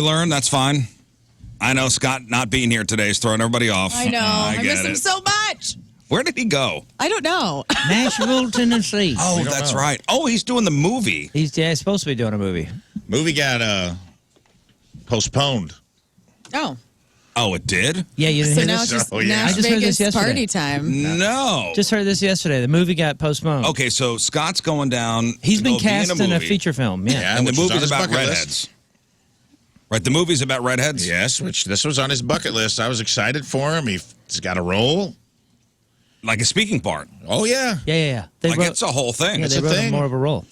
learn. That's fine. I know Scott not being here today is throwing everybody off. I know. I miss him it. so much. Where did he go? I don't know. Nashville, Tennessee. Oh, that's right. Oh, he's doing the movie. He's supposed to be doing a movie. Movie got postponed. Oh. Oh, it did? Yeah, you didn't So hear now this? it's just I Nash just heard Vegas this yesterday. party time. No. Just heard this yesterday. The movie got postponed. Okay, so Scott's going down. He's been to go be cast in a feature film. Yeah. And the which was on movie's his about bucket redheads. list. Right, the movie's about redheads? Yes, which this was on his bucket list. I was excited for him. He's got a role. Like a speaking part. Oh, yeah. Yeah. They Like, it's a whole thing. Yeah, It's they a wrote thing. more of a role.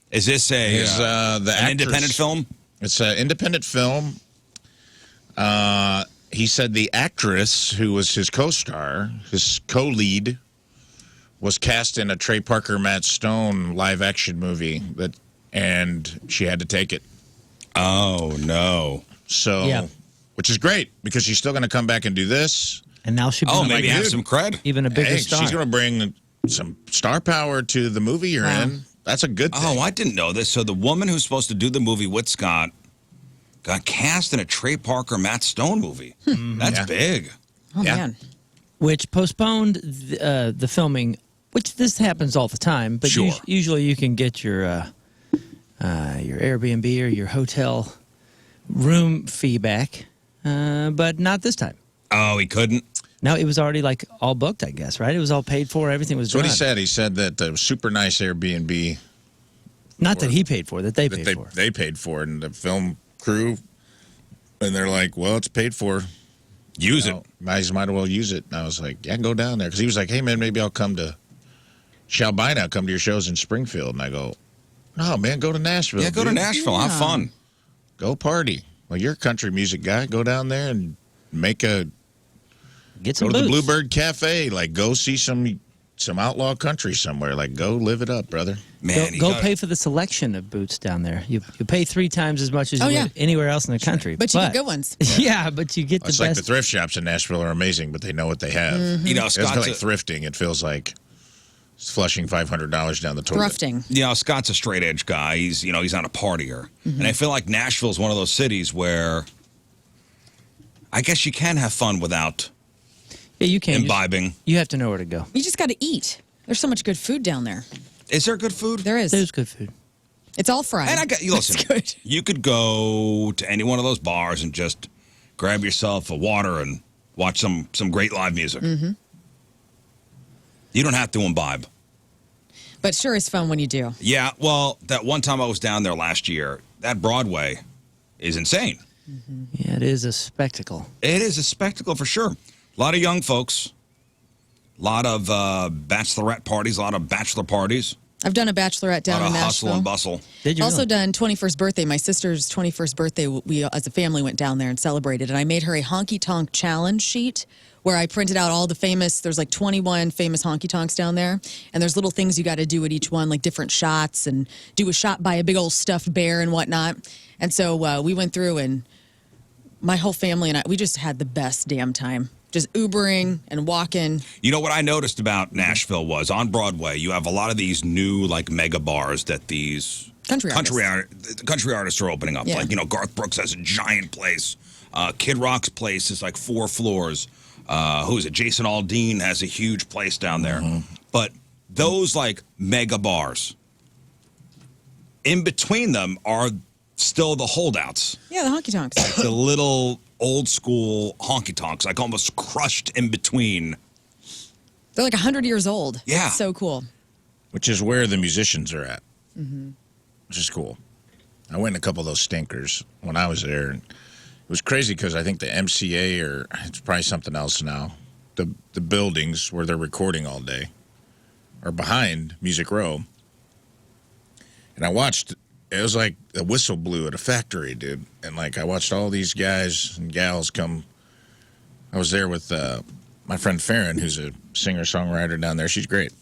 Is this the an actress. independent film? It's an independent film. He said the actress who was his co-star, his co-lead, was cast in a Trey Parker, Matt Stone live-action movie, and she had to take it. Oh, no. So, which is great, because she's still going to come back and do this. And now she'll Oh, be maybe have some cred. even a bigger Hey, star. she's going to bring some star power to the movie you're in. That's a good thing. Oh, I didn't know this. So the woman who's supposed to do the movie with Scott got cast in a Trey Parker, Matt Stone movie. That's big. Oh, man. Which postponed the filming, which this happens all the time. But Sure. usually you can get your Airbnb or your hotel room fee back, but not this time. Oh, he couldn't? No, it was already like all booked, I guess, right? It was all paid for. Everything was That's what done. he said. He said that the super nice Airbnb Not that he paid for, that they paid for. they paid for it, and the film crew, and they're like, well, it's paid for. Use it. Might as well use it. And I was like, yeah, go down there. Because he was like, hey, man, maybe I'll come to Shalbina, come to your shows in Springfield. And I go, no, man, go to Nashville. Yeah, go to dude. Nashville. Have fun. Go party. Well, you're a country music guy. Go down there and Get some go to the boots. Bluebird Cafe. Like, go see some outlaw country somewhere. Like, go live it up, brother. Man, Go pay for the selection of boots down there. You pay 3 times as much as you would anywhere else in the country. But you get good ones. Yeah, but you get the It's best. like the thrift shops in Nashville are amazing, but they know what they have. You know, It's Scott's like thrifting. It feels like it's flushing $500 down the toilet. Thrifting. you know, Scott's a straight edge guy. He's not a partier. And I feel like Nashville's one of those cities where I guess you can have fun without you can. imbibing. You have to know where to go. You just got to eat. There's so much good food down there. Is there good food? There is. There's good food. It's all fried. And listen, It's good. you could go to any one of those bars and just grab yourself a water and watch some great live music. You don't have to imbibe. But sure is fun when you do. Yeah, well, that one time I was down there last year, that Broadway is insane. Yeah, it is a spectacle. It is a spectacle for sure. A lot of young folks, a lot of bachelorette parties, a lot of bachelor parties, I've done a bachelorette a down lot in of hustle Nashville. and bustle. Did you Also really? done 21st birthday. My sister's 21st birthday, we as a family went down there and celebrated. And I made her a honky-tonk challenge sheet where I printed out all the there's like 21 famous honky-tonks down there. And there's little things you got to do at each one, like different shots and do a shot by a big old stuffed bear and whatnot. And so we went through and my whole family and we just had the best damn time. Just Ubering and walking. You know what I noticed about Nashville was on Broadway, you have a lot of these new like mega bars that these Country artists are opening up. Yeah. Like, Garth Brooks has a giant place. Kid Rock's place is like 4 floors. Who is it? Jason Aldean has a huge place down there. But those like mega bars, in between them are still the holdouts. Yeah, the honky-tonks. The little old school honky tonks, like almost crushed in between. They're like 100 years old. Yeah. It's so cool. Which is where the musicians are at, which is cool. I went in a couple of those stinkers when I was there. And it was crazy because I think the MCA, or it's probably something else now, the buildings where they're recording all day are behind Music Row. And I watched, it was like a whistle blew at a factory, dude. And like I watched all these guys and gals come. I was there with my friend Farron, who's a singer-songwriter down there. She's great.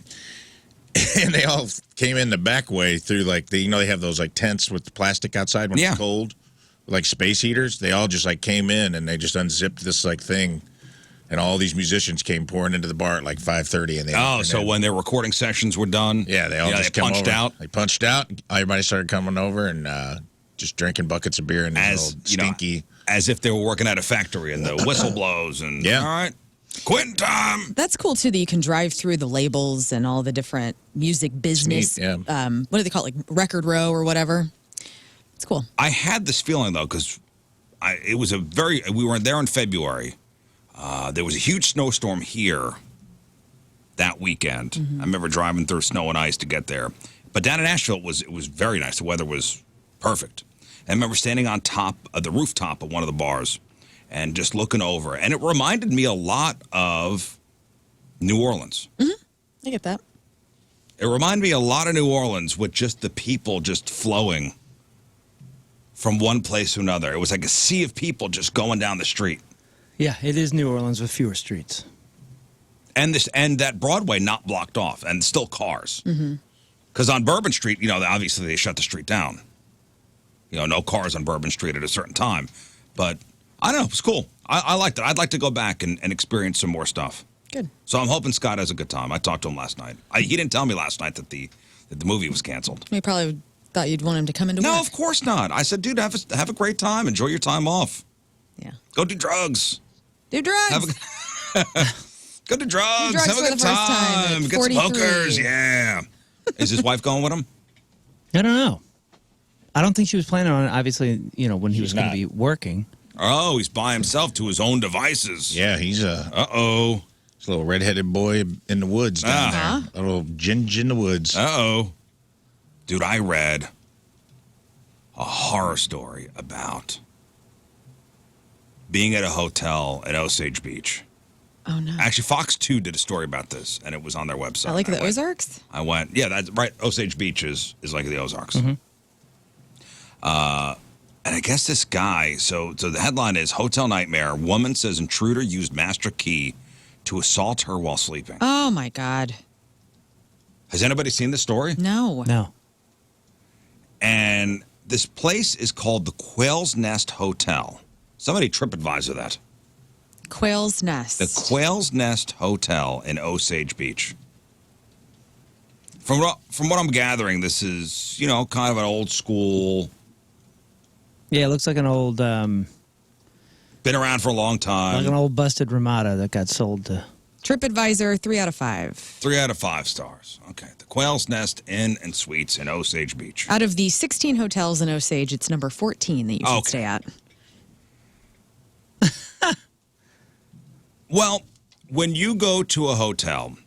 And they all came in the back way through like they have those like tents with the plastic outside when it's cold, like space heaters. They all just like came in and they just unzipped this like thing, and all these musicians came pouring into the bar at like 5:30. And they So when their recording sessions were done, they all just they punched over. out. They punched out. Everybody started coming over, and Just drinking buckets of beer in as old stinky. As if they were working at a factory and the whistle blows and all right, quitting time. That's cool too that you can drive through the labels and all the different music business. Neat, yeah. What do they call it? Like Record Row or whatever. It's cool. I had this feeling though because we were there in February. There was a huge snowstorm here that weekend. I remember driving through snow and ice to get there. But down in Nashville, it was very nice. The weather was perfect. And I remember standing on top of the rooftop of one of the bars and just looking over. And it reminded me a lot of New Orleans. I get that. It reminded me a lot of New Orleans with just the people just flowing from one place to another. It was like a sea of people just going down the street. Yeah, it is New Orleans with fewer streets. And that Broadway not blocked off and still cars. Because on Bourbon Street, obviously they shut the street down. No cars on Bourbon Street at a certain time. But I don't know, it was cool. I liked it. I'd like to go back and experience some more stuff. Good. So I'm hoping Scott has a good time. I talked to him last night. He didn't tell me last night that the movie was canceled. He probably thought you'd want him to come into work. No, of course not. I said, dude, have a great time. Enjoy your time off. Yeah. Go do drugs. Do drugs. Go do drugs. drugs Have a for good the first time time. at Get some 43. hookers. Yeah. Is his wife going with him? I don't know. I don't think she was planning on it, obviously, when he was going to not. be working. Oh, he's by himself to his own devices. Yeah, he's a Uh-oh. little redheaded boy in the woods down there. A little ginger in the woods. Uh-oh. Dude, I read a horror story about being at a hotel at Osage Beach. Oh, no. Actually, Fox 2 did a story about this, and it was on their website. I like the went- Ozarks. I went, yeah, that's right. Osage Beach is like the Ozarks. And I guess this guy, so the headline is Hotel Nightmare. Woman says intruder used master key to assault her while sleeping. Oh, my God. Has anybody seen this story? No. No. And this place is called the Quail's Nest Hotel. Somebody TripAdvisor that. Quail's Nest. The Quail's Nest Hotel in Osage Beach. From what I'm gathering, this is, kind of an old school, Yeah, it looks like an old, been around for a long time. busted Ramada that got sold to. TripAdvisor, 3 out of 5. 3 out of 5 stars. Okay. The Quail's Nest Inn and Suites in Osage Beach. Out of the 16 hotels in Osage, it's number 14 that you should Okay. stay at. Well, when you go to a hotel,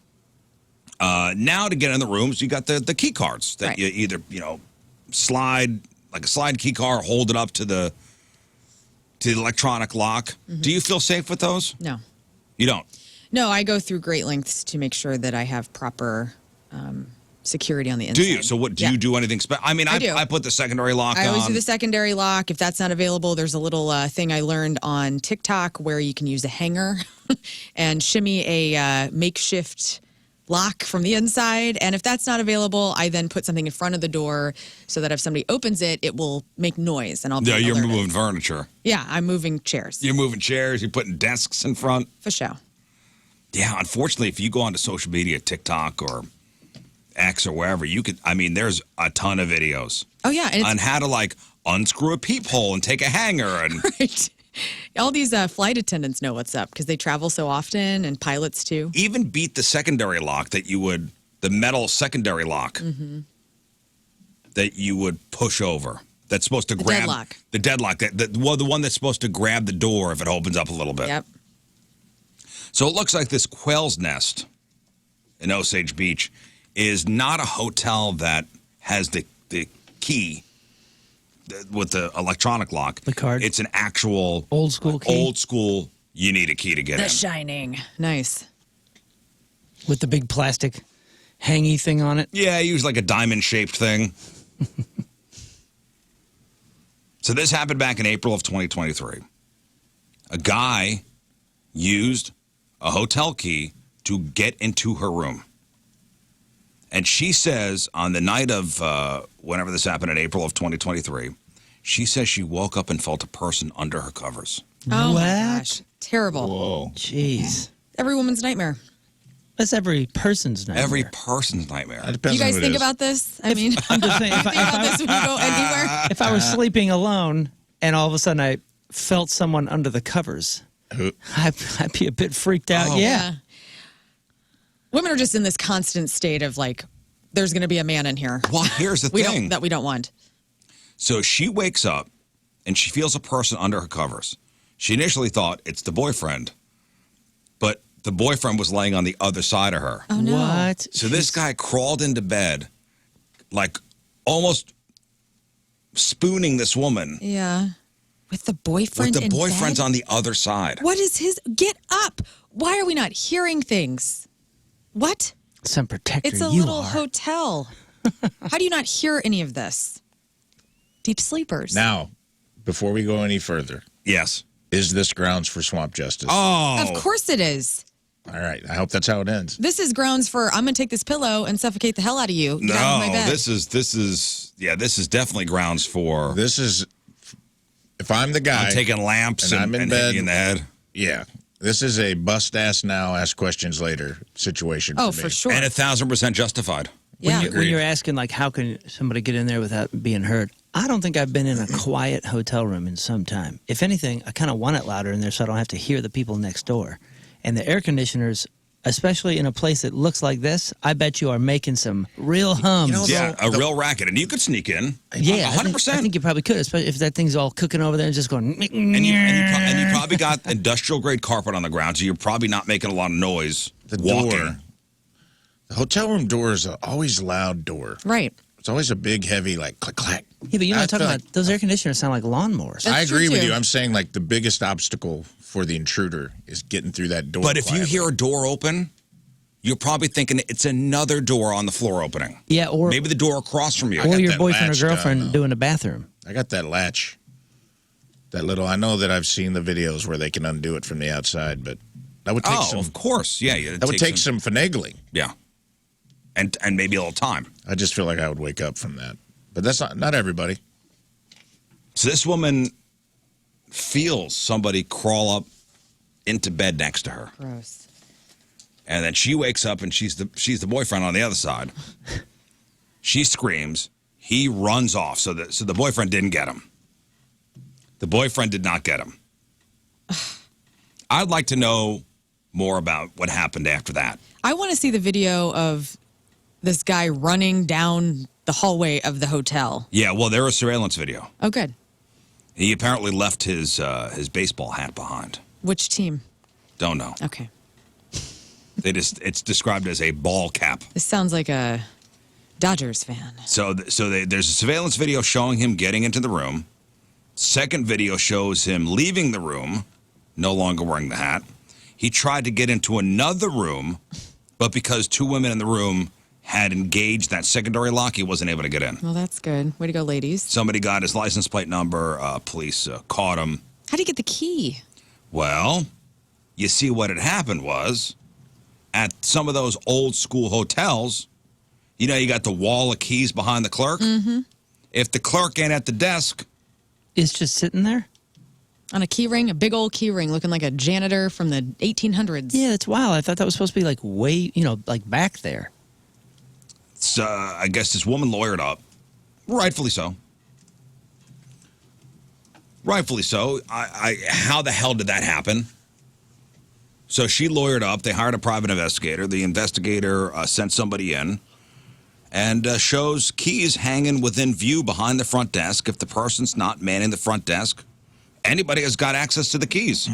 now to get in the rooms, you got the key cards that Right. you either, slide, like a slide key card, hold it up to the electronic lock. Do you feel safe with those? No. You don't? No, I go through great lengths to make sure that I have proper security on the inside. Do you? So what, do Yeah. you do anything special? I mean, I do. I put the secondary lock I on. always do the secondary lock. If that's not available, there's a little thing I learned on TikTok where you can use a hanger and shimmy a makeshift lock from the inside. And if that's not available, I then put something in front of the door so that if somebody opens it, it will make noise and I'll be Yeah, you're alerted. moving furniture. Yeah, I'm moving chairs You're moving chairs. You're putting desks in front. for show. Yeah, unfortunately, if you go onto social media, TikTok or X or wherever, there's a ton of videos Oh, yeah. And on how to unscrew a peephole and take a hanger. And right. All these flight attendants know what's up because they travel so often and pilots too. even beat the secondary lock the metal secondary lock that you would push over. That's supposed to grab deadlock. the deadlock. The one that's supposed to grab the door if it opens up a little bit. Yep. So it looks like this Quail's Nest in Osage Beach is not a hotel that has the key with the electronic lock. The card. It's an actual Old school key? Old school. You need a key to get The in. Shining. Nice. With the big plastic hangy thing on it. Yeah, use like a diamond shaped thing. So this happened back in April of 2023. A guy used a hotel key to get into her room. And she says on the night of whenever this happened in April of 2023, she says she woke up and felt a person under her covers. Oh What? my gosh. Terrible. Whoa. Jeez. Every woman's nightmare. That's every person's nightmare. Every person's nightmare. It Do depends you on guys who it think is. about this? I mean, I'm just saying, think about this when you go anywhere. if I was sleeping alone and all of a sudden I felt someone under the covers, Who- I'd be a bit freaked out. Oh. Yeah. Women are just in this constant state of like, there's going to be a man in here. Well, here's the thing. That we don't want. So she wakes up and she feels a person under her covers. She initially thought it's the boyfriend, but the boyfriend was laying on the other side of her. Oh no! What? So this guy crawled into bed, like almost spooning this woman. Yeah, with the boyfriend. With the in boyfriend's bed? on the other side. What is his? Get up! Why are we not hearing things? What? Some protector It's a you little are. hotel. How do you not hear any of this? Deep sleepers. Now, before we go any further, Yes. is this grounds for swamp justice? Oh. Of course it is. All right. I hope that's how it ends. This is grounds for I'm gonna take this pillow and suffocate the hell out of you. Get out of my No, bed. this is definitely grounds for This is, if I'm the guy. I'm taking lamps and I'm in and bed. hitting you in the head. Yeah. This is a bust ass now, ask questions later situation. Oh, for me. for sure. And 1,000% justified. Yeah. When you're asking, like, how can somebody get in there without being heard? I don't think I've been in a quiet hotel room in some time. If anything, I kind of want it louder in there so I don't have to hear the people next door. And the air conditioners, especially in a place that looks like this, I bet you are making some real hums. know, Yeah, Although a real racket. And you could sneak in. Yeah, 100%. I think you probably could, especially if that thing's all cooking over there and just going. And you probably got industrial grade carpet on the ground, so you're probably not making a lot of noise the walking. door. The hotel room door is always a loud door. Right. It's always a big, heavy, like click clack. Yeah, but you know what I'm talking feel about? Those air conditioners sound like lawnmowers. That's I agree true, with too. you. I'm saying like the biggest obstacle for the intruder is getting through that door. But if you quietly. hear a door open, you're probably thinking it's another door on the floor opening. Yeah, or Maybe the door across from you. or got your that boyfriend or latch down, girlfriend though. doing the bathroom. I got that latch, that little. I know that I've seen the videos where they can undo it from the outside, but that would take Oh, some. of course. Yeah. yeah, That would take some finagling. Yeah. And maybe a little time. I just feel like I would wake up from that. But that's not everybody. So this woman feels somebody crawl up into bed next to her. Gross. And then she wakes up and she's the boyfriend on the other side. She screams. He runs off. So the boyfriend didn't get him. The boyfriend did not get him. I'd like to know more about what happened after that. I want to see the video of this guy running down the hallway of the hotel. Yeah, well, there was surveillance video. Oh, good. He apparently left his baseball hat behind. Which team? Don't know. Okay. It's described as a ball cap. This sounds like a Dodgers fan. So there's a surveillance video showing him getting into the room. Second video shows him leaving the room, no longer wearing the hat. He tried to get into another room, but because two women in the room had engaged that secondary lock, he wasn't able to get in. Well, that's good. Way to go, ladies. Somebody got his license plate number. Police caught him. How do you get the key? Well, you see what had happened was at some of those old school hotels, you know, you got the wall of keys behind the clerk. Mm-hmm. If the clerk ain't at the desk, It's just sitting there? On a key ring, a big old key ring looking like a janitor from the 1800s. Yeah, that's wild. I thought that was supposed to be like way, like back there. so I guess this woman lawyered up, rightfully so. Rightfully so. How the hell did that happen? So she lawyered up. They hired a private investigator. The investigator sent somebody in and shows keys hanging within view behind the front desk. If the person's not manning the front desk, anybody has got access to the keys.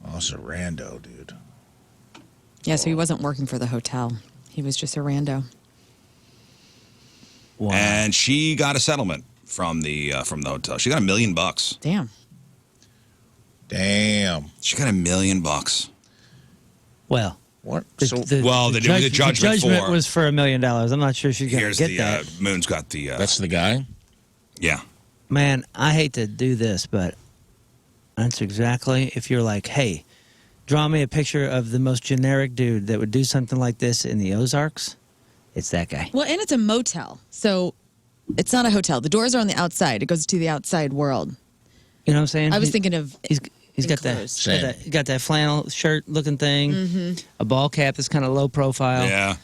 Oh, it's a rando, dude. Yeah, so he wasn't working for the hotel. He was just a rando. Wow. And she got a settlement from the hotel. She got $1 million. Damn. Damn. She got $1 million. Well, What? the, So the, Well, the, the judge- judgment the judgment for- was for $1 million. I'm not sure she's going Here's to get the that. Moon's got the that's the guy? yeah. Man, I hate to do this, but that's exactly if you're like, hey, draw me a picture of the most generic dude that would do something like this in the Ozarks. It's that guy. Well, and it's a motel. So it's not a hotel. The doors are on the outside. It goes to the outside world. You know what I'm saying? I was thinking of He's got that, Enclosed. got that flannel shirt looking thing, a ball cap that's kind of low profile, Yeah.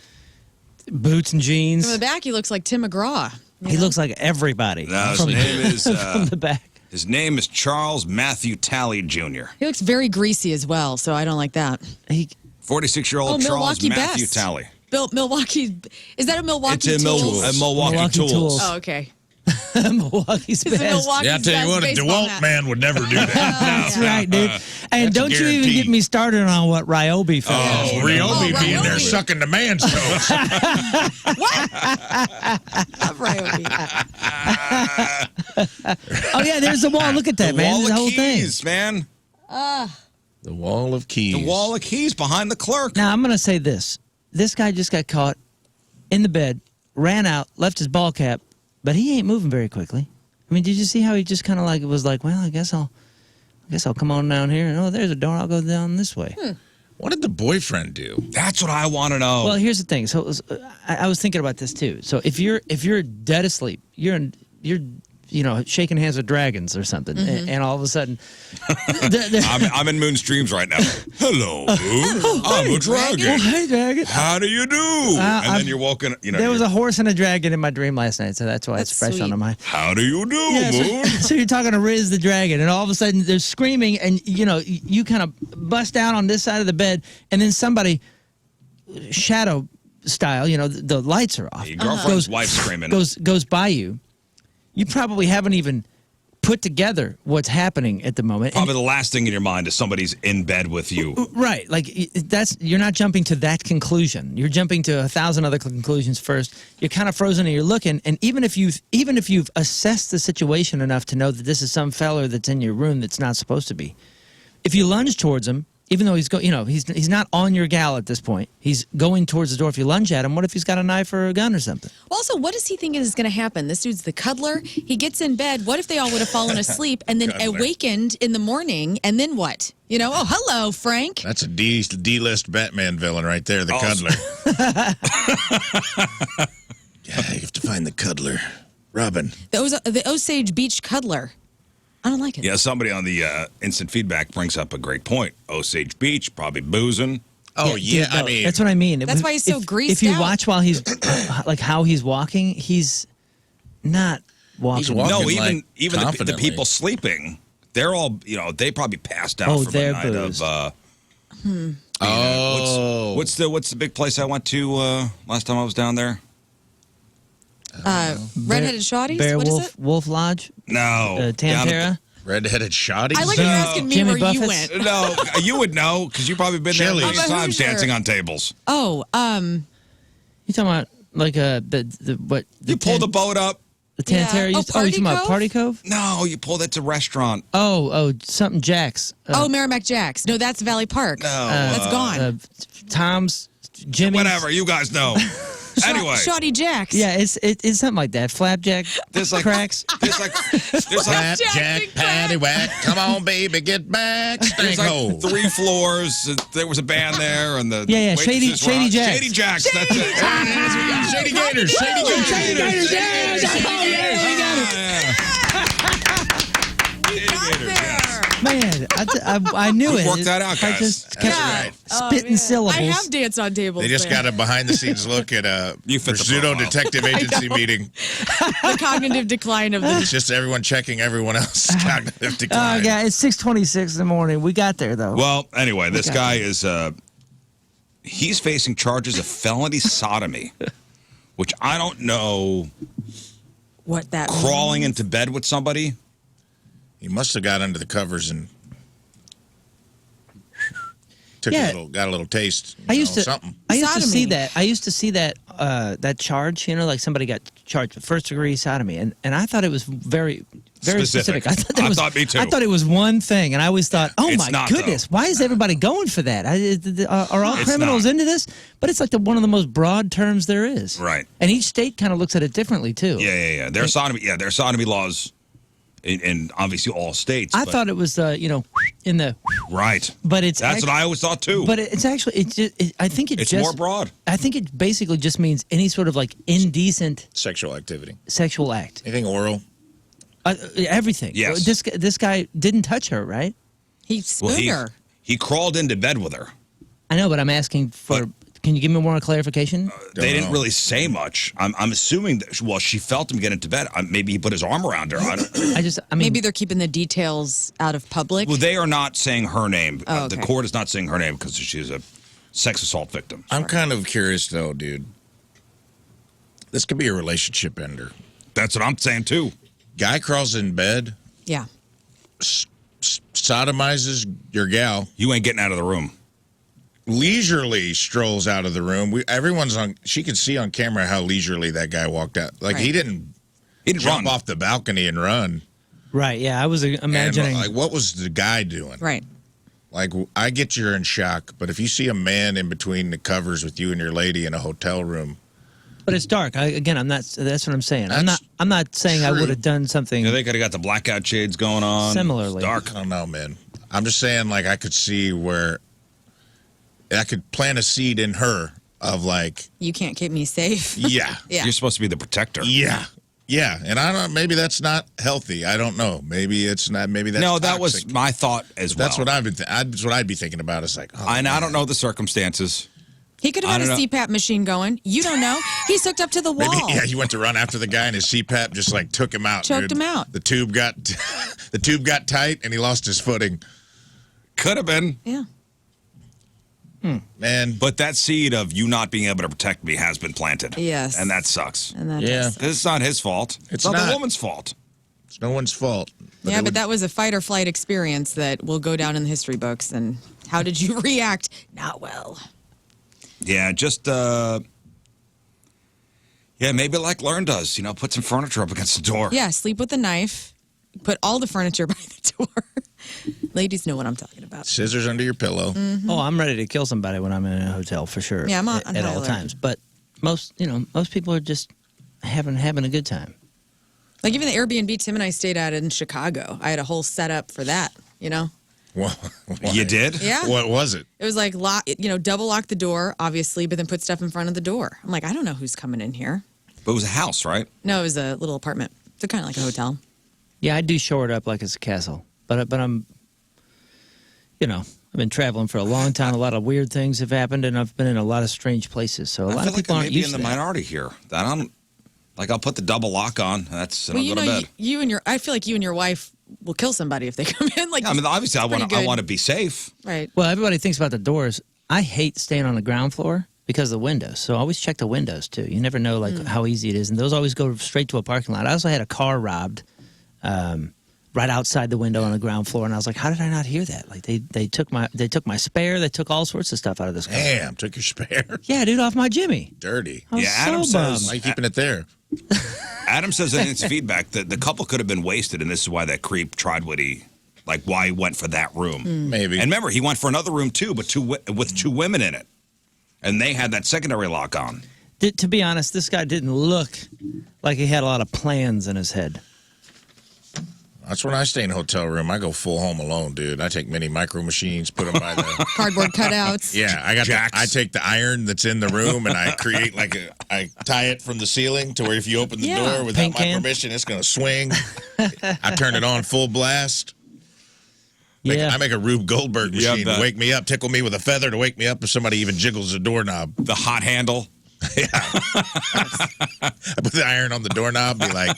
boots and jeans. From the back, he looks like Tim McGraw. He looks like everybody. No, his from, name is from the back. his name is Charles Matthew Talley Jr. He looks very greasy as well, so I don't like that. 46-year-old Charles Milwaukee Matthew Best. Talley. Milwaukee. Is that a Milwaukee It's a Tools? Milwaukee Tools. Oh, okay. Milwaukee's It's a best. Milwaukee's Yeah, I'll tell you what, a best baseball DeWalt hat. man would never do that. That's right, dude. And That's a don't you even guarantee. get me started on what Ryobi felt. Oh, Ryobi Oh, being there Ryobi. sucking the man's toes. Love Ryobi. Oh, yeah, there's the wall. Look at that, The man. wall The of whole thing. keys, man. The wall of keys. The wall of keys behind the clerk. Now, I'm going to say this. This guy just got caught in the bed, ran out, left his ball cap, but he ain't moving very quickly. I mean, did you see how he just kind of like was like, well, I guess I'll come on down here. And, oh, there's a door. I'll go down this way. What did the boyfriend do? That's what I want to know. Well, here's the thing. So it was, I was thinking about this too. So if you're dead asleep, you're shaking hands with dragons or something, and all of a sudden, I'm in Moon's dreams right now. Hello, Moon. I'm a dragon. oh, hey, dragon. How do you do? And then you're walking. There was a horse and a dragon in my dream last night, so that's why it's That's fresh on sweet. my. How do you do, Yeah, Moon? so you're talking to Riz the dragon, and all of a sudden they're screaming, and you kind of bust down on this side of the bed, and then somebody, shadow style, the lights are off. Your girlfriend's wife screaming. Goes by you. You probably haven't even put together what's happening at the moment. Probably the last thing in your mind is somebody's in bed with you. Right, like you're not jumping to that conclusion. You're jumping to 1,000 other conclusions first. You're kind of frozen and you're looking, and even if you've assessed the situation enough to know that this is some feller that's in your room that's not supposed to be, if you lunge towards him, even though he's not on your gal at this point, he's going towards the door. If you lunge at him, what if he's got a knife or a gun or something? Also, what does he think is going to happen? This dude's the cuddler. He gets in bed. What if they all would have fallen asleep and then Cuddler. awakened in the morning? And then what? Oh, hello, Frank. That's a D-list Batman villain right there, the cuddler. Yeah, you have to find the cuddler. Robin. The Osage Beach cuddler. I don't like it. Yeah, somebody on the instant feedback brings up a great point. Osage Beach, probably boozing. Oh, yeah, dude, I no, mean. that's what I mean. That's why he's so greased If you out. watch while he's like how he's walking, he's not walking. He's walking. No, like, even the confidently. people sleeping, they're all, they probably passed out Oh, from a they're night boozed. of. Oh. What's the big place I went to last time I was down there? Redheaded Shawties? Bear What is Wolf, it? Wolf Lodge, No. down at Tantera. Redheaded Shotties? I like you're No. asking me Jimmy where you Buffett's? went. No, you would know because you've probably been there a Chili's. million I'm a times Hoosier. dancing on tables. Oh, You talking about like the You pull the boat up. the Tantera? Yeah. Oh, you talking about Party Party Cove? No, you pull that to restaurant. Oh, something Jack's. Merrimack Jacks. No, that's Valley Park. No, That's gone. Tom's, Jimmy's. whatever. You guys know. Anyway, Shawty Jacks. Yeah, it's something like that. Flapjack, there's like cracks. There's like Jack, Patty Whack. Come on, baby, get back. there's Stank hole. like 3 floors. There was a band there, and the Yeah, waitresses Shady were- Jacks. Shady Jacks. That's it. Shady Gators. Shady Gators. Shady Gators. Oh, yeah, we got it. Man, I knew We it. worked that out, I guys. just That's kept right. spitting syllables. I have danced on tables. They just man. got a behind-the-scenes look at a You fit the Rizzuto profile. Detective Agency meeting. the cognitive decline of the. It's just everyone checking everyone else's cognitive Oh, decline. yeah, it's 6:26 in the morning. We got there, though. Well, anyway, this Okay. guy is he's facing charges of felony sodomy, which I don't know. What that Crawling into bed with somebody. He must have got under the covers and took Yeah. got a little tast. I used to something. I used to see Sodomy. that. I used to see that that charge, like somebody got charged with first-degree sodomy, and I thought it was very Specific. specific. I thought that I was, thought me too. I thought it was one thing, and I always thought, oh It's my not, goodness, though. why is everybody going for that? Are all It's criminals not. into this? But it's like one of the most broad terms there is. Right. And each state kind of looks at it differently too. Yeah. Their sodomy laws in obviously all states. I but- thought it was in the, right. but it's That's what I always thought too. But it's actually I think it's just more broad. I think it basically just means any sort of like indecent Sexual activity. sexual act. Anything oral? Everything. Yes. This guy didn't touch her, right? He spooned her. He crawled into bed with her. I know, but I'm asking for. Can you give me more clarification? They didn't really say much. I'm assuming that. Well, she felt him get into bed. Maybe he put his arm around her. I I mean, maybe they're keeping the details out of public. Well, they are not saying her name. Oh, okay. The court is not saying her name because she's a sex assault victim. I'm kind of curious, though, dude. This could be a relationship ender. That's what I'm saying, too. Guy crawls in bed, Yeah. sodomizes your gal, You ain't getting out of the room. leisurely strolls out of the room. Everyone's on. She could see on camera how leisurely that guy walked out. Like Right. he didn't run jump off the balcony and run. right? Yeah, I was imagining. And, like, what was the guy doing? Right. Like, I get you're in shock, but if you see a man in between the covers with you and your lady in a hotel room, But it's dark. I'm not. That's what I'm saying. That's I'm not saying I true. would have done something. They could have got the blackout shades going on. Similarly. It's dark. I don't know, man. I'm just saying, like, I could see where I could plant a seed in her of like, You can't keep me safe. yeah, Yeah. You're supposed to be the protector. yeah. And I don't. Maybe that's not healthy. I don't know. Maybe it's not. Maybe that's No, that was toxic. my thought as well. That's what I've been. That's what I'd be thinking about. It's like, oh, And I man. don't know the circumstances. He could have had I a don't know. CPAP machine going. You don't know. He's hooked up to the wall. Maybe he went to run after the guy, and his CPAP just like took him out. Choked dude. him out. The tube got tight, and he lost his footing. Could have been. Yeah. Man, But that seed of you not being able to protect me has been planted. Yes. And that sucks. And that Yeah. does- It's not his fault. It's not the not. woman's fault. it's no one's fault. Yeah, but that was a fight or flight experience that will go down in the history books. And how did you react? Not well. Yeah, just maybe like Learn does. You know, put some furniture up against the door. Yeah, sleep with a knife. Put all the furniture by the door. Ladies know what I'm talking about. Scissors under your pillow. Oh, I'm ready to kill somebody when I'm in a hotel for sure. Yeah, I'm on at high all alert. times. But most people are just having a good time. Like even the Airbnb Tim and I stayed at in Chicago. I had a whole setup for that, you know? Well, You did? Yeah. What was it? It was like, double lock the door, obviously, but then put stuff in front of the door. I'm like, I don't know who's coming in here. But it was a house, right? No, it was a little apartment. So kind of like a hotel. Yeah, I do shore it up like it's a castle. But I'm, I've been traveling for a long time. A lot of weird things have happened, and I've been in a lot of strange places. So a I lot feel of people like I aren't may be used in the to that. minority here. That I'm like, I'll put the double lock on. And Well, I'll go to bed. you and I feel like you and your wife will kill somebody if they come in. Like, I mean, obviously, I pretty want good. to be safe. Right. Well, everybody thinks about the doors. I hate staying on the ground floor because of the windows. So always check the windows too. You never know how easy it is, and those always go straight to a parking lot. I also had a car robbed right outside the window on the ground floor, and I was like, how did I not hear that? Like they took my spare, they took all sorts of stuff out of this car. Damn, took your spare. Yeah, dude, off my Jimmy. Dirty. I was Yeah, Adam so says- bummed. Why are you keeping it there? Adam says in his feedback that the couple could have been wasted, and this is why that creep tried why he went for that room. Maybe. And remember, he went for another room too, but with two women in it, and they had that secondary lock on. To be honest, this guy didn't look like he had a lot of plans in his head. That's when I stay in a hotel room. I go full Home Alone, dude. I take mini micro machines, put them by the. Cardboard cutouts. Yeah, I take the iron that's in the room and I create I tie it from the ceiling to where if you open the Yeah. door without Paint my can? permission, it's gonna swing. I turn it on full blast. Yeah. I make a Rube Goldberg Yeah, machine to wake me up, tickle me with a feather to wake me up if somebody even jiggles the doorknob. The hot handle. I put the iron on the doorknob, be like,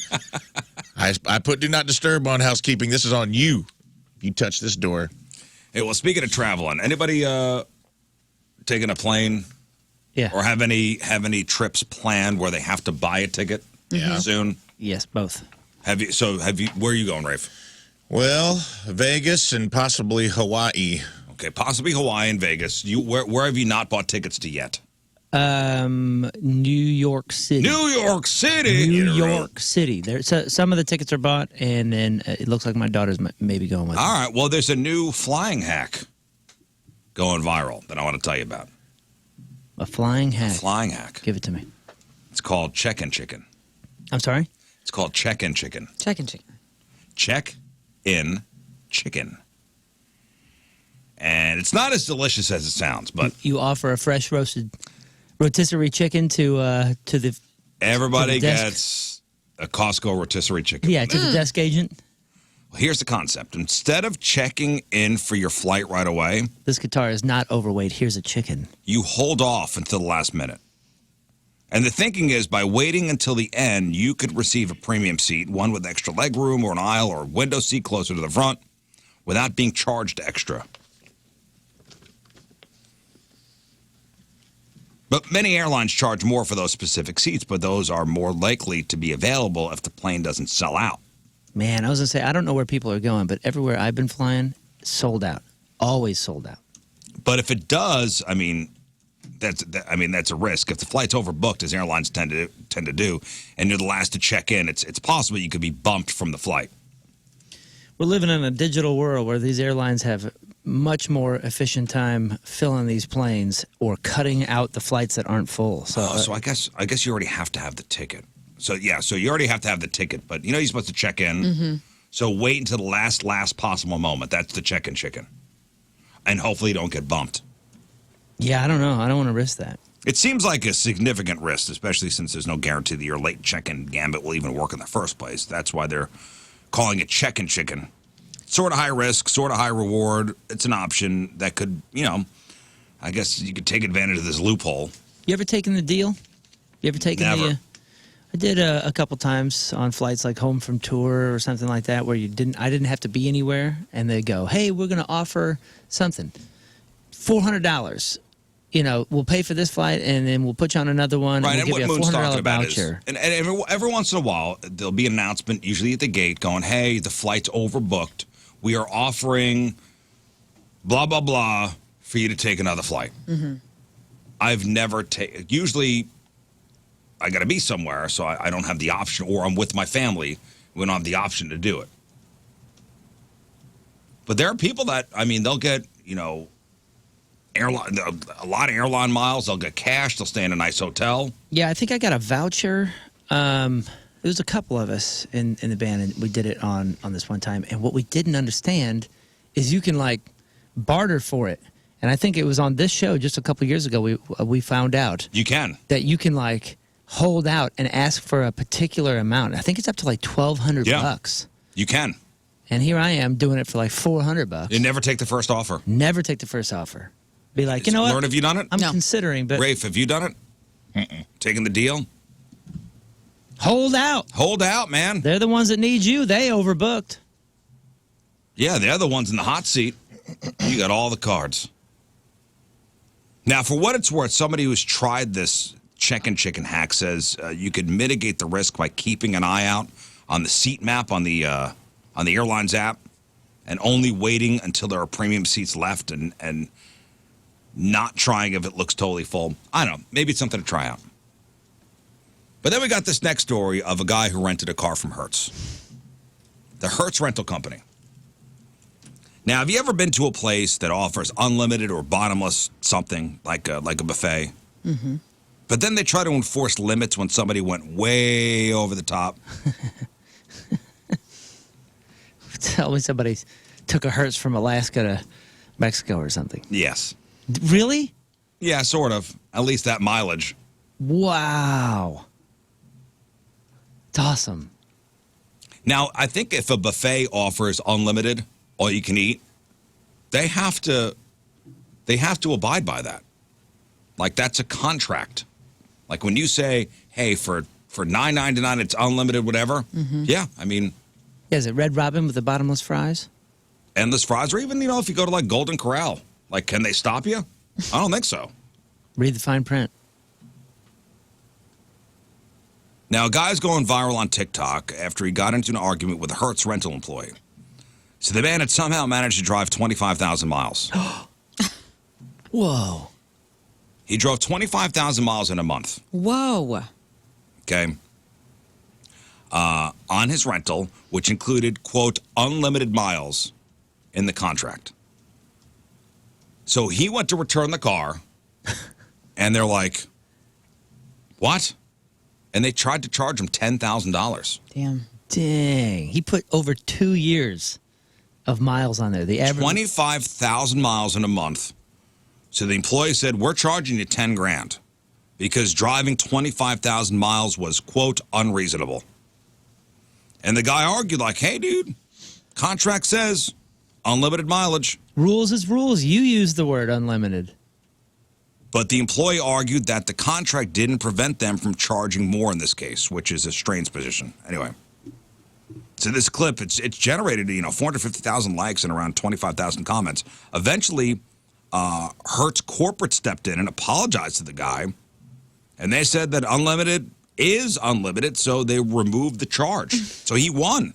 I put do not disturb on housekeeping. This is on you. You touch this door. Hey, well, speaking of traveling, anybody taking a plane Yeah. or have any trips planned where they have to buy a ticket soon? Yes, both. Have you? Where are you going, Rafe? Well, Vegas and possibly Hawaii. Okay, possibly Hawaii and Vegas. Where have you not bought tickets to yet? New York City. New York City. New York City. Some of the tickets are bought, and then it looks like my daughter's maybe going with me. All right. Well, there's a new flying hack going viral that I want to tell you about. A flying hack. Flying hack. Give it to me. It's called check-in chicken. I'm sorry? It's called check-in chicken. Chicken. Check-in chicken. And it's not as delicious as it sounds, but You offer a fresh roasted rotisserie chicken to the everybody to the desk. gets a Costco rotisserie chicken. to the desk agent. Here's the concept. Instead of checking in for your flight right away, This guitar is not overweight. Here's a chicken. you hold off until the last minute. And the thinking is by waiting until the end, you could receive a premium seat, one with extra leg room or an aisle or a window seat closer to the front, without being charged extra. But many airlines charge more for those specific seats, but those are more likely to be available if the plane doesn't sell out. Man, I was going to say, I don't know where people are going, but everywhere I've been flying, sold out. Always sold out. But if it does, that's a risk. If the flight's overbooked, as airlines tend to do, and you're the last to check in, it's possible you could be bumped from the flight. We're living in a digital world where these airlines have much more efficient time filling these planes or cutting out the flights that aren't full. So I guess you already have to have the ticket. So you already have to have the ticket, but you're supposed to check in. Mm-hmm. So wait until the last possible moment. That's the check-in chicken. And hopefully you don't get bumped. Yeah, I don't know. I don't want to risk that. It seems like a significant risk, especially since there's no guarantee that your late check-in gambit will even work in the first place. That's why they're calling it check-in chicken. Sort of high risk, sort of high reward. It's an option that could, I guess you could take advantage of this loophole. You ever taken the deal? You ever taken Never. I did a couple times on flights like home from tour or something like that where I didn't have to be anywhere, and they go, hey, we're going to offer something, $400. We'll pay for this flight, and then we'll put you on another one, Right, and we'll give you a $400 is, voucher. and every once in a while, there'll be an announcement, usually at the gate, going, hey, the flight's overbooked. We are offering blah, blah, blah for you to take another flight. Mm-hmm. I've never taken, usually I got to be somewhere, so I don't have the option, or I'm with my family. We don't have the option to do it. But there are people that, they'll get, airline, a lot of airline miles. They'll get cash. They'll stay in a nice hotel. Yeah, I think I got a voucher. There was a couple of us in the band, and we did it on this one time. And what we didn't understand is you can, barter for it. And I think it was on this show just a couple years ago we found out. You can. That you can, hold out and ask for a particular amount. I think it's up to $1,200 bucks. You can. And here I am doing it for $400. You never take the first offer. Never take the first offer. Be like, you know what? Lauren, have you done it? I'm considering, but Rafe, have you done it? Mm-mm. Taking the deal? hold out. Hold out, man. They're the ones that need you. They overbooked. Yeah, they're the ones in the hot seat. You got all the cards. Now, for what it's worth, somebody who's tried this check-in chicken hack says you could mitigate the risk by keeping an eye out on the seat map on the airline's app and only waiting until there are premium seats left and not trying if it looks totally full. I don't know. Maybe it's something to try out. But then we got this next story of a guy who rented a car from Hertz. The Hertz rental company. Now, have you ever been to a place that offers unlimited or bottomless something like a buffet? Mm-hmm. But then they try to enforce limits when somebody went way over the top. Tell me somebody took a Hertz from Alaska to Mexico or something. Yes. Really? Yeah, sort of. At least that mileage. Wow. It's awesome. Now, I think if a buffet offers unlimited, all you can eat, they have to abide by that. That's a contract. When you say, hey, for $9.99 it's unlimited whatever. Mm-hmm. Yeah, Yeah, is it Red Robin with the bottomless fries? endless fries, or even, if you go to Golden Corral, can they stop you? I don't think so. Read the fine print. Now, a guy's going viral on TikTok after he got into an argument with a Hertz rental employee. So the man had somehow managed to drive 25,000 miles. Whoa. He drove 25,000 miles in a month. Whoa. Okay. On his rental, which included, quote, unlimited miles in the contract. So he went to return the car, and they're like, what? And they tried to charge him $10,000. Damn. Dang. He put over 2 years of miles on there. The average 25,000 miles in a month. So the employee said, we're charging you $10,000 because driving 25,000 miles was, quote, unreasonable. And the guy argued hey, dude, Contract says unlimited mileage. Rules is rules. You use the word unlimited. But the employee argued that the contract didn't prevent them from charging more in this case, which is a strange position. Anyway, so this clip, it's generated 450,000 likes and around 25,000 comments. Eventually, Hertz corporate stepped in and apologized to the guy, and they said that unlimited is unlimited, so they removed the charge. So he won.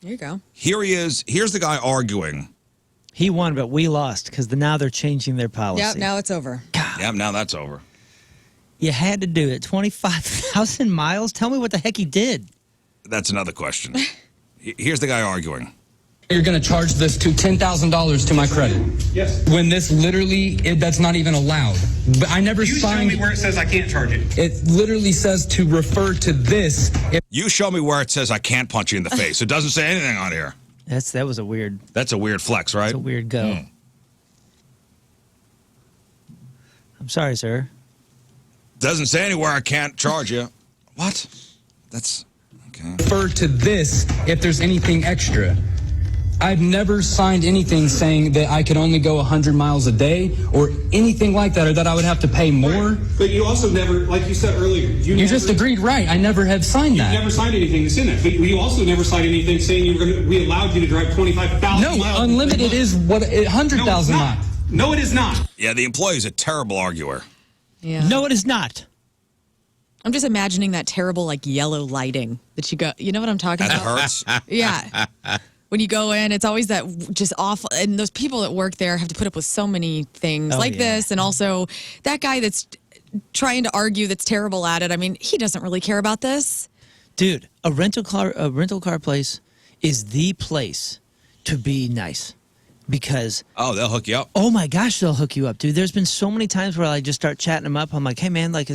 There you go. Here he is. Here's the guy arguing. He won, but we lost because now they're changing their policy. Yep, now it's over. God. Yep, now that's over. You had to do it. 25,000 miles? Tell me what the heck he did. That's another question. Here's the guy arguing. You're going to charge this to $10,000 to my credit. Yes. When this literally, that's not even allowed. But I never You signed. show me where it says I can't charge it. It literally says to refer to this. You show me where it says I can't punch you in the face. It doesn't say anything on here. That was a weird. That's a weird flex, right? That's a weird go. I'm sorry, sir. Doesn't say anywhere I can't charge you. What? That's okay. Refer to this if there's anything extra. I've never signed anything saying that I could only go 100 miles a day or anything like that, or that I would have to pay more. But you also never, like you said earlier, You just agreed, right? I never have signed that. You never signed anything that's in that. But you also never signed anything saying we allowed you to drive 25,000 No, miles. unlimited is what 100,000 miles. No, it is not. Yeah, the employee's a terrible arguer. Yeah. No, it is not. I'm just imagining that terrible, like, yellow lighting that you go, you know what I'm talking That about? hurts. Yeah. When you go in, it's always that just awful. And those people that work there have to put up with so many things this. And also that guy that's trying to argue that's terrible at it. I mean, he doesn't really care about this. Dude, a rental car place is the place to be nice because Oh, they'll hook you up. oh my gosh, they'll hook you up, dude. There's been so many times where I just start chatting them up. I'm like, hey man, like,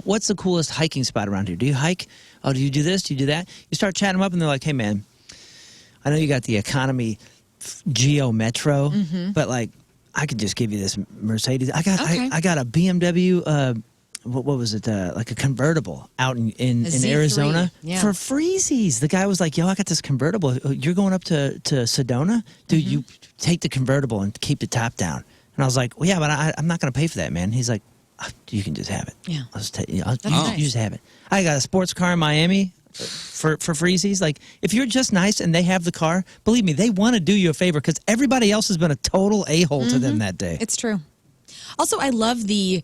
what's the coolest hiking spot around here? Do you hike? Oh, do you do this? Do you do that? You start chatting them up and they're like, hey man, I know you got the economy Geo Metro, but like I could just give you this Mercedes. I got a BMW. What was it? Like a convertible out in Z3. Arizona Yeah. for freezies. The guy was like, "Yo, I got this convertible. You're going up to Sedona, dude. You take the convertible and keep the top down." And I was like, "Well, yeah, but I'm not going to pay for that, man." He's like, "You can just have it. Yeah. I'll just take. You nice. just have it." I got a sports car in Miami. For freezies, like if you're just nice and they have the car, believe me, they want to do you a favor because everybody else has been a total a-hole to them that day. It's true. Also, I love the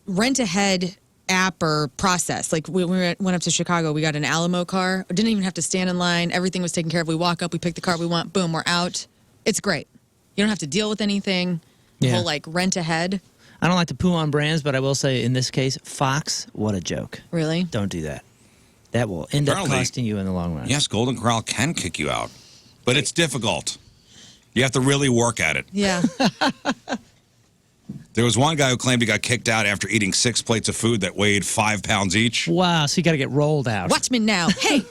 rent-ahead app or process. Like we went up to Chicago, we got an Alamo car. Didn't even have to stand in line. Everything was taken care of. We walk up, we pick the car we want. Boom, we're out. It's great. You don't have to deal with anything. The whole like rent-ahead. I don't like to poo on brands, but I will say in this case, Fox, what a joke. Really? Don't do that. That will end up Apparently, costing you in the long run. Yes, Golden Corral can kick you out, but it's difficult. You have to really work at it. Yeah. There was one guy who claimed he got kicked out after eating 6 plates of food that weighed 5 pounds each. Wow, so you got to get rolled out. Watch me now. Hey,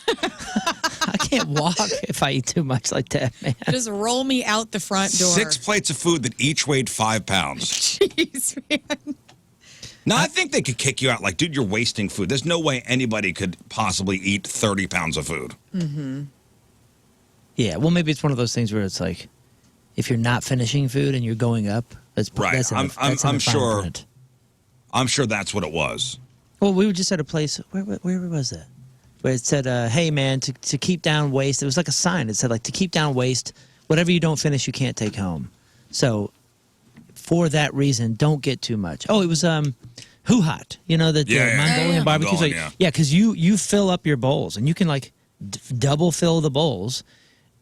I can't walk if I eat too much like that, man. just roll me out the front door. 6 plates of food that each weighed 5 pounds. Jeez, man. No, I think they could kick you out. Like, dude, you're wasting food. There's no way anybody could possibly eat 30 pounds of food. Yeah, well, maybe it's one of those things where it's like, if you're not finishing food and you're going up, that's Right. That's I'm sure. print. I'm sure that's what it was. Well, we were just at a place. Where was that? Where it said, "Hey, man, to keep down waste." It was like a sign. It said, like, to keep down waste, whatever you don't finish, you can't take home. So, for that reason, don't get too much. Oh, it was Hoo Hot. You know the Mongolian barbecues. Mongolian, Like, yeah, because you fill up your bowls and you can like double fill the bowls.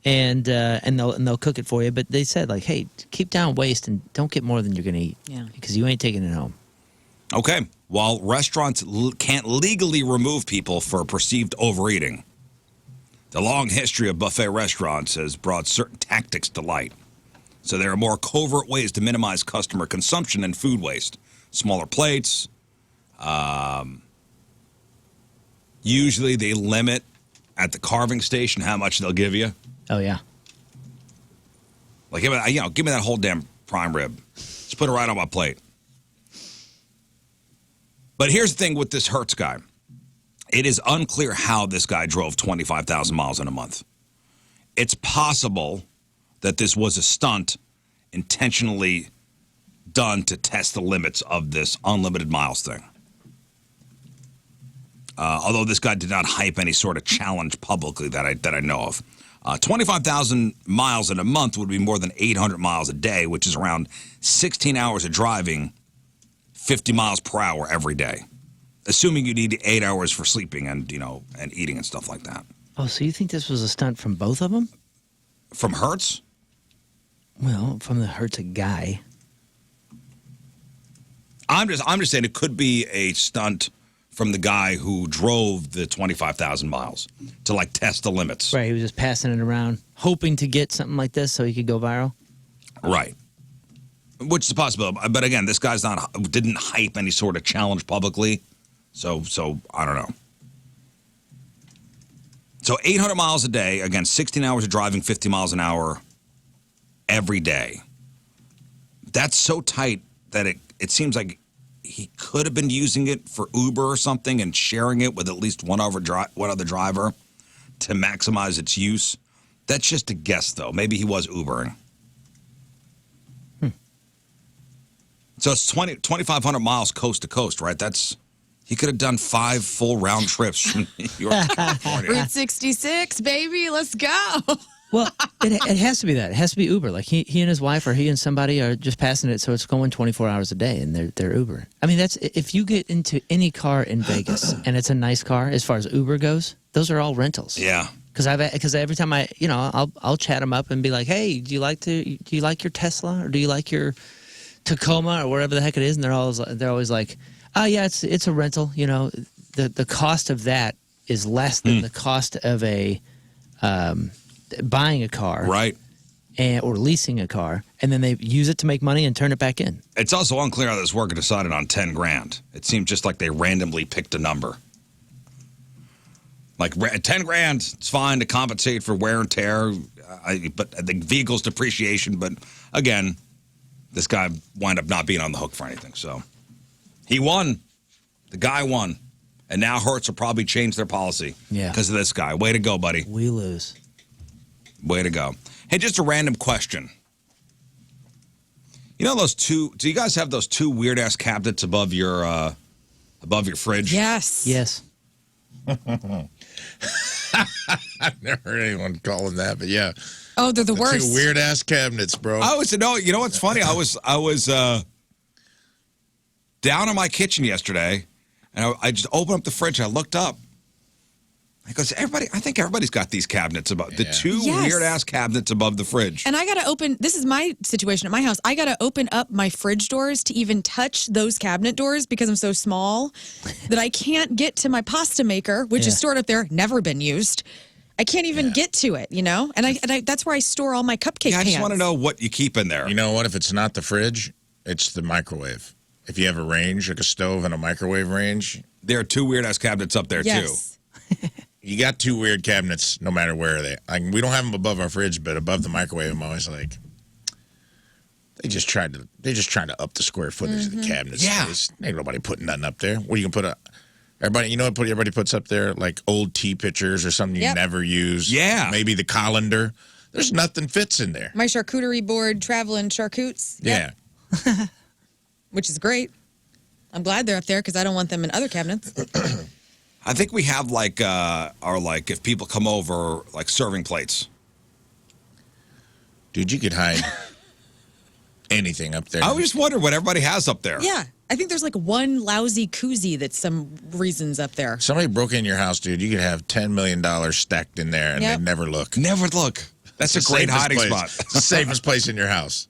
And they'll cook it for you, but they said like, hey, keep down waste and don't get more than you're gonna eat, because you ain't taking it home. Okay. While restaurants can't legally remove people for perceived overeating, the long history of buffet restaurants has brought certain tactics to light. So there are more covert ways to minimize customer consumption and food waste. Smaller plates. Usually they limit at the carving station how much they'll give you. Oh yeah. Like, give me that whole damn prime rib. Just put it right on my plate. But here's the thing with this Hertz guy. It is unclear how this guy drove 25,000 miles in a month. It's possible that this was a stunt intentionally done to test the limits of this unlimited miles thing. Although this guy did not hype any sort of challenge publicly that I know of. 25,000 miles in a month would be more than 800 miles a day, which is around 16 hours of driving, 50 miles per hour every day. Assuming you need 8 hours for sleeping and, and eating and stuff like that. Oh, so you think this was a stunt from both of them? From Hertz? Well, from the Hertz guy. I'm just saying it could be a stunt from the guy who drove the 25,000 miles to like test the limits. Right, he was just passing it around, hoping to get something like this so he could go viral. Right. Which is possible. But again, this guy's didn't hype any sort of challenge publicly. So I don't know. So 800 miles a day, again, 16 hours of driving, 50 miles an hour every day. That's so tight that it seems like he could have been using it for Uber or something and sharing it with at least one other driver to maximize its use. That's just a guess, though. Maybe he was Ubering. So it's 2,500 miles coast to coast, right? He could have done 5 full round trips from New York to California. Route 66, baby, let's go. Well, it has to be that. It has to be Uber. Like he and his wife or he and somebody are just passing it, so it's going 24 hours a day, and they're Uber. I mean, that's if you get into any car in Vegas and it's a nice car as far as Uber goes, those are all rentals. Yeah. Because every time I'll chat them up and be like, hey, do you like your Tesla or do you like your Tacoma or wherever the heck it is? And they're always like, oh yeah, it's a rental. The cost of that is less than the cost of a buying a car, right, or leasing a car, and then they use it to make money and turn it back in. It's also unclear how this worker decided on $10,000. It seemed just like they randomly picked a number. Like $10,000, it's fine to compensate for wear and tear, but the vehicle's depreciation. But again, this guy wound up not being on the hook for anything. So he won. The guy won. And now Hertz will probably change their policy because of this guy. Way to go, buddy. We lose. Way to go. Hey, just a random question. Do you guys have those 2 weird-ass cabinets above your fridge? Yes. Yes. I've never heard anyone call them that, but yeah. Oh, they're the worst. 2 weird-ass cabinets, bro. You know what's funny? I was down in my kitchen yesterday, and I just opened up the fridge, and I looked up. I think everybody's got these cabinets above the 2 weird-ass cabinets above the fridge. And I got to open, this is my situation at my house. I got to open up my fridge doors to even touch those cabinet doors because I'm so small that I can't get to my pasta maker, which is stored up there, never been used. I can't even get to it, And I that's where I store all my cupcake pans. I just want to know what you keep in there. You know what? If it's not the fridge, it's the microwave. If you have a range, like a stove and a microwave range. There are 2 weird-ass cabinets up there, too. You got 2 weird cabinets, no matter where they. We don't have them above our fridge, but above the microwave, I'm always like, they just tried to up the square footage of the cabinets. Yeah, ain't nobody putting nothing up there. What are you gonna put up? Everybody, what everybody puts up there, like old tea pitchers or something you never use. Yeah, maybe the colander. There's nothing fits in there. My charcuterie board, traveling charcutes. Yeah, which is great. I'm glad they're up there because I don't want them in other cabinets. I think we have if people come over, like serving plates. Dude, you could hide anything up there. I was just wondering what everybody has up there. Yeah, I think there's like one lousy koozie that's some reasons up there. Somebody broke in your house, dude. You could have $10 million stacked in there and they'd never look. Never look. That's a great hiding spot. It's the safest place in your house.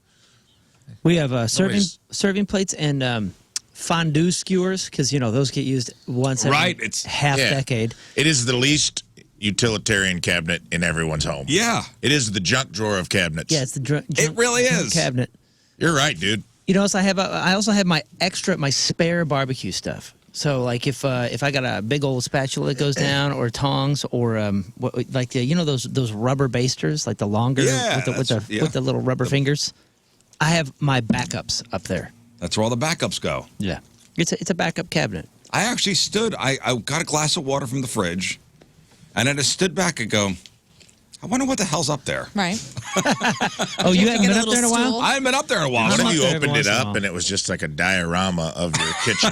We have serving plates and fondue skewers because those get used once every decade. It is the least utilitarian cabinet in everyone's home. Yeah, it is the junk drawer of cabinets. Yeah, it's the it really is cabinet. You're right, dude. I also have my spare barbecue stuff. So like if I got a big old spatula that goes down or tongs or those rubber basters, like the longer with the little rubber fingers, I have my backups up there. That's where all the backups go. Yeah. It's a backup cabinet. I actually stood. I got a glass of water from the fridge, and then I stood back and go, I wonder what the hell's up there. Right. Oh, you haven't get been a up there in a little while? stool? I haven't been up there in a while. What I'm if up you there every opened once it in a up while. and it was just like a diorama of your kitchen?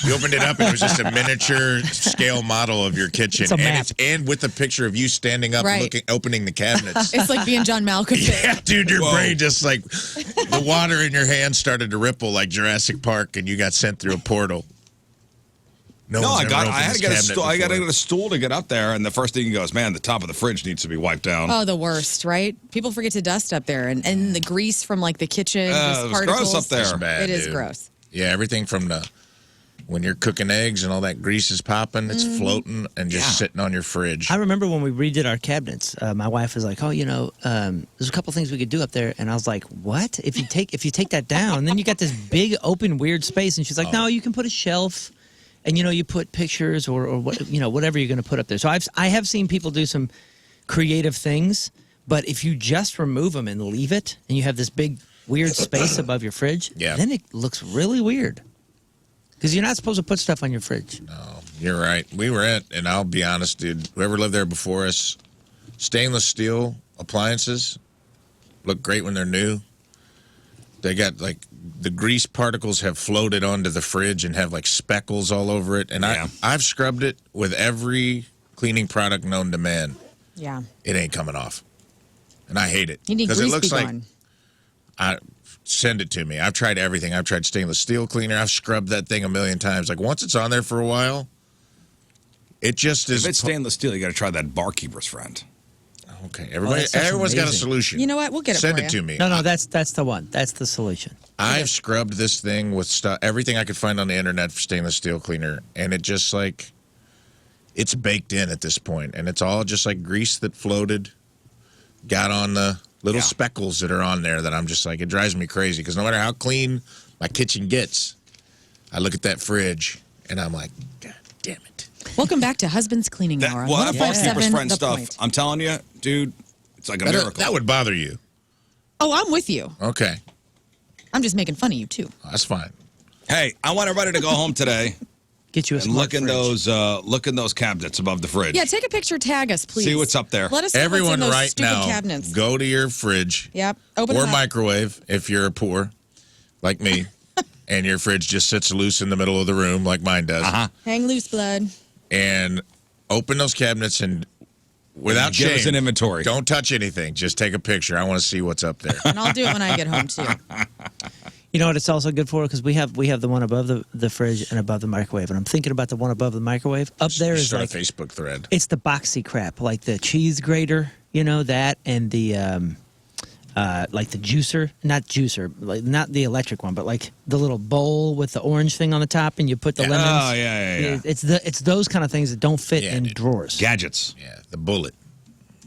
You opened it up and it was just a miniature scale model of your kitchen, It's a and map. and with a picture of you standing up, Right. opening the cabinets. It's like being John Malkovich. Yeah, dude, your Whoa. brain just like the water in your hand started to ripple like Jurassic Park, and you got sent through a portal. No, one's I ever got. opened I had this to get a cabinet stool. I got to before. get a stool to get up there, and the first thing he goes, man, the top of the fridge needs to be wiped down. Oh, the worst, right? People forget to dust up there, and the grease from like the kitchen, just it was particles. gross up there. It's bad, It is dude. gross. Yeah, everything from when you're cooking eggs and all that grease is popping, it's floating and just sitting on your fridge. I remember when we redid our cabinets. My wife was like, "Oh, there's a couple things we could do up there," and I was like, "What? If you take that down, then you got this big open weird space." And she's like, "No, you can put a shelf, and you put pictures or what whatever you're going to put up there." So I have seen people do some creative things, but if you just remove them and leave it, and you have this big weird space above your fridge, Yeah. then it looks really weird. Because you're not supposed to put stuff on your fridge. No, you're right. We were and I'll be honest, dude, whoever lived there before us, stainless steel appliances look great when they're new. They got like the grease particles have floated onto the fridge and have like speckles all over it. And Yeah. I've scrubbed it with every cleaning product known to man. Yeah. It ain't coming off. And I hate it. You need it grease looks be like gone. send it to me. I've tried everything. I've tried stainless steel cleaner. I've scrubbed that thing a million times. Like once it's on there for a while, it just is. If it's stainless steel, you got to try that barkeeper's friend. Okay, that stuff's everyone's got a amazing. solution. You know what? We'll get it Send for it you. to me. No, that's the one. That's the solution. I've scrubbed this thing with stuff, everything I could find on the internet for stainless steel cleaner, and it just like it's baked in at this point, and it's all just like grease that floated, got on the little Yeah. speckles that are on there that I'm just like it drives me crazy because no matter how clean my kitchen gets, I look at that fridge and I'm like, God damn it. Welcome back to Husband's Cleaning That, Hour. well, that 104.7 barkeeper's friend The stuff, Point. I'm telling you, dude, it's like a miracle. That would bother you. Oh, I'm with you. Okay, I'm just making fun of you too. that's fine. Hey, I want everybody to go home today Get you a and smart fridge. look in those cabinets above the fridge. Yeah, take a picture, tag us, please. See what's up there. Let us know Everyone what's in those right stupid now, cabinets. go to your fridge Yep. Open or them up. microwave if you're poor, like me, and your fridge just sits loose in the middle of the room like mine does. Hang loose, blood. And open those cabinets and without Give us shame, an inventory. Don't touch anything. Just take a picture. I want to see what's up there. And I'll do it when I get home too. You know what it's also good for? Because we have the one above the fridge and above the microwave. And I'm thinking about the one above the microwave. Up there is Start like a Facebook thread. it's the boxy crap, like the cheese grater, that, and the like the juicer, like not the electric one, but like the little bowl with the orange thing on the top, and you put the Yeah. lemons. Oh, yeah. It's those kind of things that don't fit Yeah, in dude. drawers. Gadgets. Yeah, the bullet.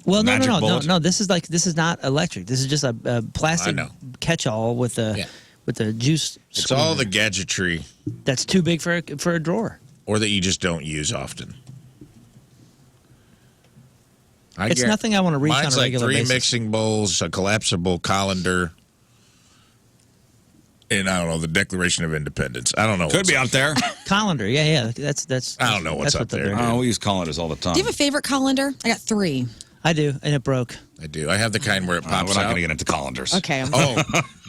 Well, Magic no. bullet? This is not electric. This is just a plastic know. catch-all with the juice. It's all the gadgetry, that's too big for a drawer. or that you just don't use often. It's nothing I want to reach on a Mine's like regular 3 basis. mixing bowls, a collapsible colander, and I don't know, the Declaration of Independence. I don't know. Could what's be up. out there. Colander, yeah. That's. I don't know what's that's up what there. they're- Oh, we use colanders all the time. Do you have a favorite colander? I got 3. I do, and it broke. I do. I have the kind where it We're pops not out. going to get into colanders. Okay. Oh,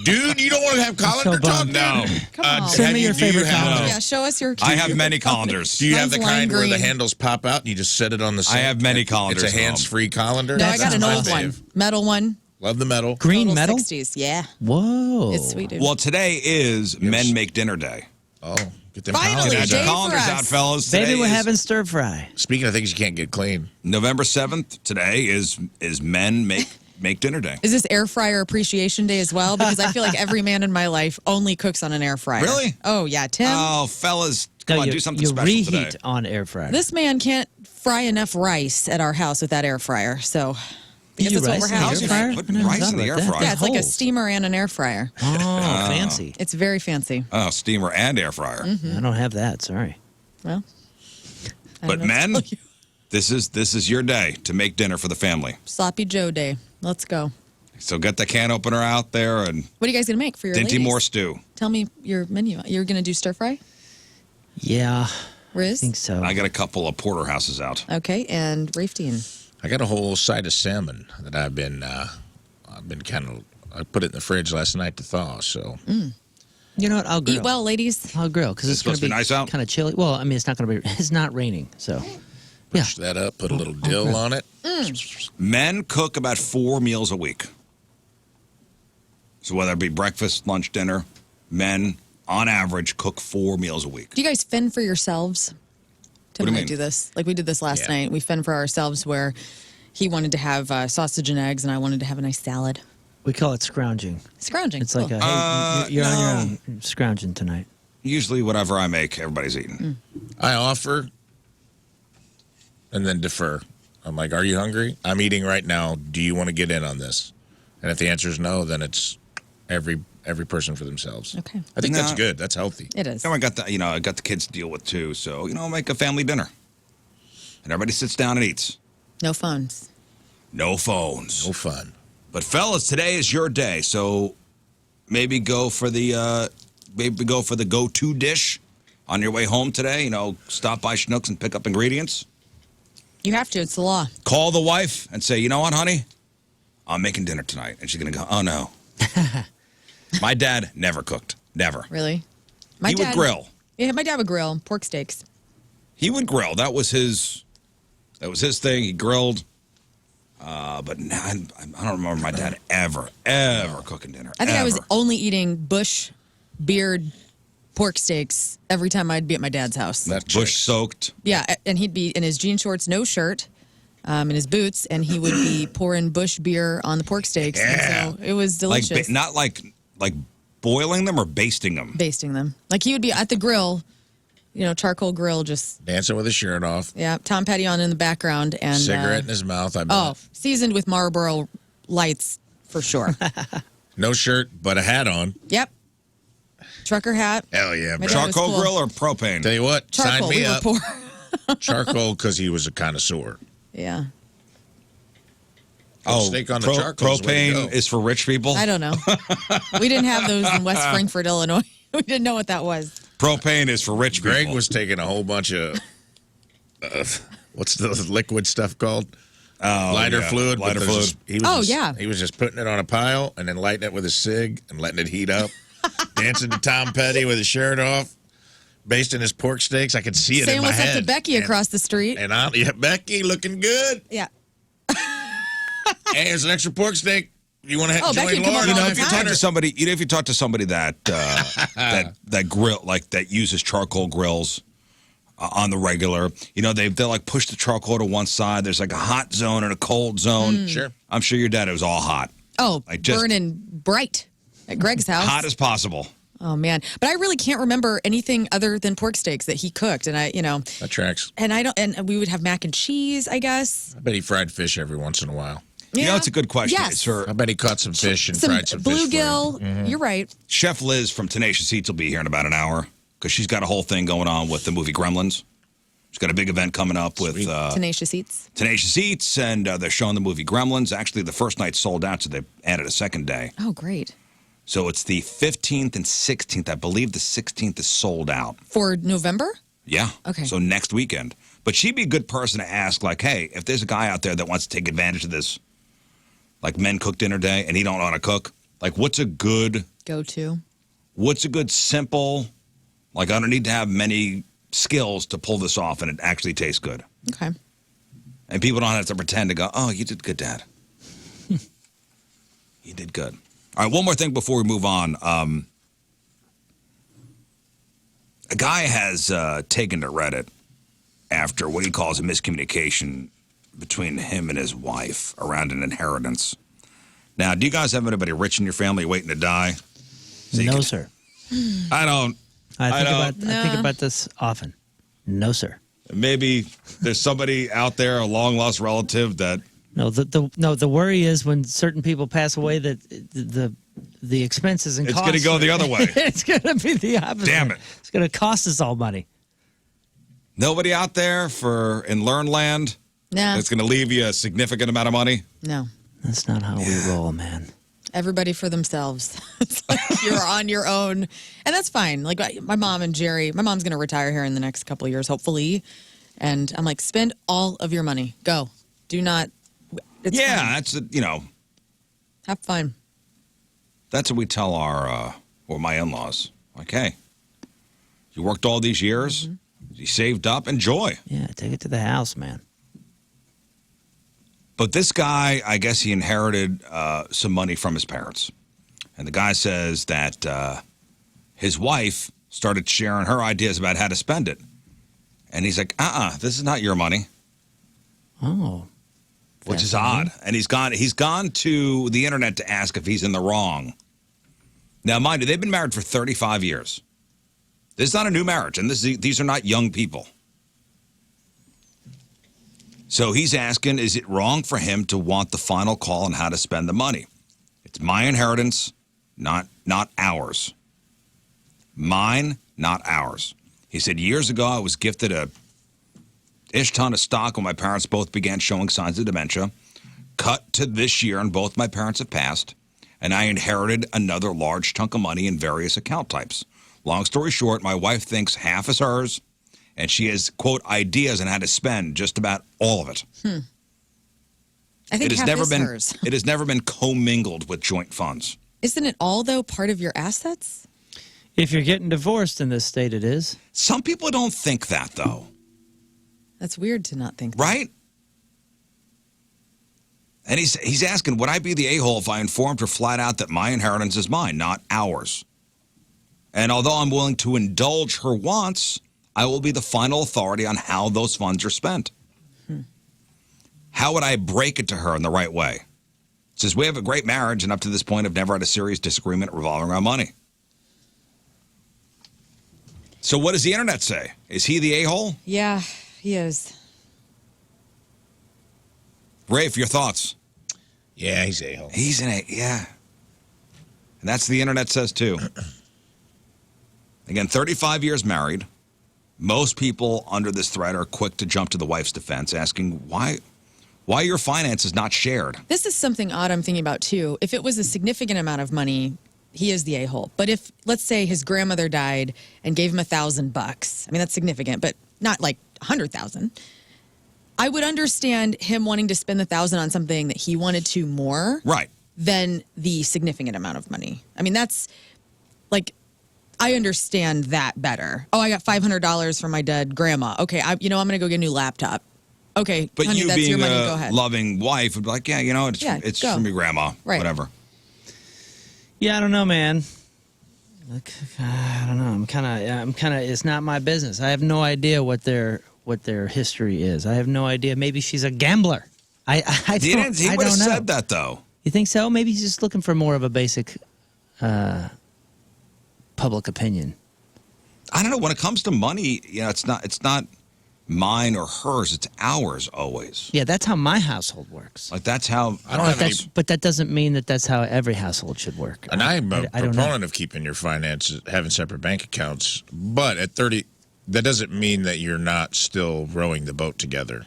dude, you don't want to have colander so talk? bummed. No. Come on. Send me your do you favorite have- colander. Yeah, show us your. I have many colanders. Do you have Mine's the kind lime where the green. handles pop out and you just set it on the sink? have many colanders It's a at home. hands-free colander? No, I got an That's my old one, fave. metal one. Love the metal. Green Total metal. 60s. Yeah, Whoa, it's sweet. Dude. Well, today is Men Make Dinner Day. Oh, get them Finally, colanders Get Day your out. for colanders us. out, fellas. Baby, Today we're is having stir fry. Speaking of things you can't get clean, November 7th. Today is Men Make Dinner Day. Is this air fryer appreciation day as well? Because I feel like every man in my life only cooks on an air fryer. Really? Oh yeah, Tim. Oh, fellas, come on, you, do something you special reheat today. on air fryer. This man can't fry enough rice at our house with that air fryer. So I guess You that's what rice we're in the having air today. fryer? Put I never rice thought in the about air that. fryer. Yeah, it's like a Holes. steamer and an air fryer. Oh, fancy. It's very fancy. Oh, steamer and air fryer. I don't have that. Sorry. Well, I But don't know what to men, tell you. this is your day to make dinner for the family. Sloppy Joe day. Let's go. So get the can opener out there and What are you guys gonna make for your Dinty ladies? Moore stew. Tell me your menu. You're gonna do stir fry? Yeah, Riz? I think so. I got a couple of porterhouses out. Okay, and Rafe Dean. I got a whole side of salmon that I've been I put it in the fridge last night to thaw. So You know what? I'll grill. Eat well, ladies. I'll grill because it's going supposed to be nice out? kind of chilly. Well, I mean, it's not going to be. It's not raining, so yeah. push that up, put a little dill on it. Men cook about 4 meals a week. So whether it be breakfast, lunch, dinner, men on average cook 4 meals a week. Do you guys fend for yourselves? Tim do you and I mean? do this. Like we did this last Yeah. night. We fend for ourselves where he wanted to have sausage and eggs and I wanted to have a nice salad. We call it scrounging. Scrounging. It's like Cool. a hey, you're on your no. own. You're scrounging tonight. Usually whatever I make, everybody's eating. I offer and then defer. I'm like, are you hungry? I'm eating right now. Do you want to get in on this? And if the answer is no, then it's every person for themselves. Okay. I think that's No. good. That's healthy. It is. Now I got I got the kids to deal with too. So, make a family dinner. And everybody sits down and eats. No phones. No phones. No fun. But fellas, today is your day, so maybe go for the go-to dish on your way home today. Stop by Schnucks and pick up ingredients. You have to. It's the law. Call the wife and say, you know what, honey, I'm making dinner tonight, and she's gonna go, oh no. My dad never cooked, never. Really? He would grill. Yeah, my dad would grill pork steaks. He would grill. That was his thing. He grilled. But now I don't remember my dad ever cooking dinner. I think I was ever. only eating Bush beard pork steaks every time I'd be at my dad's house. That Bush checks. soaked. Yeah, and he'd be in his jean shorts, no shirt, in his boots, and he would be pouring Bush beer on the pork steaks. Yeah. And so it was delicious. Not like boiling them or basting them. Basting them. Like he would be at the grill, charcoal grill, just, Dancing with his shirt off. yeah, Tom Petty on in the background. And Cigarette in his mouth. I bet. Oh, seasoned with Marlboro Lights for sure. No shirt, but a hat on. Yep. Trucker hat. Hell yeah, My bro. dad was Charcoal cool. grill or propane? Tell you what, Charcoal. sign me We were up. poor. Charcoal because he was a connoisseur. Yeah. Steak on the charcoal is the way to propane go. is for rich people. I don't know. We didn't have those in West Frankfort, Illinois. We didn't know what that was. Propane is for rich people. Greg was taking a whole bunch of what's the liquid stuff called? Lighter yeah. fluid. Lighter but fluid. He was just putting it on a pile and then lighting it with a cig and letting it heat up. Dancing to Tom Petty with his shirt off, basting his pork steaks. I could see it Saying in my what's head. up to Becky across the street. And Becky looking good. Yeah. Hey, here's an extra pork steak. You want to Oh, join Becky, come Lauren? on, You know, all if the you time. talk to somebody, if you talk to somebody that that grill, like that uses charcoal grills on the regular, they like push the charcoal to one side. There's like a hot zone and a cold zone. Sure. I'm sure your dad was all hot, Oh, Like just- burning bright at Greg's house. hot as possible. Oh man, but I really can't remember anything other than pork steaks that he cooked, and That tracks. and we would have mac and cheese, I guess. I bet he fried fish every once in a while. Yeah. It's a good question. Yes. It's for I bet he caught some fish and Some fried some fish. for you. bluegill. You're right. Chef Liz from Tenacious Eats will be here in about an hour because she's got a whole thing going on with the movie Gremlins. She's got a big event coming up with Tenacious Eats. Tenacious Eats, and they're showing the movie Gremlins. Actually, the first night sold out, so they added a second day. Oh, great. So it's the 15th and 16th. I believe the 16th is sold out. For November? Yeah. Okay. So next weekend. But she'd be a good person to ask, like, hey, if there's a guy out there that wants to take advantage of this, like men cook dinner day, and he don't want to cook, like what's a good simple, like I don't need to have many skills to pull this off and it actually tastes good. Okay. And people don't have to pretend to go, oh, you did good, Dad. You did good. All right, one more thing before we move on. A guy has taken to Reddit after what he calls a miscommunication between him and his wife around an inheritance. Now, do you guys have anybody rich in your family waiting to die? So you No, can- sir. I don't. I think about this often. No, sir. Maybe there's somebody out there, a long lost relative that. No, the worry is when certain people pass away that the expenses and It's costs. going to go the other way. It's going to be the opposite. Damn it. It's going to cost us all money. Nobody out there in Learn Land Nah. that's going to leave you a significant amount of money. No. That's not how we roll, man. Everybody for themselves. It's like you're on your own. And that's fine. Like my mom and Jerry, my mom's going to retire here in the next couple of years, hopefully. And I'm like, spend all of your money. Go. Do not. It's fine. That's, Have fun. that's what we tell my in-laws. Like, hey, you worked all these years, you saved up, enjoy. Yeah, take it to the house, man. But this guy, I guess he inherited some money from his parents. And the guy says that his wife started sharing her ideas about how to spend it. And he's like, this is not your money. Oh. Which is odd. And he's gone to the internet to ask if he's in the wrong. Now, mind you, they've been married for 35 years. This is not a new marriage, and these are not young people. So he's asking, is it wrong for him to want the final call on how to spend the money? It's my inheritance, not ours. Mine, not ours. He said, years ago, I was gifted a ish ton of stock when my parents both began showing signs of dementia. Cut to this year, and both my parents have passed, and I inherited another large chunk of money in various account types. Long story short, my wife thinks half is hers, and she has, quote, ideas on how to spend just about all of it. I think half is hers. It has never been commingled with joint funds. Isn't it all, though, part of your assets? If you're getting divorced in this state, it is. Some people don't think that, though. That's weird to not think that. Right? And he's asking, would I be the a-hole if I informed her flat out that my inheritance is mine, not ours? And although I'm willing to indulge her wants, I will be the final authority on how those funds are spent. How would I break it to her in the right way? It says, we have a great marriage, and up to this point, I've never had a serious disagreement revolving around money. So what does the internet say? Is he the a-hole? Yeah, he is. Rafe, your thoughts? Yeah, he's a-hole. He's an yeah. And that's the internet says, too. Again, 35 years married. Most people under this thread are quick to jump to the wife's defense, asking why your finance is not shared. This is something odd I'm thinking about, too. If it was a significant amount of money, he is the a-hole. But if, let's say, his grandmother died and gave him $1,000, I mean, that's significant, but not like $100,000. I would understand him wanting to spend the $1,000 on something that he wanted to more than the significant amount of money. I mean, that's like, I understand that better. Oh, I got $500 from my dead grandma. Okay, I'm going to go get a new laptop. Okay, but honey, you that's being your money. a Go ahead. loving wife would be like, it's go. from your grandma, whatever. Yeah, I don't know, man. Like, I don't know. I'm kind of. It's not my business. I have no idea what their history is. I have no idea. Maybe she's a gambler. I don't. He would have said that though. You think so? Maybe he's just looking for more of a basic public opinion. I don't know. When it comes to money, it's not mine or hers. It's ours always. Yeah, that's how my household works. Like that's how I don't have any. But that doesn't mean that that's how every household should work. And I'm a I don't know. proponent of keeping your finances, having separate bank accounts. But at 30, that doesn't mean that you're not still rowing the boat together.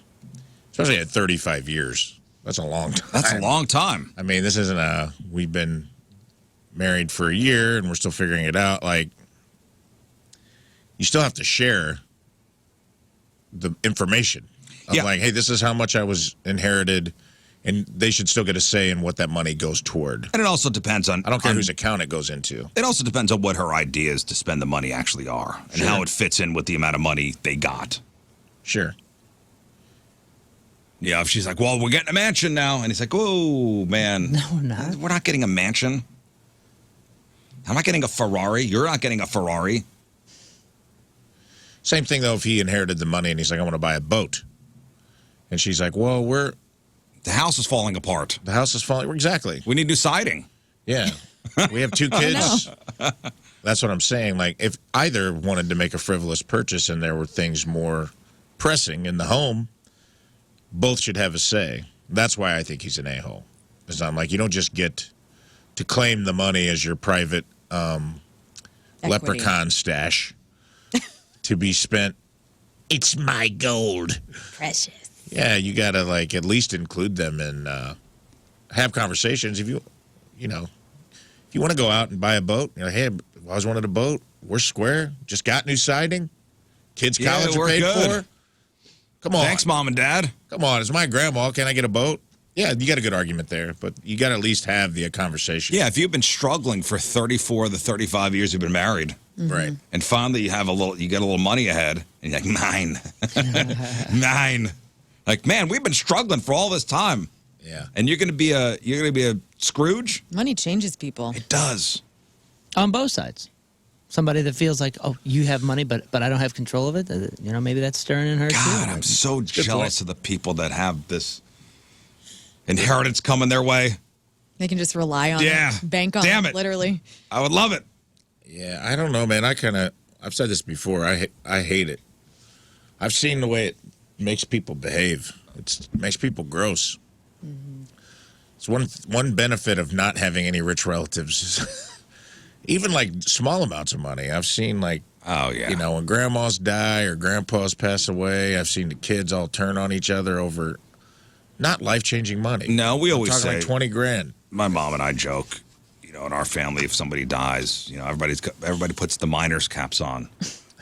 Especially at 35 years. That's a long time. That's a long time. I mean, this isn't we've been married for a year and we're still figuring it out. Like, you still have to share the information of like, hey, this is how much I was inherited, and they should still get a say in what that money goes toward. And it also depends on... I don't care whose account it goes into. It also depends on what her ideas to spend the money actually are and how it fits in with the amount of money they got. Sure. Yeah, if she's like, well, we're getting a mansion now. And he's like, whoa, man. No, we're not. We're not getting a mansion. I'm not getting a Ferrari. You're not getting a Ferrari. Same thing, though, if he inherited the money and he's like, I want to buy a boat. And she's like, well, the house is falling apart. the house is falling. Exactly. We need new siding. Yeah. We have 2 kids. That's what I'm saying. Like, if either wanted to make a frivolous purchase and there were things more pressing in the home, both should have a say. That's why I think he's an a-hole. Because I'm like, you don't just get to claim the money as your private leprechaun stash to be spent. It's my gold. Precious. Yeah, you got to, like, at least include them and have conversations. If you you know, if you want to go out and buy a boat, you know, hey, I always wanted a boat. We're square. Just got new siding. Kids' college are paid for. Come on. Thanks, Mom and Dad. Come on. It's my grandma. Can I get a boat? Yeah, you got a good argument there, but you got to at least have the conversation. Yeah, if you've been struggling for 34 of the 35 years you've been married, right, and finally you get a little money ahead, and you're like, 9. 9. Like, man, we've been struggling for all this time. Yeah. And you're gonna be a Scrooge? Money changes people. It does. On both sides. Somebody that feels like, oh, you have money, but I don't have control of it. You know, maybe that's stirring in her God, too. I'm so jealous of the people that have this inheritance coming their way. They can just rely on it, bank on Damn it, literally. I would love it. Yeah, I don't know, man. I've said this before. I hate it. I've seen the way it makes people behave. It makes people gross. Mm-hmm. It's one benefit of not having any rich relatives is even like small amounts of money. I've seen like, you know, when grandmas die or grandpas pass away, I've seen the kids all turn on each other over not life-changing money. No, we always say like 20 grand. My mom and I joke, you know, in our family, if somebody dies, you know, everybody puts the miner's caps on.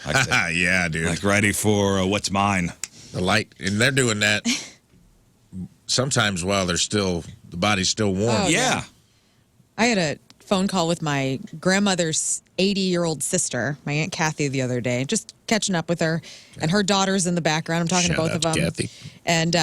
Like yeah, dude. Like ready for what's mine. The light, and they're doing that sometimes while the body's still warm. Oh, yeah. I had a phone call with my grandmother's 80-year-old sister, my Aunt Kathy, the other day, just catching up with her, and her daughter's in the background. I'm talking to both of them. Kathy. And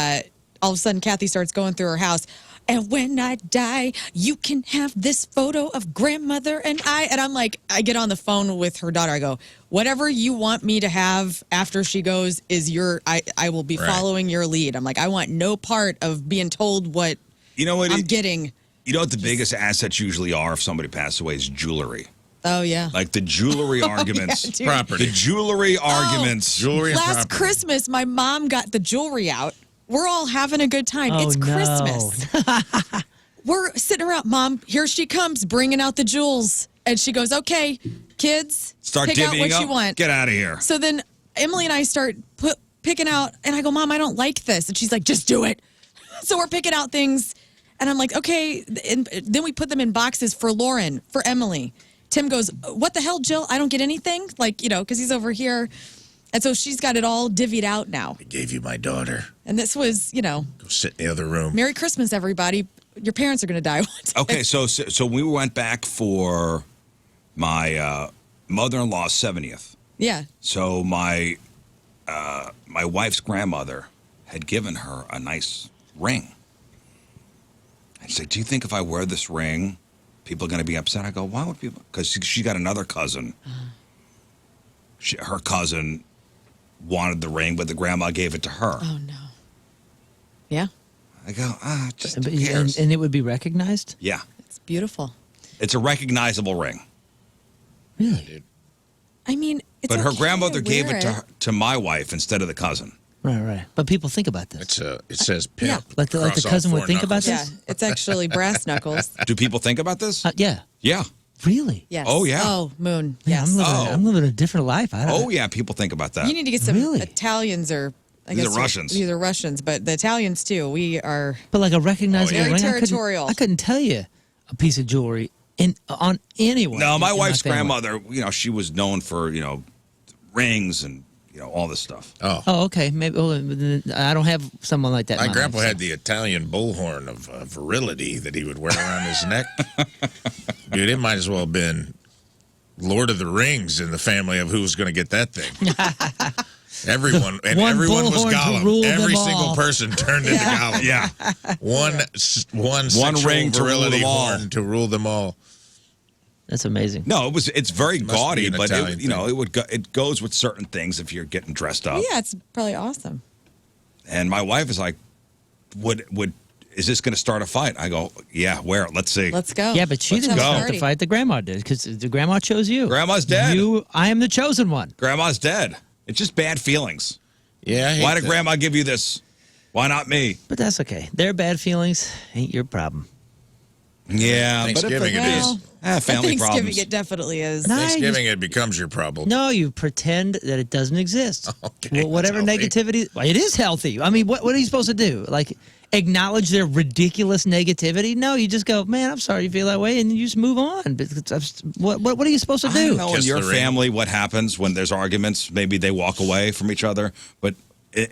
all of a sudden, Kathy starts going through her house. And when I die, you can have this photo of grandmother and I. And I'm like, I get on the phone with her daughter. I go, whatever you want me to have after she goes is I will be following your lead. I'm like, I want no part of being told what I'm getting. You know what the biggest assets usually are if somebody passes away is jewelry. Oh, yeah. Like the jewelry arguments. Yeah, property. The jewelry arguments. Jewelry and last property. Christmas, my mom got the jewelry out. We're all having a good time. Oh, it's no. Christmas. We're sitting around. Mom, here she comes, bringing out the jewels. And she goes, okay, kids, Start pick out divvying what up. you want. Get out of here. So then Emily and I start picking out, and I go, Mom, I don't like this. And she's like, just do it. So we're picking out things, and I'm like, okay. And then we put them in boxes for Lauren, for Emily. Tim goes, what the hell, Jill? I don't get anything? Like, you know, because he's over here. And so she's got it all divvied out now. I gave you my daughter. And this was, you know. Go sit in the other room. Merry Christmas, everybody. Your parents are going to die one day. Okay, so we went back for my mother-in-law's 70th. Yeah. So my wife's grandmother had given her a nice ring. I said, do you think if I wear this ring, people are going to be upset? I go, why would people? Because she got another cousin. Her cousin wanted the ring, but the grandma gave it to her. Oh, no. Yeah. I go, just who cares? And it would be recognized? Yeah. It's beautiful. It's a recognizable ring. Really? Dude. I mean, it's But her okay grandmother to gave wear it to my wife instead of the cousin. Right. But people think about this. It says pimp. Yeah. Like the across all cousin would 4 think about knuckles. Yeah, it's actually brass knuckles. Do people think about this? Yeah. Yeah. Really? Yes. Oh, yeah. Oh, Moon. Yeah, Yes. I'm living a different life. Oh, yeah, people think about that. You need to get some Really? Italians or I These guess are Russians. These are Russians, but the Italians too. We are. But like a recognizable Very ring, territorial. I couldn't tell you a piece of jewelry on anyone. No, my in wife's family. grandmother, she was known for, rings and, all this stuff. Oh, okay. Maybe I don't have someone like that. My in grandpa life, had the Italian bullhorn of virility that he would wear around his neck. Dude, it might as well have been Lord of the Rings in the family of who was going to get that thing. Everyone was bullhorn to rule Gollum. Every them single all. person turned into Gollum. Yeah. One sexual ring to rule virility them all. horn to rule them all. That's amazing. No, it's very Must be gaudy, an but Italian thing. it goes with certain things if you're getting dressed up. Yeah, it's probably awesome. And my wife is like, is this going to start a fight? I go, yeah, wear it. Let's see. Let's go. Yeah, but she Let's didn't have a start party. the fight. The grandma did because the grandma chose you. Grandma's dead. I am the chosen one. Grandma's dead. It's just bad feelings. Yeah. I hate Why did that. Grandma give you this? Why not me? But that's okay. Their bad feelings ain't your problem. Yeah, Thanksgiving but it if- is. At family Thanksgiving, problems. it definitely is. No, Thanksgiving, it becomes your problem. No, you pretend that it doesn't exist. Okay, Well, whatever that's healthy. negativity, well, it is healthy. I mean, what are you supposed to do? Like, acknowledge their ridiculous negativity? No, you just go, man, I'm sorry you feel that way, and you just move on. But what are you supposed to I do? don't know in Kiss your the ring. family what happens when there's arguments. Maybe they walk away from each other. But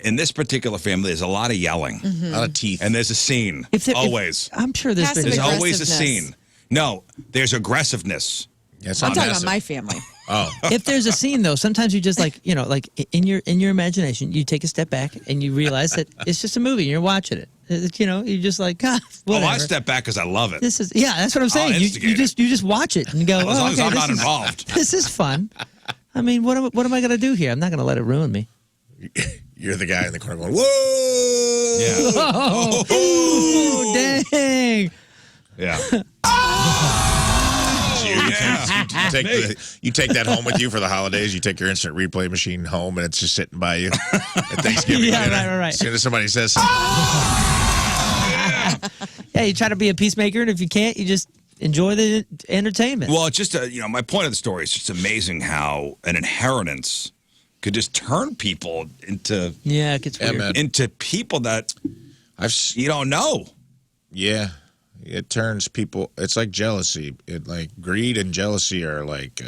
in this particular family, there's a lot of yelling. A lot of teeth. And there's a scene. Always. I'm sure there's Passive been. There's always a aggressiveness. scene. No, there's aggressiveness. Yes, I'm talking massive. about my family. Oh, If there's a scene though, sometimes you just like in your imagination, you take a step back and you realize that it's just a movie. And you're watching it. You're just like, whatever. Oh, I step back because I love it. This is that's what I'm saying. You instigate just watch it and go, As long as okay, I'm this not is- involved. This is fun. I mean, what am I going to do here? I'm not going to let it ruin me. you're the guy in the corner going, whoa! Yeah. Oh, dang. Yeah. You take that home with you for the holidays. You take your instant replay machine home, and it's just sitting by you at Thanksgiving Yeah, dinner. right. As soon as somebody says, Yeah, you try to be a peacemaker, and if you can't, you just enjoy the entertainment. Well, it's just my point of the story is just amazing how an inheritance could just turn people into Yeah, it gets weird. man. into people that you don't know. yeah, it turns people. It's like jealousy. It like greed and jealousy are like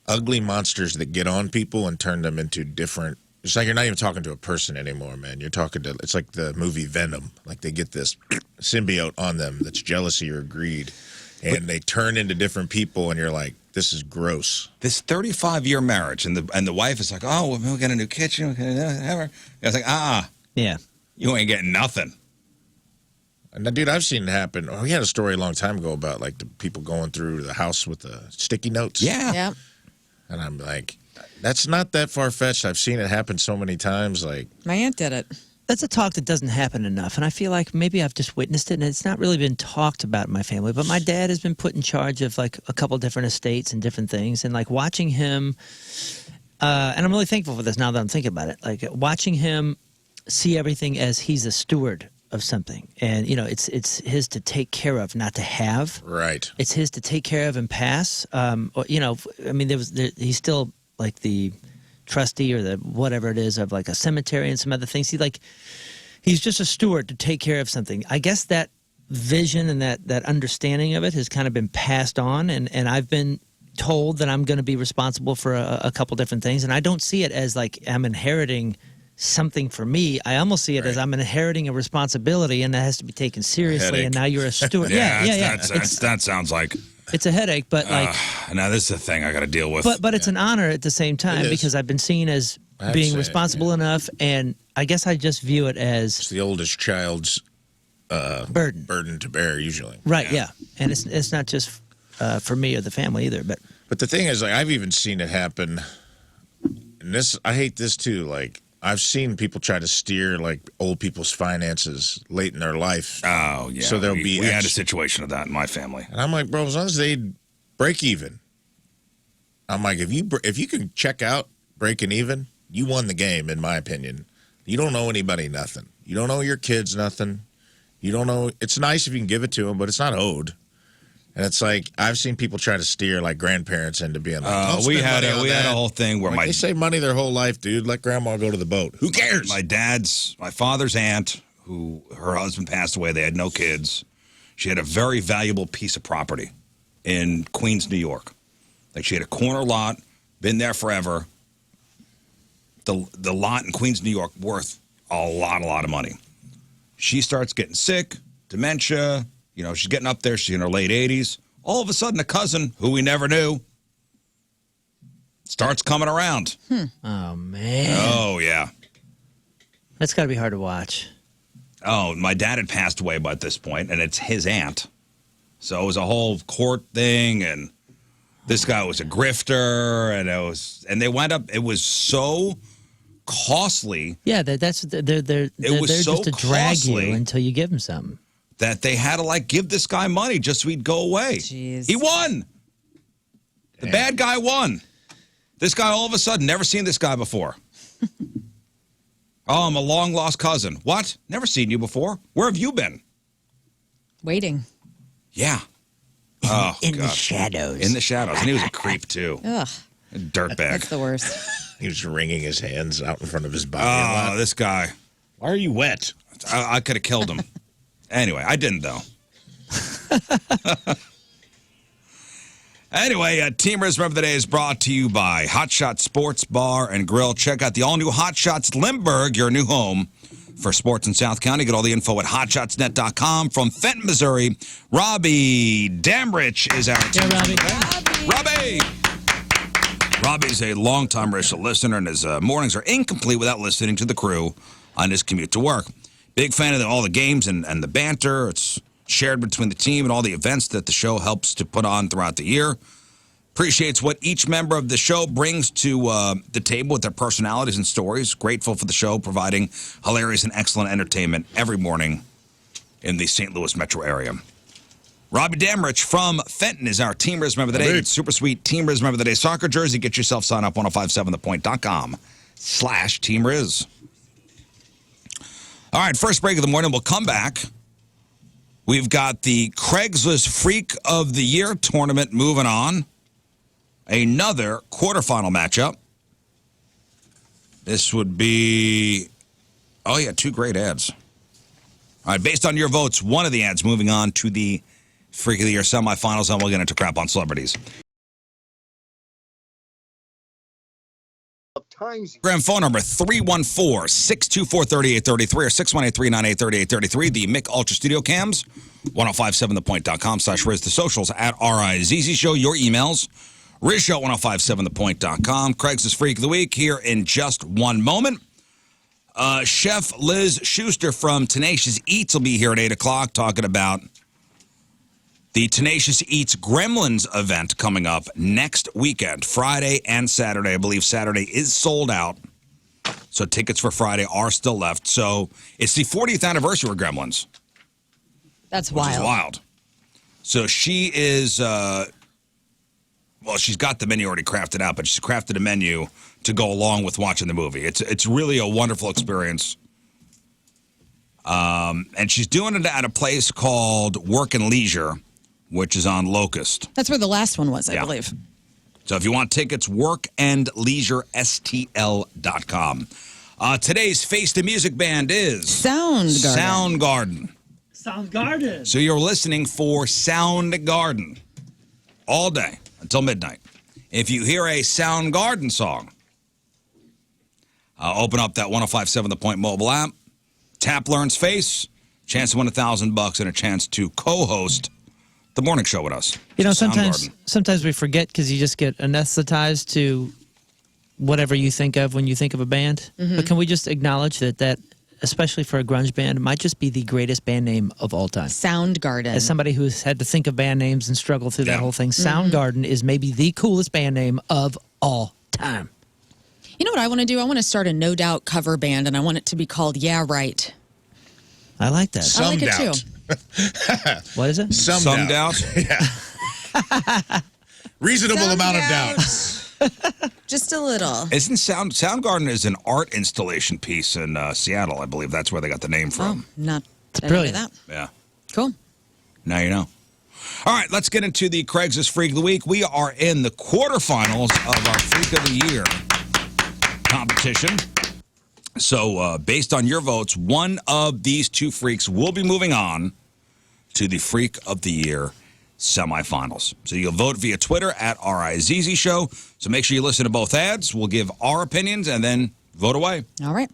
ugly monsters that get on people and turn them into different. It's like you're not even talking to a person anymore, man. You're talking to. It's like the movie Venom. Like they get this symbiote on them that's jealousy or greed, and they turn into different people, and you're like, this is gross. This 35-year marriage, and the wife is like, oh, we'll get a new kitchen. We'll get whatever. I was like, Yeah. you ain't getting nothing. And dude, I've seen it happen. Oh, we had a story a long time ago about like the people going through the house with the sticky notes. Yeah. Yeah. And I'm like, that's not that far fetched. I've seen it happen so many times. Like, My aunt did it. That's a talk that doesn't happen enough. And I feel like maybe I've just witnessed it and it's not really been talked about in my family. But my dad has been put in charge of like a couple different estates and different things. And like watching him, and I'm really thankful for this now that I'm thinking about it, like watching him see everything as he's a steward of something. And, it's his to take care of, not to have. right. It's his to take care of and pass. I mean, he's still like the trustee or the whatever it is of like a cemetery and some other things. He's just a steward to take care of something. I guess that vision and that understanding of it has kind of been passed on, and I've been told that I'm going to be responsible for a couple different things, and I don't see it as like I'm inheriting something for me. I almost see it as I'm inheriting a responsibility, and that has to be taken seriously. Headache. And now you're a steward. That sounds like. It's a headache, but like. Now this is the thing I got to deal with. But it's an honor at the same time It is. because I've been seen as I have to being say it, responsible enough, and I guess I just view it It's as the oldest child's burden to bear, usually. right. Yeah, and it's not just for me or the family either. But the thing is, like, I've even seen it happen. And this, I hate this too. Like, I've seen people try to steer like old people's finances late in their life. Oh yeah. So there'll be we had a ex- situation of that in my family. And I'm like, bro, as long as they break even, I'm like, if you can check out breaking even, you won the game, in my opinion. You don't owe anybody nothing. You don't owe your kids nothing. You don't know. It's nice if you can give it to them, but it's not owed. And it's like I've seen people try to steer like grandparents into being like, don't We spend had money on a that. whole thing where Like, they save money their whole life, dude. Let grandma go to the boat. Who cares? my father's aunt, who her husband passed away, they had no kids. She had a very valuable piece of property in Queens, New York. Like she had a corner lot, been there forever. The lot in Queens, New York, worth a lot of money. She starts getting sick, dementia. She's getting up there. She's in her late 80s. All of a sudden, a cousin who we never knew starts coming around. Oh man, Oh yeah. that's got to be hard to watch. Oh, my dad had passed away by this point, and it's his aunt. So it was a whole court thing, and this guy was a grifter, and they wound up. It was so costly Yeah, they're there was so just to drag costly. you until you give them something. that they had to give this guy money just so he'd go away. Jeez. He won. The bad guy won. This guy, all of a sudden, never seen this guy before. Oh, I'm a long lost cousin. What? Never seen you before. Where have you been? Waiting. Yeah. Oh, In the God. shadows. In the shadows. And he was a creep, too. Ugh, A dirtbag. that's the worst. He was wringing his hands out in front of his body. Oh, this guy. Why are you wet? I could have killed him. Anyway, I didn't, though. Anyway, Team Riz Remember the Day is brought to you by Hot Shots Sports Bar and Grill. Check out the all-new Hot Shots Lindbergh, your new home for sports in South County. Get all the info at hotshotsnet.com. From Fenton, Missouri, Robbie Damrich is our team. Robbie! Robbie's a longtime Rizzuto listener, and his mornings are incomplete without listening to the crew on his commute to work. Big fan of all the games and the banter. It's shared between the team and all the events that the show helps to put on throughout the year. Appreciates what each member of the show brings to the table with their personalities and stories. Grateful for the show providing hilarious and excellent entertainment every morning in the St. Louis metro area. Robbie Damrich from Fenton is our Team Riz Remember the Day. It's super sweet Team Riz Remember the Day soccer jersey. Get yourself signed up 1057thepoint.com/Team Riz. All right, first break of the morning. We'll come back. We've got the Craigslist Freak of the Year tournament moving on. Another quarterfinal matchup. This would be, oh yeah, two great ads. All right, based on your votes, one of the ads moving on to the Freak of the Year semifinals, and we'll get into crap on celebrities. Program phone number 314-624-3833 or 618-398-3833. The Mick Ultra Studio Cams, 1057thepoint.com/Riz. The socials at RIZZ Show. Your emails, RizShow 1057thepoint.com. Craig's Freak of the Week here in just one moment. Chef Liz Schuster from Tenacious Eats will be here at 8 o'clock talking about the Tenacious Eats Gremlins event coming up next weekend, Friday and Saturday. I believe Saturday is sold out, so tickets for Friday are still left. So it's the 40th anniversary of Gremlins. That's Which is wild. wild. So she is, well, she's got the menu already crafted out, but she's crafted a menu to go along with watching the movie. It's really a wonderful experience. And she's doing it at a place called Work and Leisure, which is on Locust. That's where the last one was, I believe. So if you want tickets, workandleisurestl.com. Today's Face the Music band is Soundgarden. Soundgarden. So you're listening for Soundgarden all day until midnight. If you hear a Soundgarden song, open up that 1057 The Point mobile app, tap Learn's face, chance to win $1,000 and a chance to co-host the morning show with us. You know, Soundgarden. sometimes we forget because you just get anesthetized to whatever you think of when you think of a band. But can we just acknowledge that, especially for a grunge band, might just be the greatest band name of all time? Soundgarden. As somebody who's had to think of band names and struggle through that whole thing, Soundgarden is maybe the coolest band name of all time. You know what I want to do? I want to start a No Doubt cover band, and I want it to be called Yeah Right. I like that. I like it too. What is it? Some doubt. Yeah. Reasonable Some amount doubt. of doubt. Just a little. Isn't Soundgarden is an art installation piece in Seattle, I believe. That's where they got the name from. Not brilliant. That. Yeah. Cool. Now you know. All right, let's get into the Craigslist Freak of the Week. We are in the quarterfinals of our Freak of the Year competition. So, based on your votes, one of these two freaks will be moving on to the Freak of the Year semifinals. So you'll vote via Twitter at RIZZ Show. So make sure you listen to both ads. We'll give our opinions and then vote away. All right.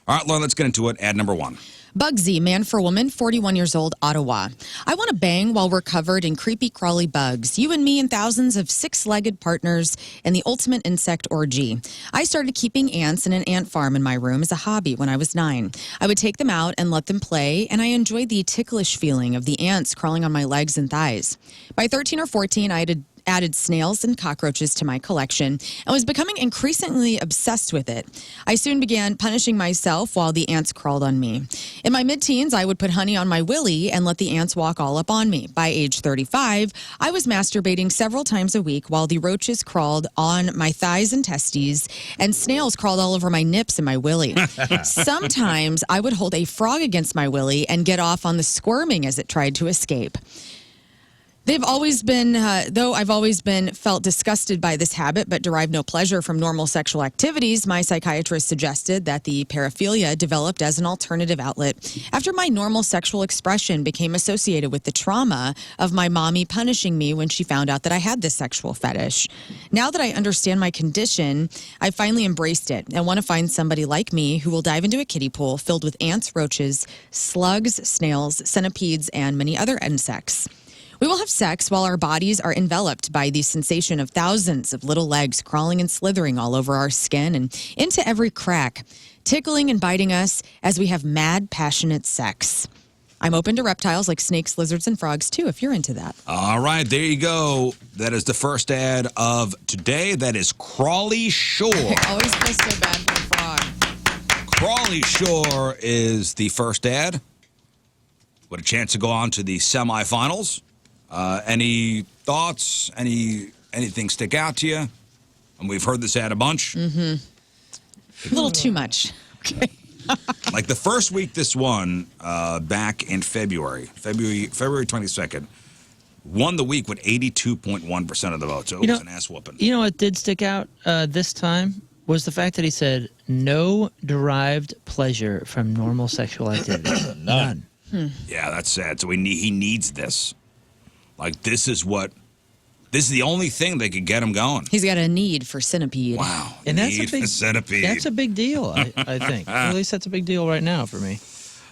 All right, Lauren, let's get into it. Ad number one. Bugsy, man for woman, 41 years old, Ottawa. I want to bang while we're covered in creepy, crawly bugs. You and me and thousands of six-legged partners in the ultimate insect orgy. I started keeping ants in an ant farm in my room as a hobby when I was 9. I would take them out and let them play, and I enjoyed the ticklish feeling of the ants crawling on my legs and thighs. By 13 or 14, I had added snails and cockroaches to my collection and was becoming increasingly obsessed with it. I soon began punishing myself while the ants crawled on me. In my mid-teens, I would put honey on my willy and let the ants walk all up on me. By age 35, I was masturbating several times a week while the roaches crawled on my thighs and testes, and snails crawled all over my nips and my willy. Sometimes I would hold a frog against my willy and get off on the squirming as it tried to escape. They've always been, though I've always been felt disgusted by this habit, but derived no pleasure from normal sexual activities, my psychiatrist suggested that the paraphilia developed as an alternative outlet after my normal sexual expression became associated with the trauma of my mommy punishing me when she found out that I had this sexual fetish. Now that I understand my condition, I finally embraced it and want to find somebody like me who will dive into a kiddie pool filled with ants, roaches, slugs, snails, centipedes, and many other insects. We will have sex while our bodies are enveloped by the sensation of thousands of little legs crawling and slithering all over our skin and into every crack, tickling and biting us as we have mad, passionate sex. I'm open to reptiles like snakes, lizards, and frogs, too, if you're into that. All right, there you go. That is the first ad of today. That is Crawley Shore. I always feel so bad for the frog. Crawley Shore is the first ad. With a chance to go on to the semifinals. Any thoughts? Anything stick out to you? And we've heard this ad a bunch. A little too much. Okay. Like the first week this won, back in February 22nd, won the week with 82.1% of the vote. So it was an ass whooping. You know what did stick out this time was the fact that he said no derived pleasure from normal sexual activity. None. Yeah, that's sad. So he needs this. Like this is the only thing that could get him going. He's got a need for centipede. Wow. And that's need for centipede. That's a big deal, I think. At least that's a big deal right now for me.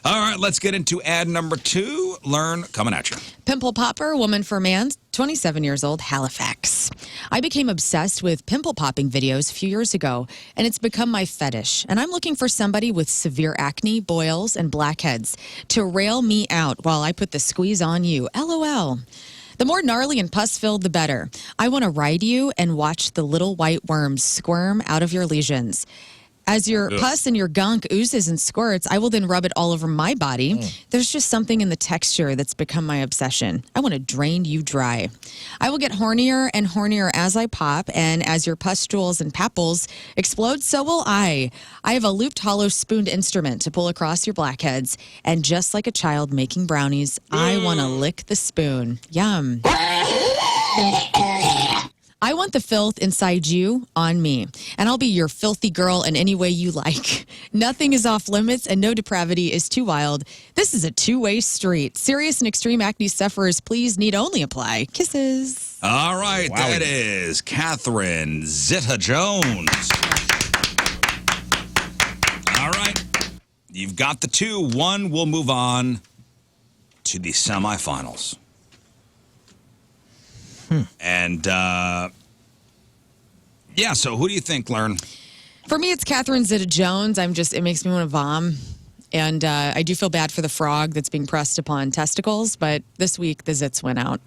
All right, let's get into ad number 2. Learn coming at you. Pimple popper, woman for man, 27 years old, Halifax. I became obsessed with pimple popping videos a few years ago, and it's become my fetish. And I'm looking for somebody with severe acne, boils, and blackheads to rail me out while I put the squeeze on you. LOL. The more gnarly and pus-filled, the better. I want to ride you and watch the little white worms squirm out of your lesions. As your pus and your gunk oozes and squirts, I will then rub it all over my body. There's just something in the texture that's become my obsession. I want to drain you dry. I will get hornier and hornier as I pop, and as your pustules and papples explode, so will I. I have a looped, hollow, spooned instrument to pull across your blackheads, and just like a child making brownies, I want to lick the spoon. Yum. I want the filth inside you on me, and I'll be your filthy girl in any way you like. Nothing is off limits, and no depravity is too wild. This is a two-way street. Serious and extreme acne sufferers, please need only apply. Kisses. All right, that is Catherine Zeta-Jones. All right, you've got the 2. 1 will move on to the semifinals. And, yeah, so who do you think, Learn? For me, it's Catherine Zeta-Jones. It makes me want to vom. And I do feel bad for the frog that's being pressed upon testicles, but this week the zits went out.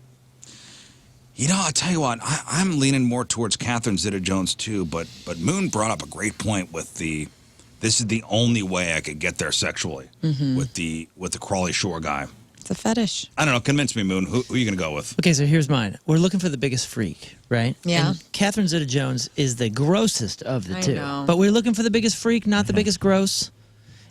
You know, I'll tell you what, I'm leaning more towards Catherine Zeta-Jones too, but Moon brought up a great point with this is the only way I could get there sexually with the Crawley Shore guy. It's a fetish. I don't know. Convince me, Moon. Who are you going to go with? Okay, so here's mine. We're looking for the biggest freak, right? Yeah. And Catherine Zeta-Jones is the grossest of the two. know. But we're looking for the biggest freak, not the biggest gross.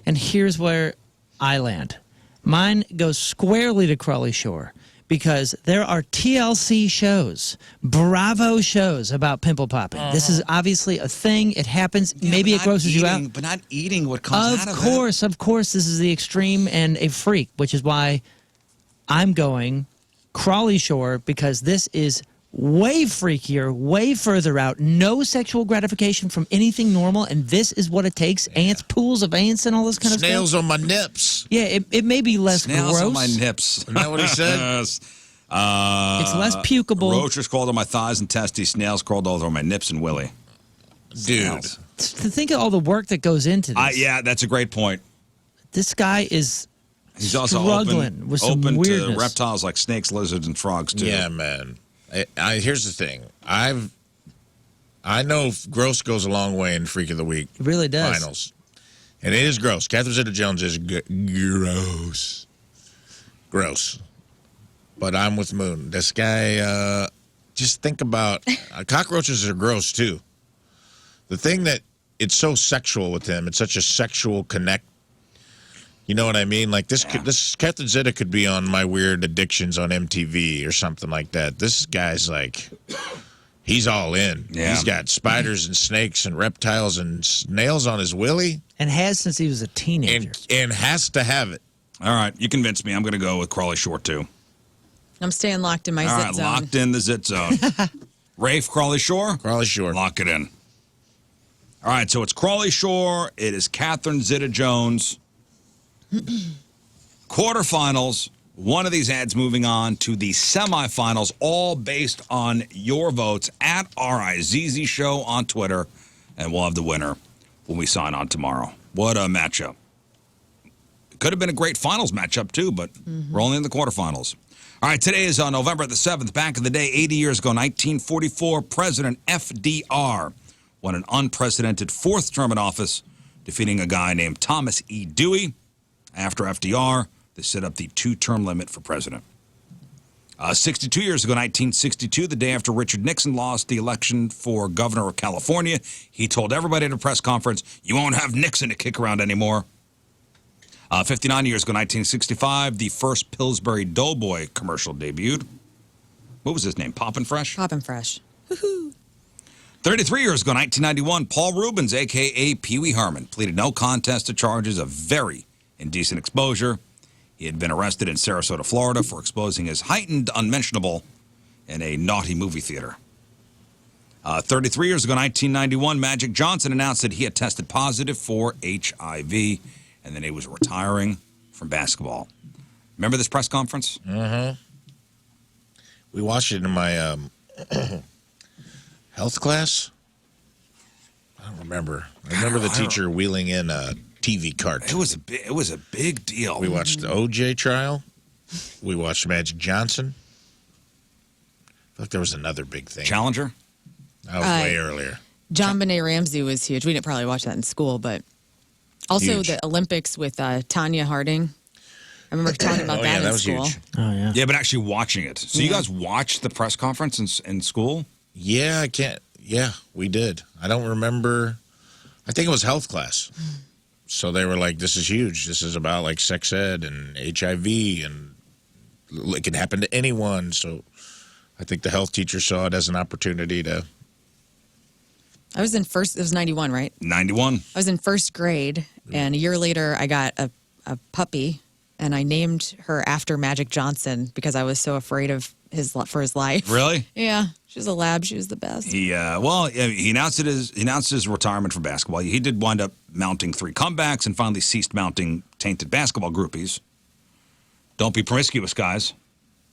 And here's where I land. Mine goes squarely to Crawley Shore because there are TLC shows, Bravo shows about pimple popping. This is obviously a thing. It happens. Yeah, Maybe it grosses you out. But not eating what comes out of it. Of course, this is the extreme and a freak, which is why I'm going Crawley Shore because this is way freakier, way further out, no sexual gratification from anything normal, and this is what it takes. Ants, pools of ants, and all this kind of stuff. Snails on my nips. Yeah, it may be less Snails gross. on my nips. Isn't that what he said? It's less pukable. Roaches crawled on my thighs and testes. Snails crawled all over my nips and willy. Dude. To think of all the work that goes into this. Yeah, that's a great point. This guy is He's also struggling with some open to weirdness. reptiles like snakes, lizards, and frogs, too. Yeah, man. Here's the thing. I know gross goes a long way in Freak of the Week. It really does. Finals. And it is gross. Catherine Zeta-Jones is gross. Gross. But I'm with Moon. This guy, just think about, cockroaches are gross, too. The thing that, it's so sexual with him. It's such a sexual connect. You know what I mean? Like this Catherine Zeta could be on My Weird Addictions on MTV or something like that. This guy's like, he's all in. Yeah. He's got spiders and snakes and reptiles and snails on his willy. And has since he was a teenager. And has to have it. All right, you convinced me. I'm going to go with Crawley Shore, too. I'm staying locked in my All zit right, zone. locked in the zit zone. Rafe, Crawley Shore? Crawley Shore. Lock it in. All right, so it's Crawley Shore. It is Catherine Zeta-Jones. Quarterfinals. One of these ads moving on to the semifinals, all based on your votes at RIZZ Show on Twitter. And we'll have the winner when we sign on tomorrow. What a matchup. It could have been a great finals matchup, too, but we're only in the quarterfinals. All right, today is on November the 7th. Back in the day, 80 years ago, 1944, President FDR won an unprecedented fourth term in office, defeating a guy named Thomas E. Dewey. After FDR, they set up the two-term limit for president. 62 years ago, 1962, the day after Richard Nixon lost the election for governor of California, he told everybody at a press conference, "You won't have Nixon to kick around anymore." 59 years ago, 1965, the first Pillsbury Doughboy commercial debuted. What was his name? Poppin' Fresh? Poppin' Fresh. 33 years ago, 1991, Paul Rubens, a.k.a. Pee Wee Herman, pleaded no contest to charges of very indecent exposure. He had been arrested in Sarasota, Florida for exposing his heightened unmentionable in a naughty movie theater. 33 years ago, 1991, Magic Johnson announced that he had tested positive for HIV and then he was retiring from basketball. Remember this press conference? Mm-hmm. We watched it in my health class. I don't remember. I remember the teacher wheeling in a TV cart. It was a big deal. We watched the OJ trial. We watched Magic Johnson. I feel like there was another big thing. Challenger? That was way earlier. John Benet Ramsey was huge. We didn't probably watch that in school, but also Huge. the Olympics with Tanya Harding. I remember talking about that in was school. huge. Oh, yeah. Yeah, but actually watching it. So you guys watched the press conference in school? Yeah, I can't. Yeah, we did. I don't remember. I think it was health class. So they were like, this is huge. This is about like sex ed and HIV and it can happen to anyone. So I think the health teacher saw it as an opportunity to. I was in first, it was 91, right? 91. I was in first grade, and a year later, I got a puppy, and I named her after Magic Johnson because I was so afraid of his life. Really? Yeah, she was a lab. She was the best. He announced his retirement from basketball. He did wind up mounting 3 comebacks and finally ceased mounting tainted basketball groupies. Don't be promiscuous, guys.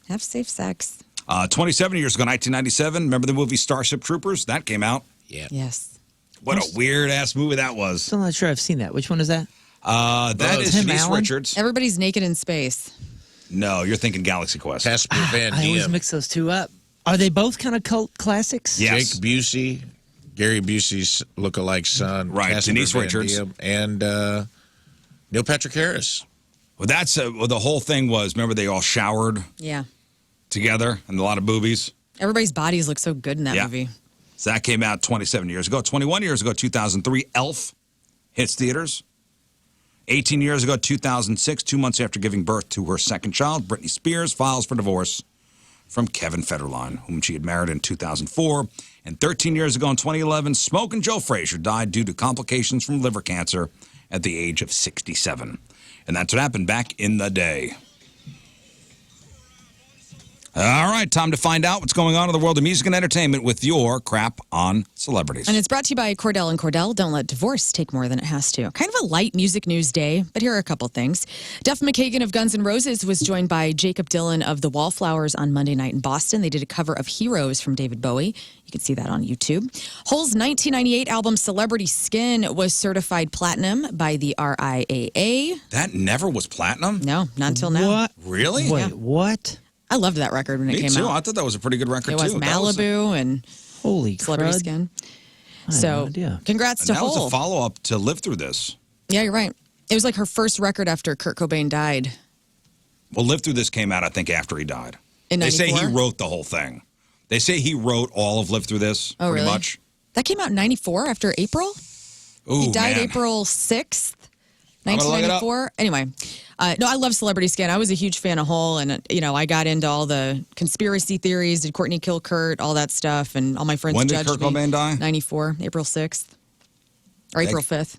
Have safe sex. 27 years ago, 1997. Remember the movie Starship Troopers? That came out. Yeah. Yes. What a weird ass movie that was. Still not sure I've seen that. Which one is that? That is Tim Denise Allen? Richards. Everybody's naked in space. No, you're thinking Galaxy Quest. Casper Van I always Diem. mix those two up. Are they both kind of cult classics? Yes. Jake Busey, Gary Busey's lookalike son. Right, Casper Denise Van Richards. Diem, and Neil Patrick Harris. Well, that's the whole thing was. Remember they all showered Yeah. together and a lot of boobies. Everybody's bodies look so good in that movie. So that came out 27 years ago. 21 years ago, 2003, Elf hits theaters. 18 years ago, 2006, 2 months after giving birth to her second child, Britney Spears files for divorce from Kevin Federline, whom she had married in 2004. And 13 years ago, in 2011, Smokin' Joe Frazier died due to complications from liver cancer at the age of 67. And that's what happened back in the day. All right, time to find out what's going on in the world of music and entertainment with your crap on celebrities. And it's brought to you by Cordell and Cordell. Don't let divorce take more than it has to. Kind of a light music news day, but here are a couple things. Duff McKagan of Guns N' Roses was joined by Jacob Dylan of the Wallflowers on Monday night in Boston. They did a cover of Heroes from David Bowie. You can see that on YouTube. Hole's 1998 album Celebrity Skin was certified platinum by the RIAA. That never was platinum? No, not until now. What? Really? Wait, what? I loved that record when it Me came too. out. I thought that was a pretty good record, It was too. Malibu and Holy Celebrity crud. Skin. I had no idea. Congrats And to that was Hole. a follow-up to Live Through This. Yeah, you're right. It was like her first record after Kurt Cobain died. Well, Live Through This came out, I think, after he died. In They say he 94? wrote the whole thing. They say he wrote all of Live Through This, Oh, pretty really? much. That came out in 94 after April? Ooh, He died man. April 6th, I'm gonna look it up. 1994. Anyway, no, I love Celebrity Skin. I was a huge fan of Hole, and I got into all the conspiracy theories. Did Courtney kill Kurt? All that stuff, and all my friends. When did judged Kurt me. Cobain die? 94, April 6th, or April 5th.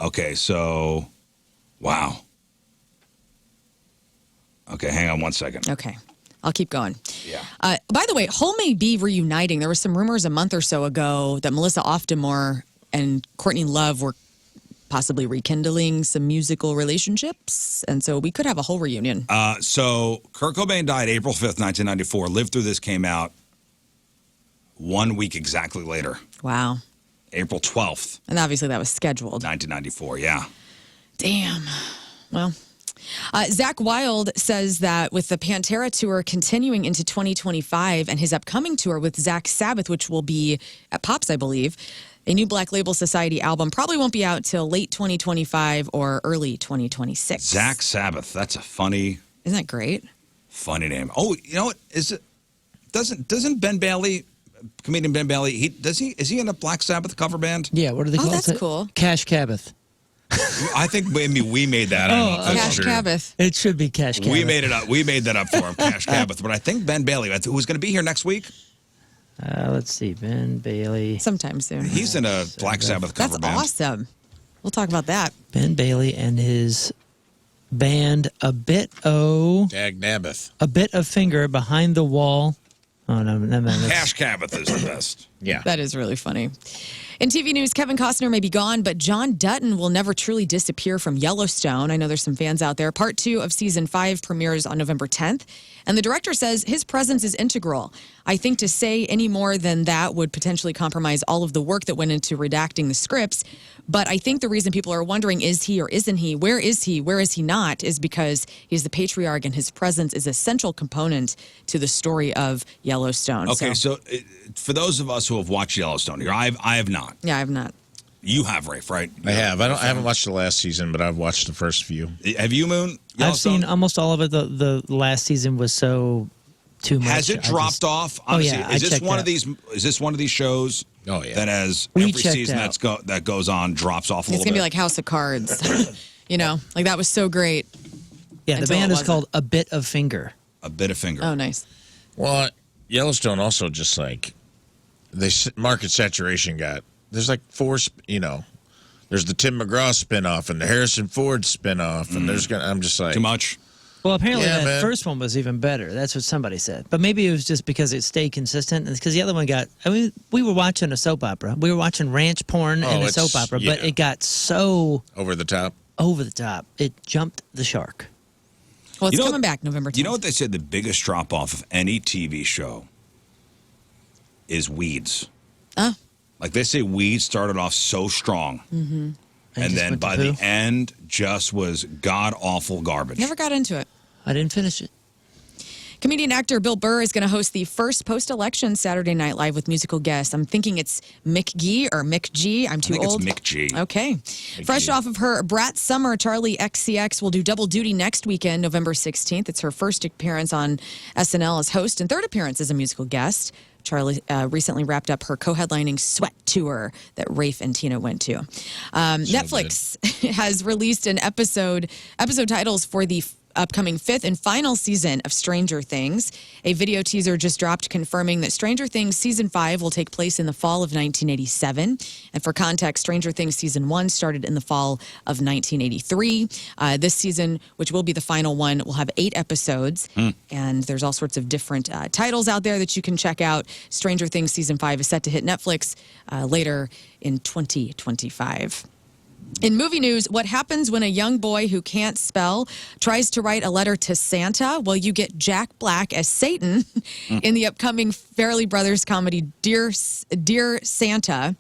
Okay, so, wow. Okay, hang on one second. Okay. I'll keep going. Yeah. By the way, Hole may be reuniting. There were some rumors a month or so ago that Melissa Auftemore and Courtney Love were possibly rekindling some musical relationships. And so we could have a Hole reunion. So Kurt Cobain died April 5th, 1994. Live Through This came out 1 week exactly later. Wow. April 12th. And obviously that was scheduled. 1994, yeah. Damn. Well, Zach Wilde says that with the Pantera tour continuing into 2025 and his upcoming tour with Zach Sabbath, which will be at Pops, I believe, a new Black Label Society album probably won't be out till late 2025 or early 2026. Zach Sabbath. That's a funny. Isn't that great? Funny name. Oh, you know what? Is it? Doesn't Ben Bailey, comedian Ben Bailey, is he in a Black Sabbath cover band? Yeah, what are they called? That's cool. Cash Cabbath. I think maybe we made that. I don't know if that's Cash true. Cabbath. It should be Cash Cabbath. We made it up. We made that up for him, Cash Cabbath. But I think Ben Bailey, who's going to be here next week. Let's see, Ben Bailey. Sometime soon. He's in a Black Sabbath cover That's band. awesome. We'll talk about that. Ben Bailey and his band A Bit of Finger Behind the Wall. Oh, no, Cash Cabbath is the best. Yeah. That is really funny. In TV news, Kevin Costner may be gone, but John Dutton will never truly disappear from Yellowstone. I know there's some fans out there. Part 2 of Season 5 premieres on November 10th, and the director says his presence is integral. I think to say any more than that would potentially compromise all of the work that went into redacting the scripts, but I think the reason people are wondering, is he or isn't he, where is he not, is because he's the patriarch and his presence is a central component to the story of Yellowstone. Okay, so for those of us who have watched Yellowstone here, I have not. Yeah, I have not. You have, Rafe, right? I have. I haven't watched the last season, but I've watched the first few. Have you, Moon? I've seen almost all of it. The last season was so too much. Has it dropped off? Honestly, yeah, is this one of these? Is this one of these shows? Oh yeah. That has We every checked season out. that goes on drops off a It's little going to bit. be like House of Cards. Like that was so great. Yeah, the Until band it is wasn't. called A Bit of Finger. A Bit of Finger. Oh, nice. Well, Yellowstone also just like market saturation got. There's like 4. There's the Tim McGraw spinoff and the Harrison Ford spinoff, and I'm just like Too much. Well, apparently Yeah, that man. first one was even better. That's what somebody said. But maybe it was just because it stayed consistent. Because the other one we were watching a soap opera. We were watching ranch porn and a it's- soap opera, but yeah. it got so over the top. over the top. It jumped the shark. Well, it's You know- coming back November 10th. You know what they said? The biggest drop off of any TV show is Weeds. Oh. Like they say, Weeds started off so strong, and just then went to by poo. the end, just was god awful garbage. Never got into it. I didn't finish it. Comedian actor Bill Burr is going to host the first post-election Saturday Night Live with musical guests. I'm thinking it's Mick G or Mick G. I'm too I think old. it's Mick G. Okay. Fresh off of her Brat Summer, Charlie XCX will do double duty next weekend, November 16th. It's her first appearance on SNL as host and third appearance as a musical guest. Charlie recently wrapped up her co-headlining Sweat Tour that Rafe and Tina went to. Netflix has released an episode titles for the upcoming 5th and final season of Stranger Things. A video teaser just dropped confirming that Stranger Things Season 5 will take place in the fall of 1987. And for context, Stranger Things Season 1 started in the fall of 1983. This season, which will be the final one, will have 8 episodes. And there's all sorts of different titles out there that you can check out. Stranger Things Season 5 is set to hit Netflix later in 2025. In movie news, what happens when a young boy who can't spell tries to write a letter to Santa? Well, you get Jack Black as Satan in the upcoming Farrelly Brothers comedy Dear Santa.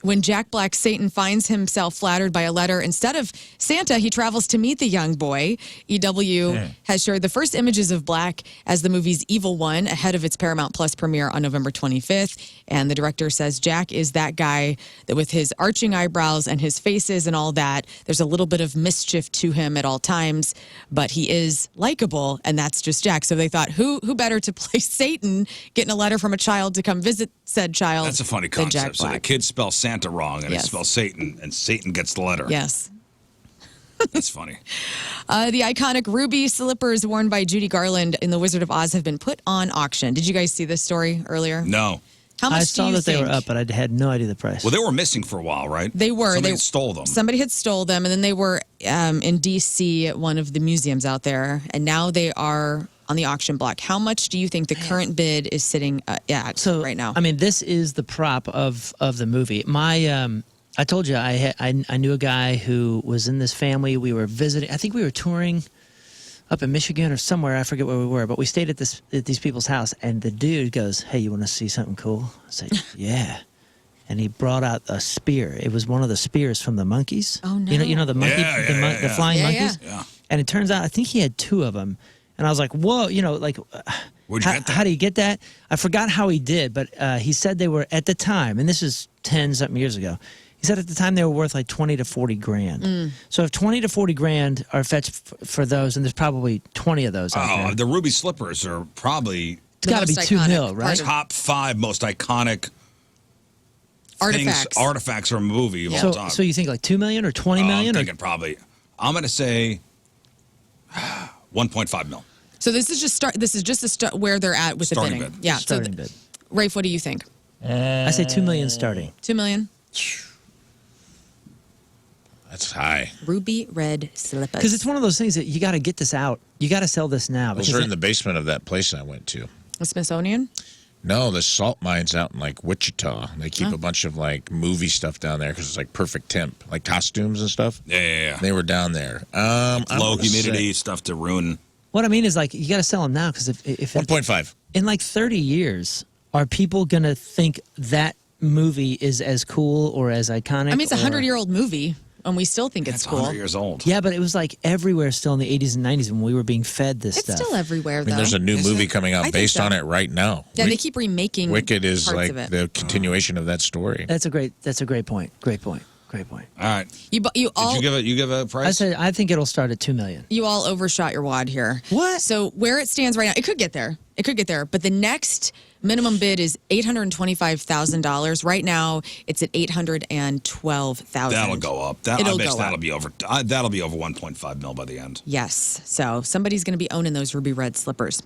When Jack Black Satan finds himself flattered by a letter, instead of Santa, he travels to meet the young boy. EW has shared the first images of Black as the movie's Evil One ahead of its Paramount Plus premiere on November 25th. And the director says Jack is that guy that with his arching eyebrows and his faces and all that, there's a little bit of mischief to him at all times, but he is likable, and that's just Jack. So they thought, who better to play Satan getting a letter from a child to come visit said child? That's a funny than Jack concept. So the Black. kids spell Santa wrong, and Yes. they spell Satan, and Satan gets the letter. Yes. That's funny. The iconic ruby slippers worn by Judy Garland in The Wizard of Oz have been put on auction. Did you guys see this story earlier? No. How much I do saw you that they think? were up, but I had no idea the price. Well, they were missing for a while, right? They were. Somebody They stole them. Somebody had stole them, and then they were in D.C. at one of the museums out there, and now they are on the auction block. How much do you think the current bid is sitting at right now? I mean, this is the prop of the movie. I told you I knew a guy who was in this family. We were visiting. I think we were touring up in Michigan or somewhere. I forget where we were, but we stayed at these people's house, and the dude goes, "Hey, you want to see something cool?" I said, "Yeah." And he brought out a spear. It was one of the spears from the monkeys. Oh, no. You know the monkey, the flying monkeys. Yeah. And it turns out I think he had 2 of them. And I was like, "Whoa!" Where'd you get that? How do you get that? I forgot how he did, but he said they were at the time, and this is 10-something years ago. He said at the time they were worth like 20 to 40 grand. So if 20 to 40 grand are fetched for those, and there's probably 20 of those out there. The ruby slippers are probably It's got to be most 2 iconic mil, right? top 5 most iconic artifacts from a movie of all time. So you think like 2 million or 20 million? I'm thinking probably. I'm going to say 1.5 mil. So this is just where they're at with Starting the bidding. bid. Yeah. Starting bid. Rafe, what do you think? I say 2 million starting. 2 million. That's high. Ruby red slippers. Because it's one of those things that you got to get this out. You got to sell this now. Those are in the basement of that place I went to. The Smithsonian. No, the salt mines out in like Wichita. They keep a bunch of like movie stuff down there because it's like perfect temp, like costumes and stuff. Yeah. They were down there. Low humidity stuff to ruin. What I mean is like you got to sell them now because if 1.5. in like 30 years, are people going to think that movie is as cool or as iconic? I mean, it's a or- 100-year-old movie, and we still think it's It's cool. 100 years old. Yeah, but it was like everywhere still in the 80s and 90s when we were being fed this It's stuff. still everywhere, I though. mean, there's a new movie coming I out think based so. on it right now. Yeah, they keep remaking Wicked is parts like of it. the continuation of that story. That's a great point. Great point. All right. You all Did you give a price? I think it'll start at 2 million. you all overshot your wad here. What? So where it stands right now, it could get there. But the next minimum bid is $825,000. Right now, it's at $812,000. That'll go up. I It'll bet go that'll up. be over. That'll be over 1.5 mil by the end. Yes. So somebody's going to be owning those ruby red slippers.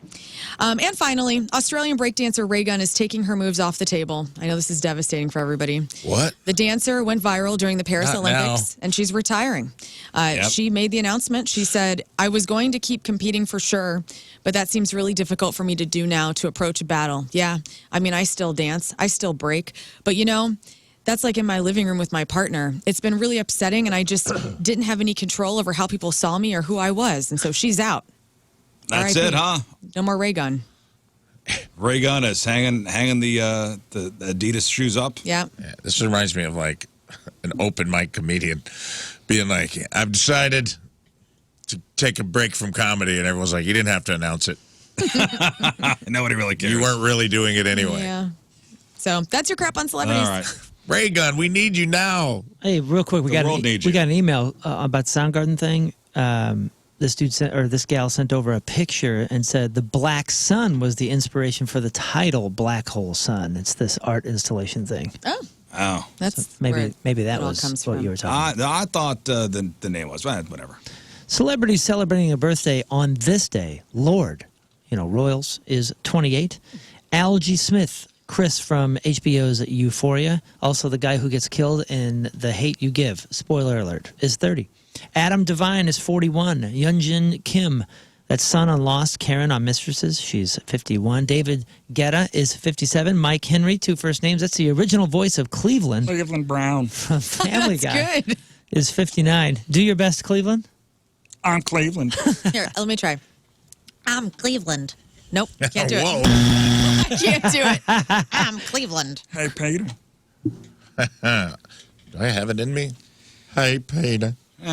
And finally, Australian breakdancer Ray Gunn is taking her moves off the table. I know this is devastating for everybody. What? The dancer went viral during the Paris Not Olympics, and she's retiring. Yep. She made the announcement. She said, "I was going to keep competing for sure, but that seems really difficult for me to do now, to approach a battle. Yeah, I mean, I still dance. I still break. But, that's like in my living room with my partner. It's been really upsetting, and I just didn't have any control over how people saw me or who I was. And so she's out. That's R.I.P. it, huh? No more Ray Gun." Ray Gunn is hanging the Adidas shoes up. Yeah. Yeah, this reminds me of like an open mic comedian being like, I've decided to take a break from comedy. And everyone's like, you didn't have to announce it. Nobody really cares. You weren't really doing it anyway. Yeah. So that's your crap on celebrities. All right. Ray Gun, we need you now. Hey, real quick, we The got world needs you. an email about the Soundgarden thing. This gal sent over a picture and said the black sun was the inspiration for the title Black Hole Sun. It's this art installation thing. Oh. That's where Maybe that it all was comes what from. you were talking about. I thought the name was whatever. Celebrities celebrating a birthday on this day. Lord, Royals is 28. Algie Smith, Chris from HBO's Euphoria, also the guy who gets killed in The Hate U Give, spoiler alert, is 30. Adam Devine is 41. Yunjin Kim, that's son on Lost, Karen on Mistresses, she's 51. David Guetta is 57. Mike Henry, 2 first names, that's the original voice of Cleveland. Cleveland Brown. From Family That's Guy. good. Is 59. Do your best, Cleveland. I'm Cleveland. Here, let me try. I'm Cleveland. Nope, can't do it. Whoa. I can't do it. I'm Cleveland. Hey, Peter. Do I have it in me? Hey, Peter. You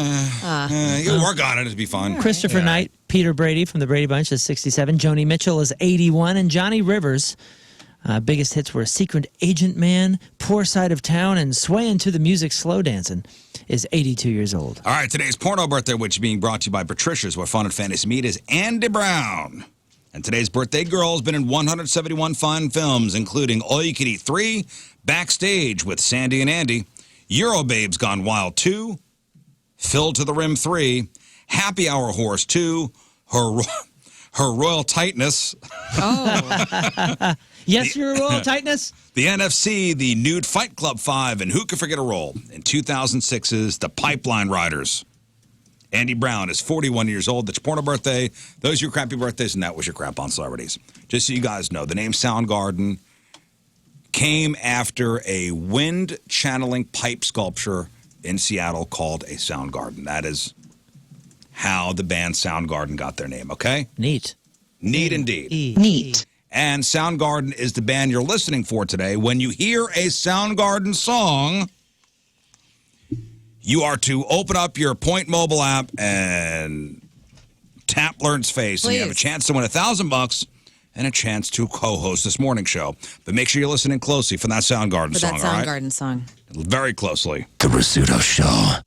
work on it. It'll be fun. Christopher Knight, Peter Brady from the Brady Bunch is 67. Joni Mitchell is 81. And Johnny Rivers, biggest hits were Secret Agent Man, Poor Side of Town, and Swaying to the Music Slow Dancing, is 82 years old. All right, today's porno birthday, which is being brought to you by Patricia's, where fun and fantasy meet, is Andy Brown. And today's birthday girl has been in 171 fun films, including All You Can Eat 3, Backstage with Sandy and Andy, Eurobabes Gone Wild 2, Filled to the Rim 3, Happy Hour Horse 2, Her Royal Tightness. Oh. Yes, Your Royal Tightness. The NFC, the Nude Fight Club 5, and who could forget a role in 2006's The Pipeline Riders. Andy Brown is 41 years old. That's your porno birthday. Those are your crappy birthdays, and that was your crap on celebrities. Just so you guys know, the name Soundgarden came after a wind channeling pipe sculpture in Seattle called a Soundgarden. That is how the band Soundgarden got their name, okay? Neat. Neat indeed. Neat. And Soundgarden is the band you're listening for today. When you hear a Soundgarden song, you are to open up your Point Mobile app and tap Learn's face, and you have a chance to win $1,000 and a chance to co-host this morning show. But make sure you're listening closely for that Soundgarden song, that all right? Soundgarden song. Very closely. The Rizzuto Show.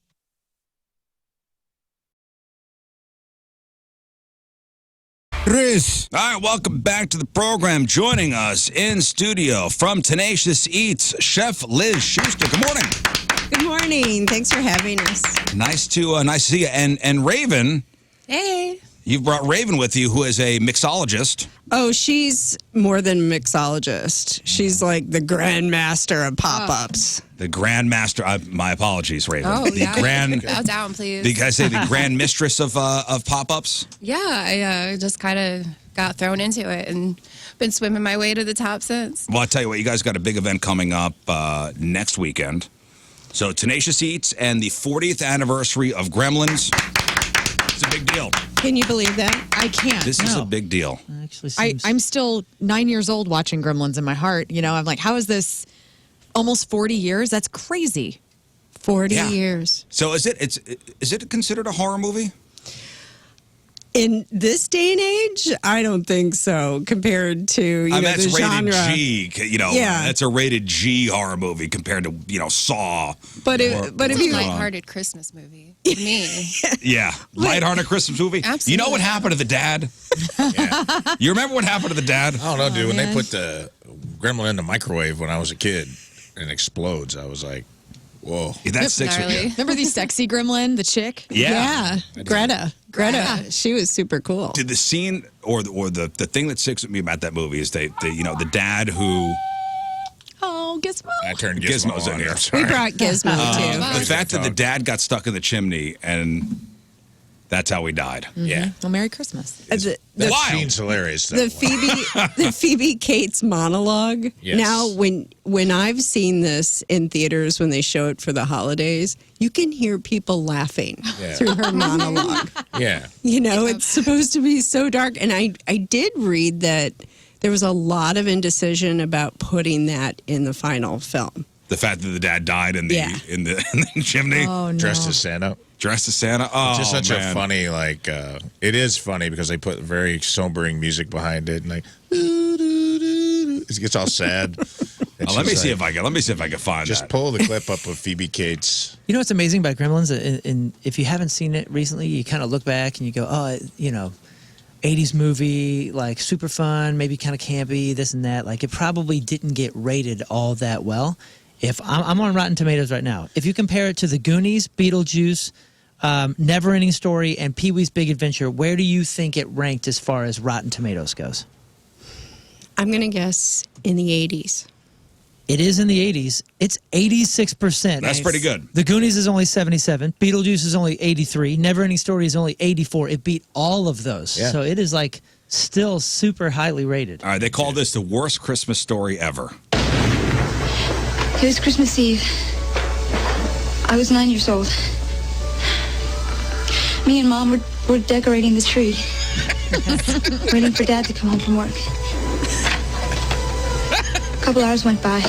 Riz. All right, welcome back to the program. Joining us in studio from Tenacious Eats, Chef Liz Schuster. Good morning. Good morning. Thanks for having us. Nice to see you. And Raven, Hey. you've brought Raven with you, who is a mixologist. Oh, she's more than mixologist. She's like the grandmaster of pop-ups. The Grandmaster. My apologies, Raven. Oh, the yeah. Grand. Bow down, please. Did I say the Grand Mistress of pop-ups? Yeah, I just kind of got thrown into it and been swimming my way to the top since. Well, I'll tell you what, you guys got a big event coming up next weekend. So Tenacious Eats and the 40th anniversary of Gremlins. It's a big deal. Can you believe that? I can't. This is a big deal. Actually, seems... I'm still 9 years old watching Gremlins in my heart. You know, I'm like, how is this almost 40 years? That's crazy. 40 Yeah. years. So is it considered a horror movie? In this day and age, I don't think so compared to, you know, that's the rated genre. G. You know, Yeah. that's a rated G horror movie compared to, you know, Saw. But or- if It's a you lighthearted Christmas movie to me. Yeah, lighthearted Christmas movie. Absolutely. You know what happened to the dad? Yeah. You remember what happened to the dad? I don't know, dude. When they man. put the gremlin in the microwave when I was a kid and it explodes, I was like, whoa. That sticks with Gnarly. you. Remember the sexy gremlin, the chick? Yeah. Greta, she was super cool. Did the scene or the thing that sticks with me about that movie is the dad who Oh, Gizmo. I turned Gizmo's in on. here. I'm We sorry. brought Gizmo too. the fact that the dad got stuck in the chimney and that's how he died. Yeah. Well, Merry Christmas. The, That Wild. scene's hilarious. the Phoebe Cates monologue. Yes. Now, when I've seen this in theaters when they show it for the holidays, you can hear people laughing Yeah. through her monologue. Yeah. You know, it's supposed to be so dark. And I did read that there was a lot of indecision about putting that in the final film. The fact that the dad died in the Yeah. in the chimney, Oh, no. Dressed as Santa. dressed as Santa. Oh, Just such man. a funny, like, it is funny because they put very sobering music behind it and like, it gets all sad. Let me see if I can find Just that. pull the clip up of Phoebe Cates. You know what's amazing about Gremlins? And if you haven't seen it recently, you kind of look back and you go, oh, you know, 80s movie, like super fun, maybe kind of campy, this and that. Like it probably didn't get rated all that well. If I'm on Rotten Tomatoes right now, if you compare it to The Goonies, Beetlejuice, Never Ending Story, and Pee-wee's Big Adventure, where do you think it ranked as far as Rotten Tomatoes goes? I'm going to guess in the 80s. It is in the 80s. It's 86%. That's pretty good. The Goonies is only 77. Beetlejuice is only 83. Never Ending Story is only 84. It beat all of those. Yeah. So it is like still super highly rated. All right, they call this the worst Christmas story ever. It was Christmas Eve. I was 9 years old. Me and Mom were decorating the tree. Waiting for Dad to come home from work. A couple hours went by.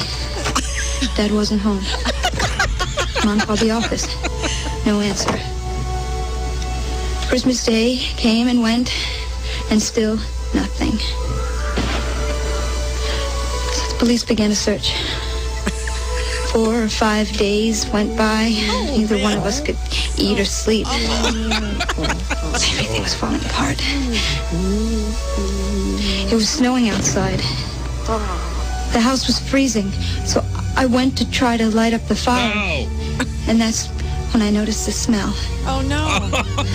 Dad wasn't home. Mom called the office. No answer. Christmas Day came and went, and still nothing. So the police began a search. 4 or 5 days went by. Neither one of us could eat or sleep. Everything was falling apart. It was snowing outside. The house was freezing, so I went to try to light up the fire. Oh, And that's when I noticed the smell. Oh, no.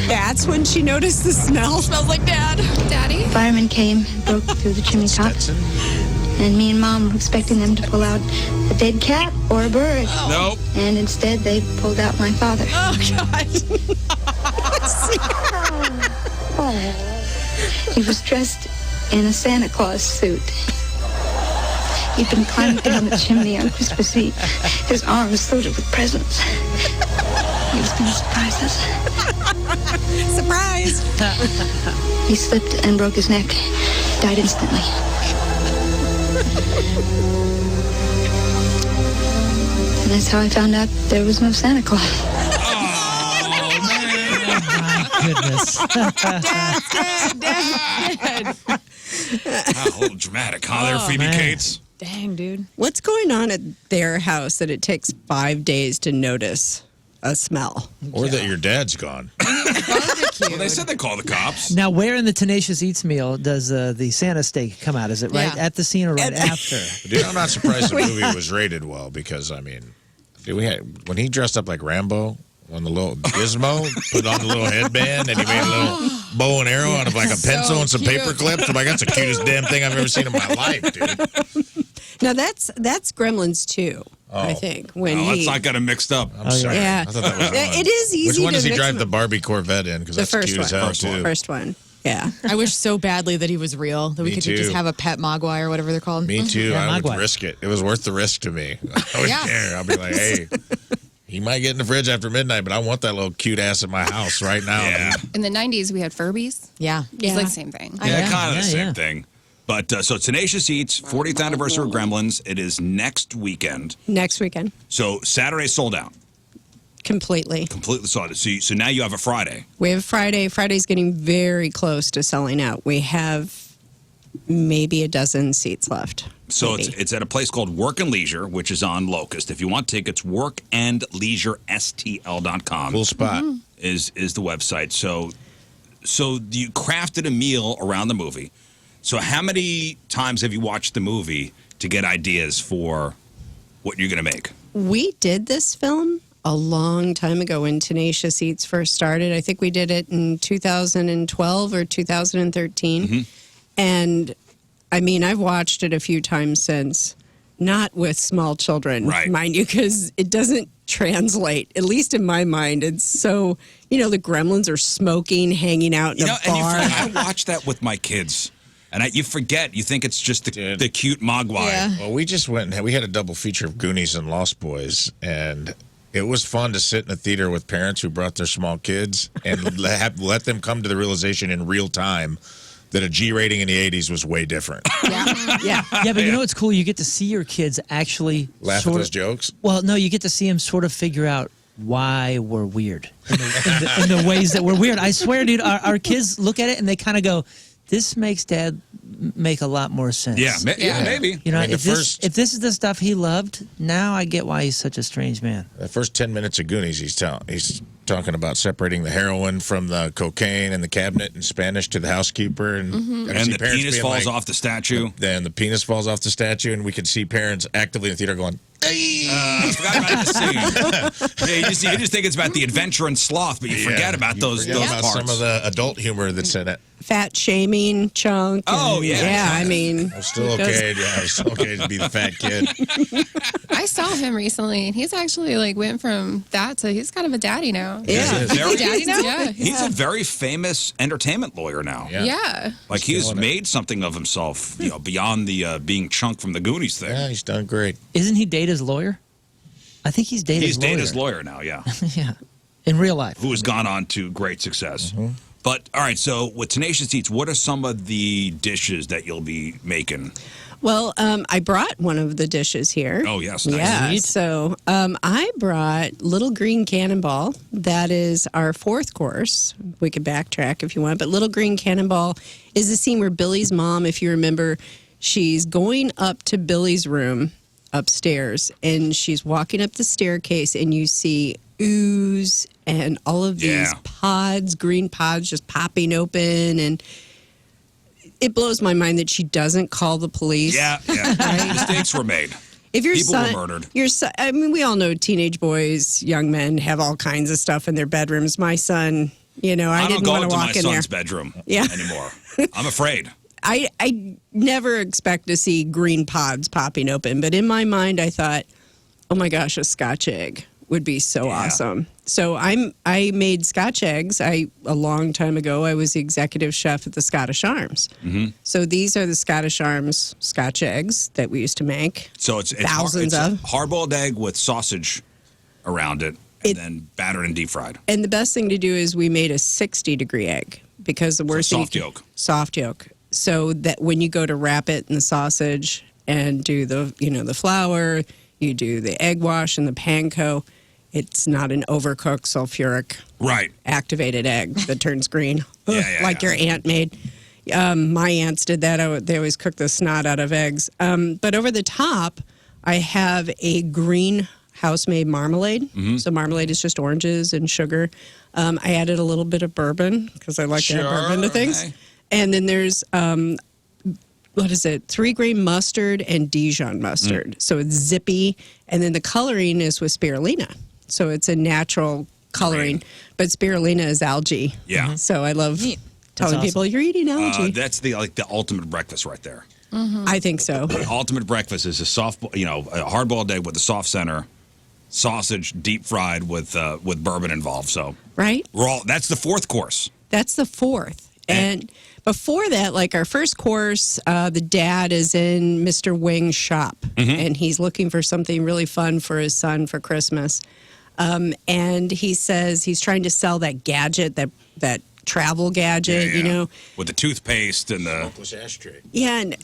That's when she noticed the smell. Smells like Dad. Daddy? Firemen came, broke through the chimney top, and me and Mom were expecting them to pull out a dead cat or a bird. Nope. And instead, they pulled out my father. Oh, God. He was dressed in a Santa Claus suit. He'd been climbing down the chimney on Christmas Eve, his arms loaded with presents. He was going to surprise us. Surprise. He slipped and broke his neck. Died instantly. And that's how I found out there was no Santa Claus. Goodness. Dad's dead. A little dramatic, huh, there, Phoebe man. Cates? Dang, dude. What's going on at their house that it takes 5 days to notice a smell? Or that your dad's gone. Well, they said they call the cops. Now, where in the Tenacious Eats meal does the Santa steak come out? Is it right Yeah. at the scene or right after? Dude, I'm not surprised the movie was rated well because, I mean, dude, when he dressed up like Rambo on the little gizmo, put on the little headband, and he made a little bow and arrow out of like a pencil and some paper clips. I'm like, that's the cutest damn thing I've ever seen in my life, dude. Now that's Gremlins 2, I think. When Oh, he, let's not get them mixed up. I'm sorry. Yeah. I thought that was It is easy. Which one to does he mix drive them the up. Barbie Corvette in? Because The that's first cute as one. hell, too. First one. Yeah. I wish so badly that he was real, that we Me could too. just have a pet Mogwai or whatever they're called. Me too. Yeah, I would Mogwai. risk it. It was worth the risk to me. I would Yeah. care. I'll be like, hey, he might get in the fridge after midnight, but I want that little cute ass in my house right now. Yeah. In the 90s, we had Furbies. Yeah. It's like the same thing. Yeah, Yeah, kind of the yeah, same yeah. thing. But so Tenacious Eats, 40th anniversary of Gremlins. It is next weekend. Next weekend. So Saturday sold out, Completely. completely sold out. So now you have a Friday. We have Friday. Friday's getting very close to selling out. We have maybe a dozen seats left. So Maybe. it's at a place called Work and Leisure, which is on Locust. If you want tickets, workandleisurestl.com Cool spot. is the website. So you crafted a meal around the movie. So how many times have you watched the movie to get ideas for what you're going to make? We did this film a long time ago when Tenacious Eats first started. I think we did it in 2012 or 2013. And I mean, I've watched it a few times since, not with small children, Right. mind you, because it doesn't translate, at least in my mind. It's so, the gremlins are smoking, hanging out in a bar. And I watched that with my kids. And you forget, you think it's just Dude. the cute Mogwai. Yeah. Well, we just went and we had a double feature of Goonies and Lost Boys, and it was fun to sit in a theater with parents who brought their small kids and let them come to the realization in real time that a G rating in the 80s was way different. Yeah. Yeah, but you know what's cool? You get to see your kids actually Laugh at those jokes. Well, no, you get to see them sort of figure out why we're weird in the ways that we're weird. I swear, dude, our kids look at it and they kind of go, this makes Dad make a lot more sense. Yeah, maybe. You know, I mean, if this is the stuff he loved, now I get why he's such a strange man. The first 10 minutes of Goonies, he's talking about separating the heroin from the cocaine in the cabinet in Spanish to the housekeeper. And, And the penis falls off the statue. Then the penis falls off the statue, and we could see parents actively in the theater going, hey! I forgot about the scene. Yeah, you just think it's about the adventure and sloth, but you forget about those forget about parts. some of the adult humor that's in it. Fat shaming chunk. Oh, and- yeah. Yeah, I mean. I'm still okay. Yeah, I'm still okay to be the fat kid. I saw him recently, and he's actually went from that to he's kind of a daddy now. Yeah. He's a very- Daddy now? Yeah. He's a very famous entertainment lawyer now. Yeah. Yeah. Like he's killing it. made something of himself, beyond the being Chunk from the Goonies thing. Yeah, he's done great. Isn't he Data's lawyer? I think he's Data's He's lawyer. Data's lawyer now, yeah, Yeah, in real life. who has gone on to great success. But all right, so with Tenacious Eats, what are some of the dishes that you'll be making? Well, I brought one of the dishes here. Oh, yes, nice. Yeah. Sweet. So I brought Little Green Cannonball. That is our fourth course. We could backtrack if you want. But Little Green Cannonball is the scene where Billy's mom, if you remember, she's going up to Billy's room upstairs, and she's walking up the staircase, and you see ooze and all of these Yeah. pods, green pods just popping open, and it blows my mind that she doesn't call the police. Yeah, mistakes were made. If your People son, were murdered. Your son, I mean, we all know teenage boys, young men have all kinds of stuff in their bedrooms. My son, I don't didn't go want to into my walk in there. son's bedroom Yeah. anymore. I'm afraid. I never expect to see green pods popping open, but in my mind, I thought, oh my gosh, a Scotch egg would be so awesome. So I made Scotch eggs. A long time ago, I was the executive chef at the Scottish Arms. So these are the Scottish Arms Scotch eggs that we used to make. So it's thousands it's of a hard-boiled egg with sausage around it, and then battered and deep fried. And the best thing to do is we made a 60-degree egg because the worst thing soft yolk. Soft yolk. So that when you go to wrap it in the sausage and do the flour, you do the egg wash and the panko, it's not an overcooked sulfuric activated egg that turns green like your aunt made. My aunts did that. They always cook the snot out of eggs. But over the top, I have a green house-made marmalade. So marmalade is just oranges and sugar. I added a little bit of bourbon because I like to add bourbon to things. Hey. And then there's 3-grain mustard and Dijon mustard. So it's zippy. And then the coloring is with spirulina. So it's a natural coloring. But spirulina is algae. Yeah. So I love telling awesome. people you're eating algae. That's the ultimate breakfast right there. I think so. The ultimate breakfast is a hard-boiled egg with a soft center, sausage deep fried with bourbon involved. So Right? that's the fourth course. That's the fourth. And before that, like our first course, the dad is in Mr. Wing's shop, and he's looking for something really fun for his son for Christmas. And he says he's trying to sell that gadget, that travel gadget, with the toothpaste and the Smokeless ashtray. Yeah, and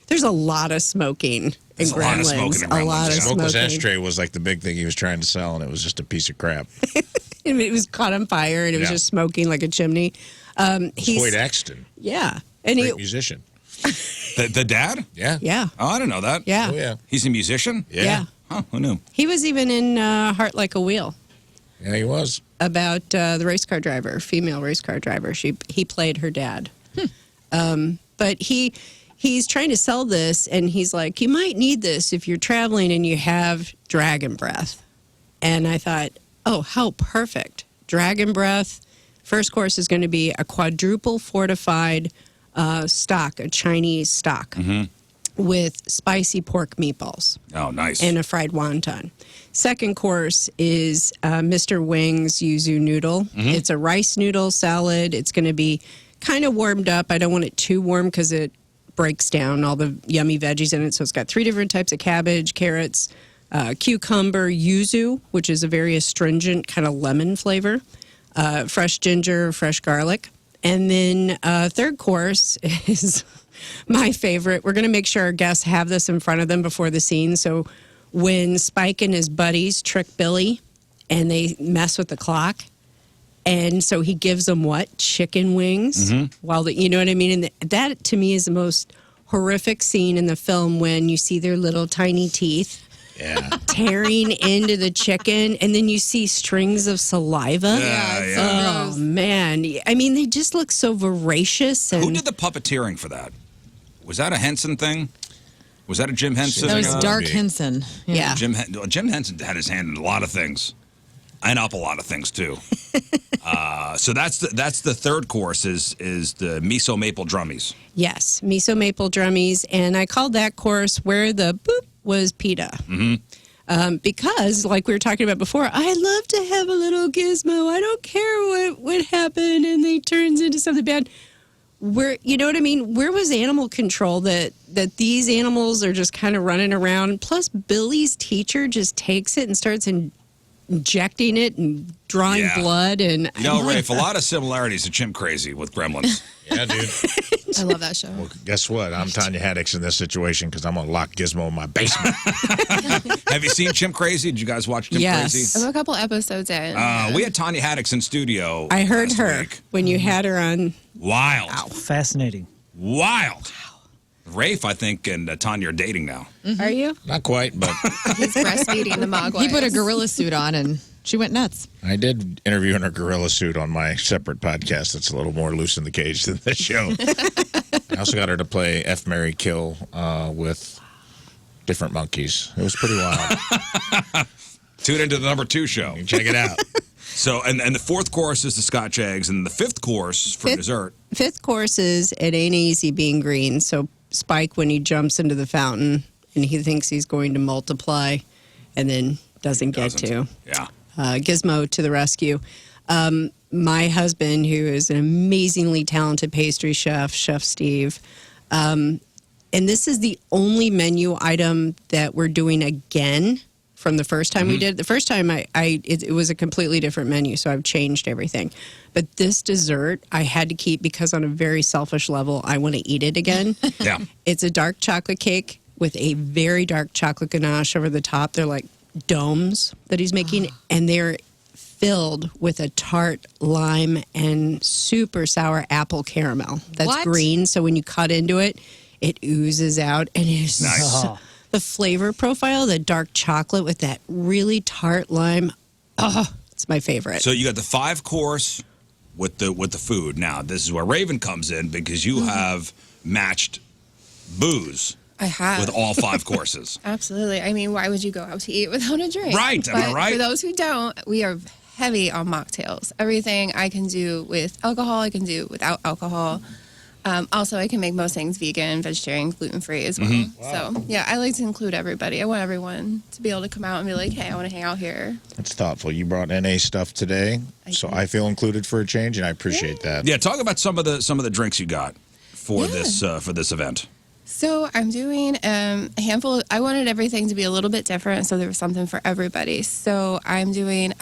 there's a lot of smoking in There's a lot of smoking in Gremlins. A lot of Gremlins, yeah. smoking. Smokeless ashtray was like the big thing he was trying to sell, and it was just a piece of crap. And it was caught on fire, and it was just smoking like a chimney. He's Hoyt Axton, yeah, and great musician. the dad. yeah, Oh, I didn't know that. yeah, Oh yeah, He's a musician. yeah. Huh, who knew? He was even in Heart Like a Wheel. yeah, he was. About the race car driver, female race car driver. He played her dad. But he's trying to sell this, and he's like, you might need this if you're traveling and you have dragon breath. And I thought, oh, how perfect. Dragon breath. First course is going to be a quadruple fortified stock, a Chinese stock, with spicy pork meatballs. Oh, nice. And a fried wonton. Second course is Mr. Wing's yuzu noodle. It's a rice noodle salad. It's going to be kind of warmed up. I don't want it too warm because it breaks down all the yummy veggies in it. So it's got 3 different types of cabbage, carrots, cucumber, yuzu, which is a very astringent kind of lemon flavor, fresh ginger, fresh garlic. And then third course is my favorite. We're going to make sure our guests have this in front of them before the scene. So when Spike and his buddies trick Billy and they mess with the clock, and so he gives them what? Chicken wings. While you know what I mean? And that to me is the most horrific scene in the film when you see their little tiny teeth tearing into the chicken, and then you see strings of saliva. It's so Oh gross. man. I mean, they just look so voracious. And Who did the puppeteering for that? Was that a Henson thing? Was that a Jim Henson? That was Dark be. Henson. Yeah. Jim Henson had his hand in a lot of things, and up a lot of things too. So that's the third course is the miso maple drummies. Yes, miso maple drummies, and I called that course where the boop was pita. Because, like we were talking about before, I love to have a little gizmo. I don't care what happened and they turns into something bad. Where, you know what I mean? Where was animal control that these animals are just kind of running around? Plus, Billy's teacher just takes it and starts injecting it and drawing blood. And You know, Rafe, a lot of similarities to Chim Crazy with Gremlins. Yeah, dude. I love that show. Well, guess what? I'm Tanya Haddix in this situation because I'm going to lock Gizmo in my basement. Have you seen Chim Crazy? Did you guys watch Chim Yes. Crazy? I'm a couple episodes in. We had Tanya Haddix in studio. I heard last her week. when you had her on. Wild. Fascinating. Wild. Rafe, I think, and Tanya are dating now. Are you? Not quite, but He's breastfeeding the Mogwais. He put a gorilla suit on and she went nuts. I did interview in a gorilla suit on my separate podcast that's a little more loose in the cage than this show. I also got her to play F, Marry, Kill with different monkeys. It was pretty wild. Tune into the number 2 show. Check it out. So, and the 4th course is the Scotch eggs, and the 5th course for dessert. 5th course is It Ain't Easy Being Green. So Spike, when he jumps into the fountain and he thinks he's going to multiply and then doesn't get to. Yeah. Gizmo to the rescue. My husband, who is an amazingly talented pastry chef, Chef Steve, and this is the only menu item that we're doing again from the first time we did. The first time it was a completely different menu, so I've changed everything. But this dessert I had to keep because on a very selfish level, I want to eat it again. Yeah. It's a dark chocolate cake with a very dark chocolate ganache over the top. They're like domes that he's making, and they're filled with a tart lime and super sour apple caramel. That's What? green, so when you cut into it, it oozes out, and it's Nice. the flavor profile, the dark chocolate with that really tart lime. Oh, it's my favorite. So you got the 5 course with the food. Now, this is where Raven comes in because you have matched booze I have. with all 5 courses. Absolutely. I mean, why would you go out to eat without a drink? Right, am I But right? For those who don't, we are heavy on mocktails. Everything I can do with alcohol, I can do without alcohol. Also, I can make most things vegan, vegetarian, gluten-free as well. So, yeah, I like to include everybody. I want everyone to be able to come out and be like, hey, I want to hang out here. That's thoughtful. You brought NA stuff today, so I feel included for a change, and I appreciate that. Yeah, talk about some of the drinks you got for this event. So I'm doing a handful. I wanted everything to be a little bit different, so there was something for everybody. So I'm doing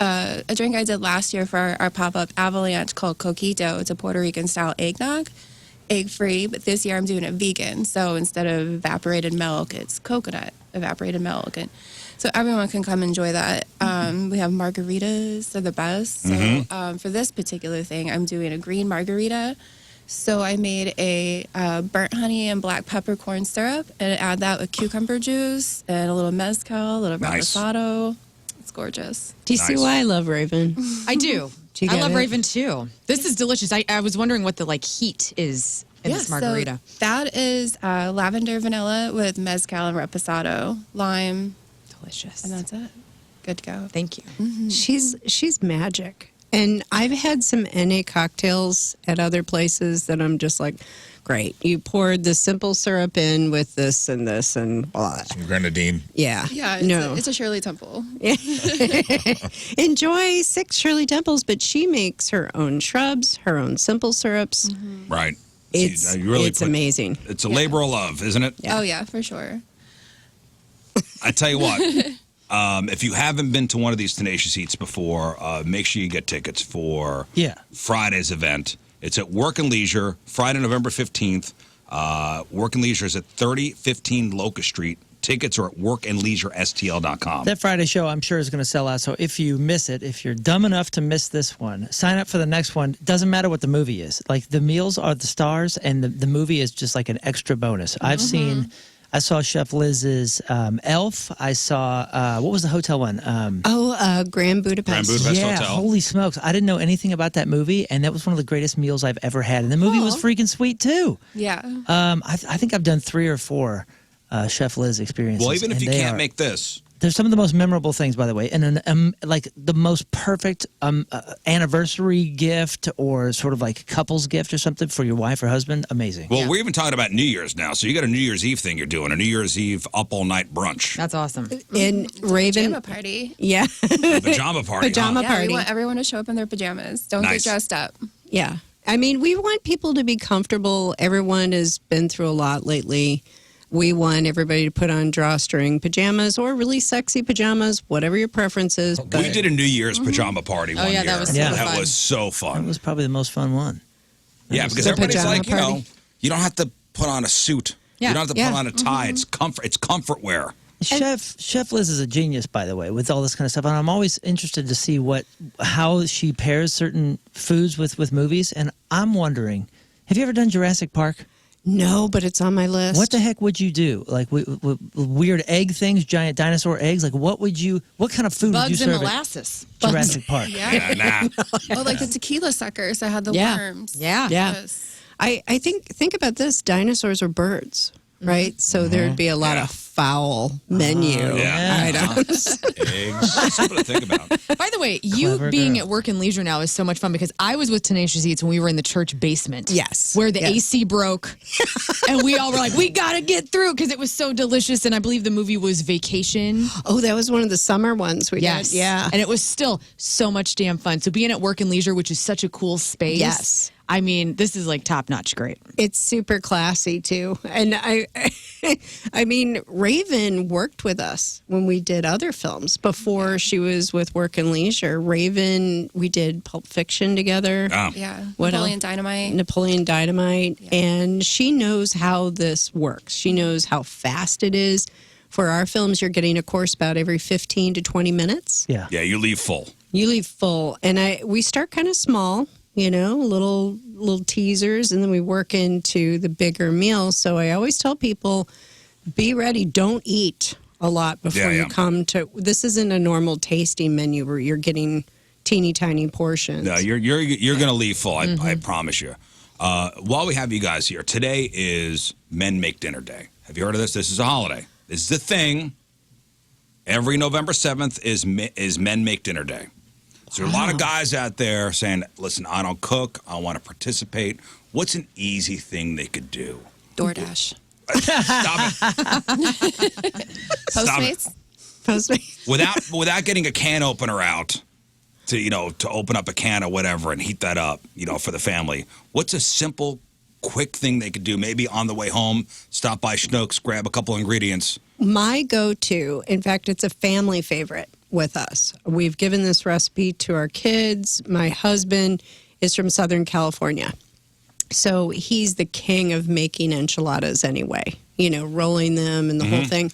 a drink I did last year for our pop-up Avalanche called Coquito. It's a Puerto Rican-style eggnog, egg-free. But this year I'm doing it vegan. So instead of evaporated milk, it's coconut evaporated milk. And so everyone can come enjoy that. We have margaritas. They're the best. So for this particular thing, I'm doing a green margarita. So I made a burnt honey and black peppercorn syrup and add that with cucumber juice and a little mezcal, a little Nice. reposado. It's gorgeous. Do you see Nice. why I love Raven? I do. Do you I get love it? Raven too. This is delicious. I was wondering what the heat is in this margarita. So that is lavender vanilla with mezcal and reposado, lime, Delicious. and that's it. Good to go. Thank you. She's magic. And I've had some NA cocktails at other places that I'm just like, great. You poured the simple syrup in with this and blah. Some grenadine. Yeah. Yeah, it's a Shirley Temple. Enjoy 6 Shirley Temples, but she makes her own shrubs, her own simple syrups. Right. It's You really it's put- amazing. It's a labor of love, isn't it? Oh, yeah, for sure. I tell you what, if you haven't been to one of these Tenacious Eats before, make sure you get tickets for Friday's event. It's at Work and Leisure, Friday, November 15th. Work and Leisure is at 3015 Locust Street. Tickets are at workandleisurestl.com. That Friday show, I'm sure, is going to sell out. So if you miss it, if you're dumb enough to miss this one, sign up for the next one. Doesn't matter what the movie is. Like, the meals are the stars, and the movie is just like an extra bonus. I saw Chef Liz's Elf. I saw, what was the hotel one? Grand Budapest. Grand Budapest yeah, Hotel. holy smokes. I didn't know anything about that movie, and that was one of the greatest meals I've ever had. And the movie was freaking sweet, too. Yeah. I think I've done 3 or 4 Chef Liz experiences. Well, even if and you they can't are- make this, They're some of the most memorable things, by the way, and like the most perfect anniversary gift or sort of like couples gift or something for your wife or husband. Amazing. well, we're even talking about New Year's now. So you got a New Year's Eve thing you're doing, a New Year's Eve up all night brunch. That's awesome. And Raven. Pajama party. Yeah. Pajama party. Pajama huh? Yeah, we party. want everyone to show up in their pajamas. Don't Nice. get dressed up. Yeah. I mean, we want people to be comfortable. Everyone has been through a lot lately. We want everybody to put on drawstring pajamas or really sexy pajamas, whatever your preference is. But We did a New Year's pajama party one yeah, year. that was super That fun. was so That fun. was probably the most fun one. Yeah, because The everybody's pajama like, you know, party. you don't have to put on a suit. Yeah, You don't have to yeah. put on a tie. It's comfort wear. Chef Liz is a genius, by the way, with all this kind of stuff. And I'm always interested to see how she pairs certain foods with movies. And I'm wondering, have you ever done Jurassic Park? No, but it's on my list. What the heck would you do? Like weird egg things, giant dinosaur eggs? Like what kind of food would you Bugs and serve at molasses. Jurassic Park? Yeah. Nah. Oh, like the tequila suckers that had the Yeah. worms. Yeah. Yeah. Yes. I think about this. Dinosaurs are birds. right? So there'd be a lot of foul menu items. Eggs. Something to think about. By the way, you Clever being girl. at Work and Leisure now is so much fun because I was with Tenacious Eats when we were in the church basement. Yes. Where the Yes. AC broke. And we all were like, we got to get through because it was so delicious. And I believe the movie was Vacation. Oh, that was one of the summer ones we Yes. did. Yeah. And it was still so much damn fun. So being at Work and Leisure, which is such a cool space. Yes. I mean, this is like top notch great. It's super classy too. And I mean, Raven worked with us when we did other films before she was with Work and Leisure. Raven, we did Pulp Fiction together. Oh. Yeah. What Napoleon else? Dynamite. Napoleon Dynamite. And she knows how this works. She knows how fast it is. For our films, you're getting a course about every 15 to 20 minutes. Yeah. Yeah, you leave full. You leave full. And we start kind of small, you know, little teasers, and then we work into the bigger meals. So I always tell people, be ready. Don't eat a lot before you come to. This isn't a normal tasting menu where you're getting teeny tiny portions. No, you're going to leave full. I promise you. While we have you guys here, today is Men Make Dinner Day. Have you heard of this? This is a holiday. This is the thing. Every November 7th is Men Make Dinner Day. So there are a lot of guys out there saying, listen, I don't cook. I want to participate. What's an easy thing they could do? DoorDash. Stop it. Stop it. Postmates. Postmates. Without getting a can opener out to open up a can or whatever and heat that up, for the family. What's a simple, quick thing they could do? Maybe on the way home, stop by Schnucks, grab a couple ingredients. My go-to, in fact, it's a family favorite with us. We've given this recipe to our kids. My husband is from Southern California. So he's the king of making enchiladas anyway, rolling them and the whole thing.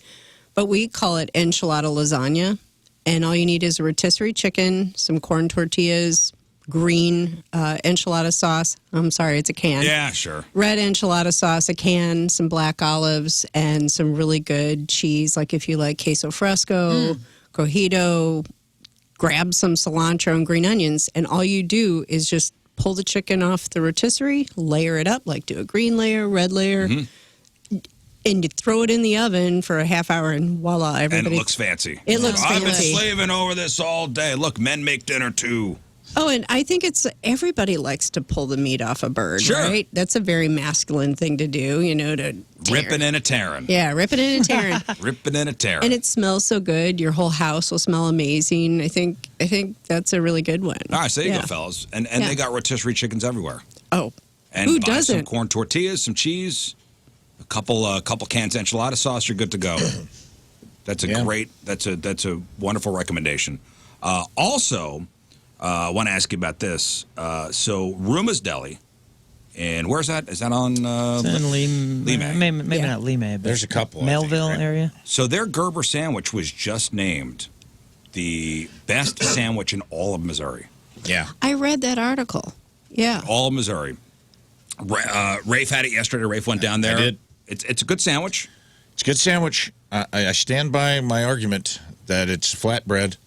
But we call it enchilada lasagna. And all you need is a rotisserie chicken, some corn tortillas, green enchilada sauce. I'm sorry, it's a can. Yeah, sure. Red enchilada sauce, a can, some black olives, and some really good cheese. Like if you like queso fresco, cojito, grab some cilantro and green onions. And all you do is just pull the chicken off the rotisserie, layer it up, like do a green layer, red layer, and you throw it in the oven for a half hour, and voila, everybody. And it looks fancy. It looks I've been fancy. slaving over this all day. Look, men make dinner too. Oh, and I think everybody likes to pull the meat off a bird, Sure. right? That's a very masculine thing to do, to tear. Ripping and a tearing. Yeah, ripping and a tearing. Ripping and a tearing. And it smells so good. Your whole house will smell amazing. I think that's a really good one. All right, so there you Yeah. go, fellas. And Yeah. they got rotisserie chickens everywhere. Oh, And who buy some doesn't? corn tortillas, some cheese, a couple cans of enchilada sauce. You're good to go. That's a great. That's a wonderful recommendation. Also, I want to ask you about this. So Ruma's Deli, and where's that? Is that on? It's in Lemay. Maybe not Lemay, but There's a couple, I think, Melville right? area. So their Gerber sandwich was just named the best sandwich in all of Missouri. Yeah. I read that article. Yeah. All of Missouri. Rafe had it yesterday. Rafe went down there. I did. It's a good sandwich. It's a good sandwich. I stand by my argument that it's flatbread.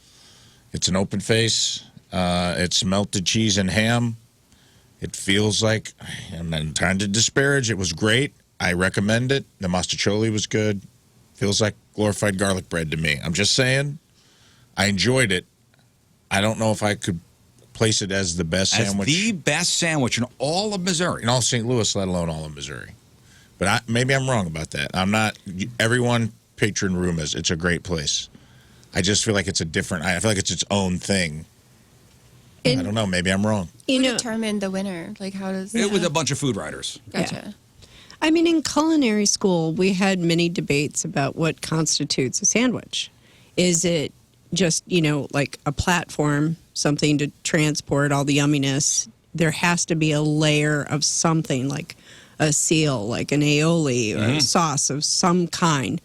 It's an open face. It's melted cheese and ham. It feels like, I'm not trying to disparage, it was great. I recommend it. The mostaccioli was good. Feels like glorified garlic bread to me. I'm just saying, I enjoyed it. I don't know if I could place it as the best As sandwich the best sandwich in all of Missouri. in all St. Louis, let alone all of Missouri. But maybe I'm wrong about that. I'm not. Everyone patron Ruma's. It's a great place. I just feel like it's a different. I feel like it's its own thing. I don't know. Maybe I'm wrong. Who determined the winner? Like, how does It was a bunch of food writers. Gotcha. I mean, in culinary school, we had many debates about what constitutes a sandwich. Is it just, like a platform, something to transport all the yumminess? There has to be a layer of something, like a seal, like an aioli, or a sauce of some kind,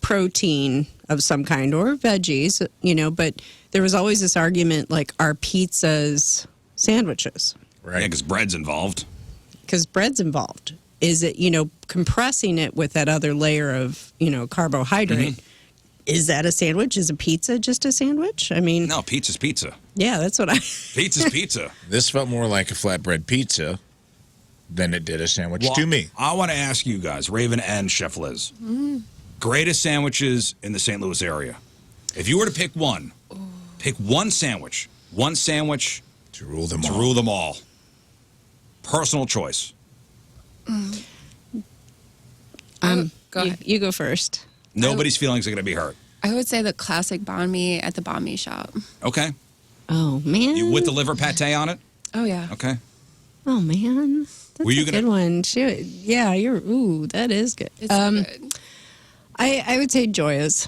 protein of some kind, or veggies, but there was always this argument, like, are pizzas sandwiches? Right. Yeah, because bread's involved. Because bread's involved. Is it, compressing it with that other layer of, carbohydrate? Is that a sandwich? Is a pizza just a sandwich? I mean, No, pizza's pizza. yeah, that's what I. Pizza's pizza. This felt more like a flatbread pizza. than it did a sandwich to me. I want to ask you guys, Raven and Chef Liz, greatest sandwiches in the St. Louis area. If you were to pick one sandwich To rule them to all. rule them all. Personal choice. Go ahead. You go first. Nobody's feelings are going to be hurt. I would say the classic banh mi at the banh mi shop. Okay. Oh man. You with the liver pate on it? Oh yeah. Okay. Oh man. That's Were you a gonna- good one. Shoot. Yeah, that is good. It's so good. I would say Joya's.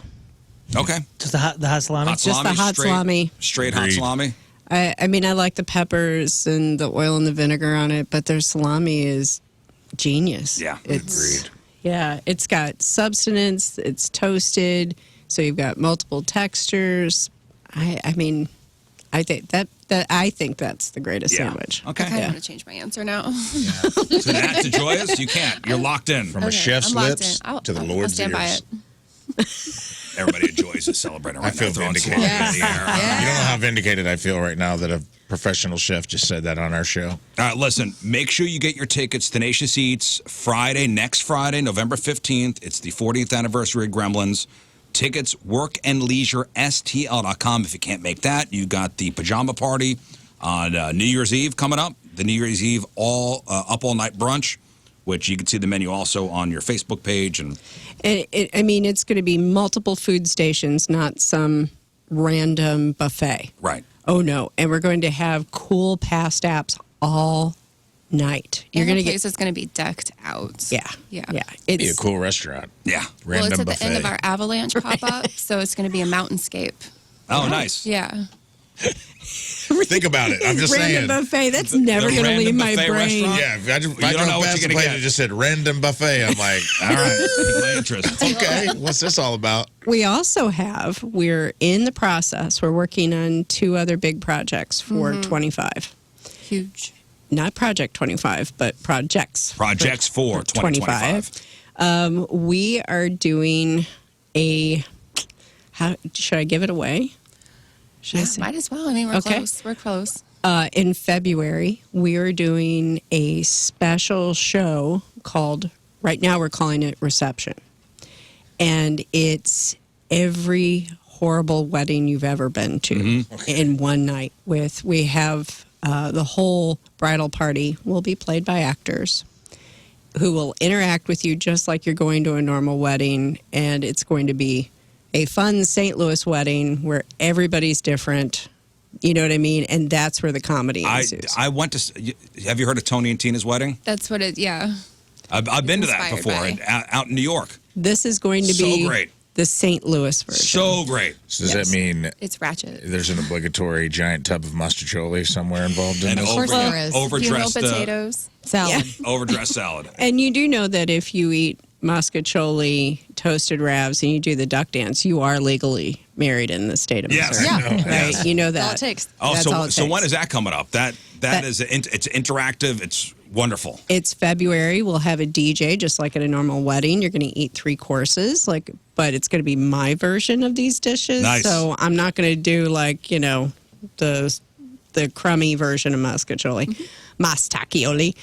Okay. Just the hot salami. Hot Just the hot straight, salami. Straight hot Agreed. salami. I mean, I like the peppers and the oil and the vinegar on it, but their salami is genius. Yeah. It's, Agreed. Yeah, it's got substance. It's toasted, so you've got multiple textures. I mean, I think that's the greatest Yeah. sandwich. Okay. I kind of Yeah. want to change my answer now. So that to Joya's, you can't. You're locked in. From a Okay, chef's I'm locked lips in. I'll- to the I'll Lord's stand by ears. it. Everybody enjoys is celebrating right I feel now. Throwing vindicated. salami in the air. You don't know how vindicated I feel right now that a professional chef just said that on our show. All right, listen, make sure you get your tickets. Tenacious Eats, next Friday, November 15th. It's the 40th anniversary of Gremlins. Tickets, workandleisurestl.com. If you can't make that, you got the pajama party on New Year's Eve coming up. The New Year's Eve up all night brunch, which you can see the menu also on your Facebook page. And I mean, it's going to be multiple food stations, not some random buffet. right. Oh no! And we're going to have cool past apps all night. You're And going the to place get is going to be decked out. yeah. Yeah. Be a It's cool restaurant. Yeah. Well, Random it's at buffet. the end of our avalanche pop-up, so it's going to be a mountainscape. Oh, nice. Yeah. Think about it. I'm just random saying. buffet. That's never the going to random leave my buffet brain. restaurant? Yeah, if I You drove don't know what past you're the gonna place get. that just said random buffet, I'm like, All right. Pique my interest. okay, what's this all about? We also we're in the process. We're working on 2 other big projects for 25. Huge. Not Project 25, but projects. Projects for 2025. We are doing should I give it away? Should I Yeah, say? might as well. I mean, we're Okay. close. We're close. In February, we are doing a special show called, right now we're calling it Reception. And it's every horrible wedding you've ever been to in one night. We have the whole bridal party will be played by actors who will interact with you just like you're going to a normal wedding. And it's going to be a fun St. Louis wedding where everybody's different. You know what I mean? And that's where the comedy ensues. I went to. Have you heard of Tony and Tina's wedding? That's what it. Yeah. I've been to that Inspired before, by. out in New York. This is going to So be great. the St. Louis version. So great. So does Yes. that mean It's ratchet. there's an obligatory giant tub of mustacholi somewhere involved in And this? course there is. overdressed, potatoes. Salad. overdressed salad. And you do know that if you eat muscatoli, toasted ravs, and you do the duck dance, you are legally married in the state of Yes. Missouri. Yeah. I know. Right? Yes. You know That's all that. it takes. Oh, That's all it so takes. when is that coming up? That That- is it's interactive. It's wonderful. It's February. We'll have a DJ just like at a normal wedding. You're going to eat 3 courses, but it's going to be my version of these dishes. Nice. So I'm not going to do the crummy version of muscatoli, mastacchioli.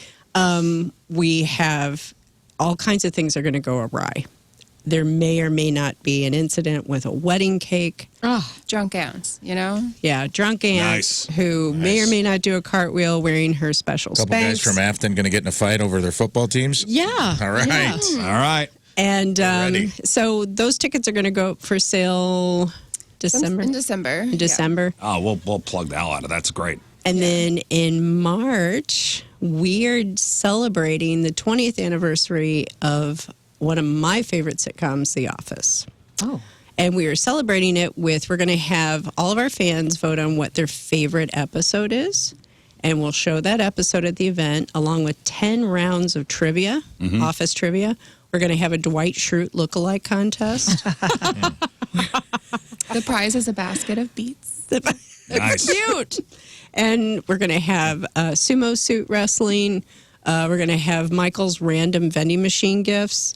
We have all kinds of things are going to go awry. There may or may not be an incident with a wedding cake. Oh, Drunk gowns, you know? Yeah, drunk aunt Nice. who may or may not do a cartwheel wearing her special A couple guys Spanx. from Afton going to get in a fight over their football teams? Yeah. All right. yeah. All right. And ready. so those tickets are going to go up for sale December. In December. In December. Oh, we'll plug the hell out of that. That's great. And then in March, we are celebrating the 20th anniversary of one of my favorite sitcoms, The Office. oh. And we are celebrating it we're going to have all of our fans vote on what their favorite episode is. And we'll show that episode at the event along with 10 rounds of trivia, office trivia. We're going to have a Dwight Schrute lookalike contest. The prize is a basket of beets. Nice. Cute. And we're going to have sumo suit wrestling. We're going to have Michael's random vending machine gifts.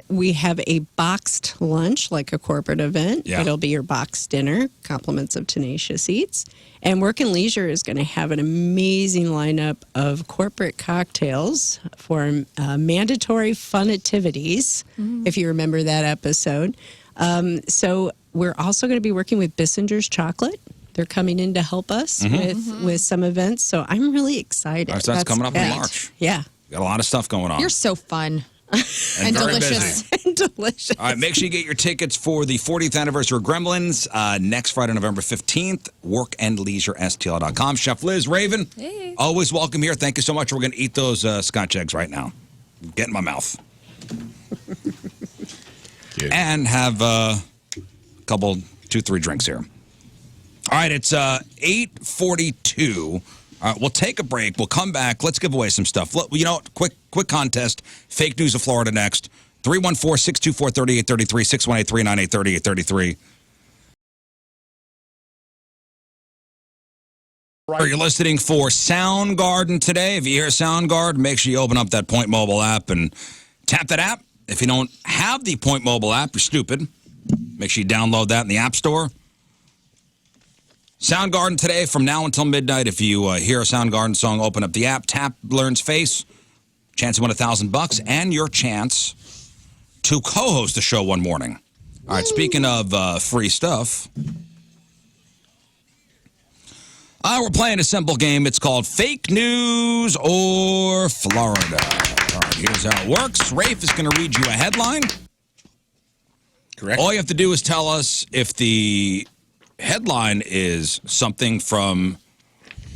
We have a boxed lunch, like a corporate event. Yeah. It'll be your boxed dinner, compliments of Tenacious Eats. And Work and Leisure is going to have an amazing lineup of corporate cocktails for mandatory fun activities, if you remember that episode. So we're also going to be working with Bissinger's Chocolate. They're coming in to help us with some events. So I'm really excited. All right, so that's coming up in March. Yeah. Got a lot of stuff going on. You're so fun. and very delicious. busy. And delicious. All right, make sure you get your tickets for the 40th anniversary of Gremlins next Friday, November 15th. WorkandLeisureSTL.com. Chef Liz, Raven, always welcome here. Thank you so much. We're going to eat those Scotch eggs right now. Get in my mouth. And have a couple, 2-3 drinks here. All right, it's 8:42. All right, we'll take a break. We'll come back. Let's give away some stuff. You know, quick contest. Fake news of Florida next. 314-624-3833, 618-398-3833. You're listening for Soundgarden today. If you hear Soundgarden, make sure you open up that Point Mobile app and tap that app. If you don't have the Point Mobile app, you're stupid. Make sure you download that in the App Store. Soundgarden today from now until midnight. If you hear a Soundgarden song, open up the app, tap Learn's face, chance to win $1,000, and your chance to co-host the show one morning. All right, speaking of free stuff, we're playing a simple game. It's called Fake News or Florida. All right, here's how it works. Rafe is going to read you a headline. Correct. All you have to do is tell us if the headline is something from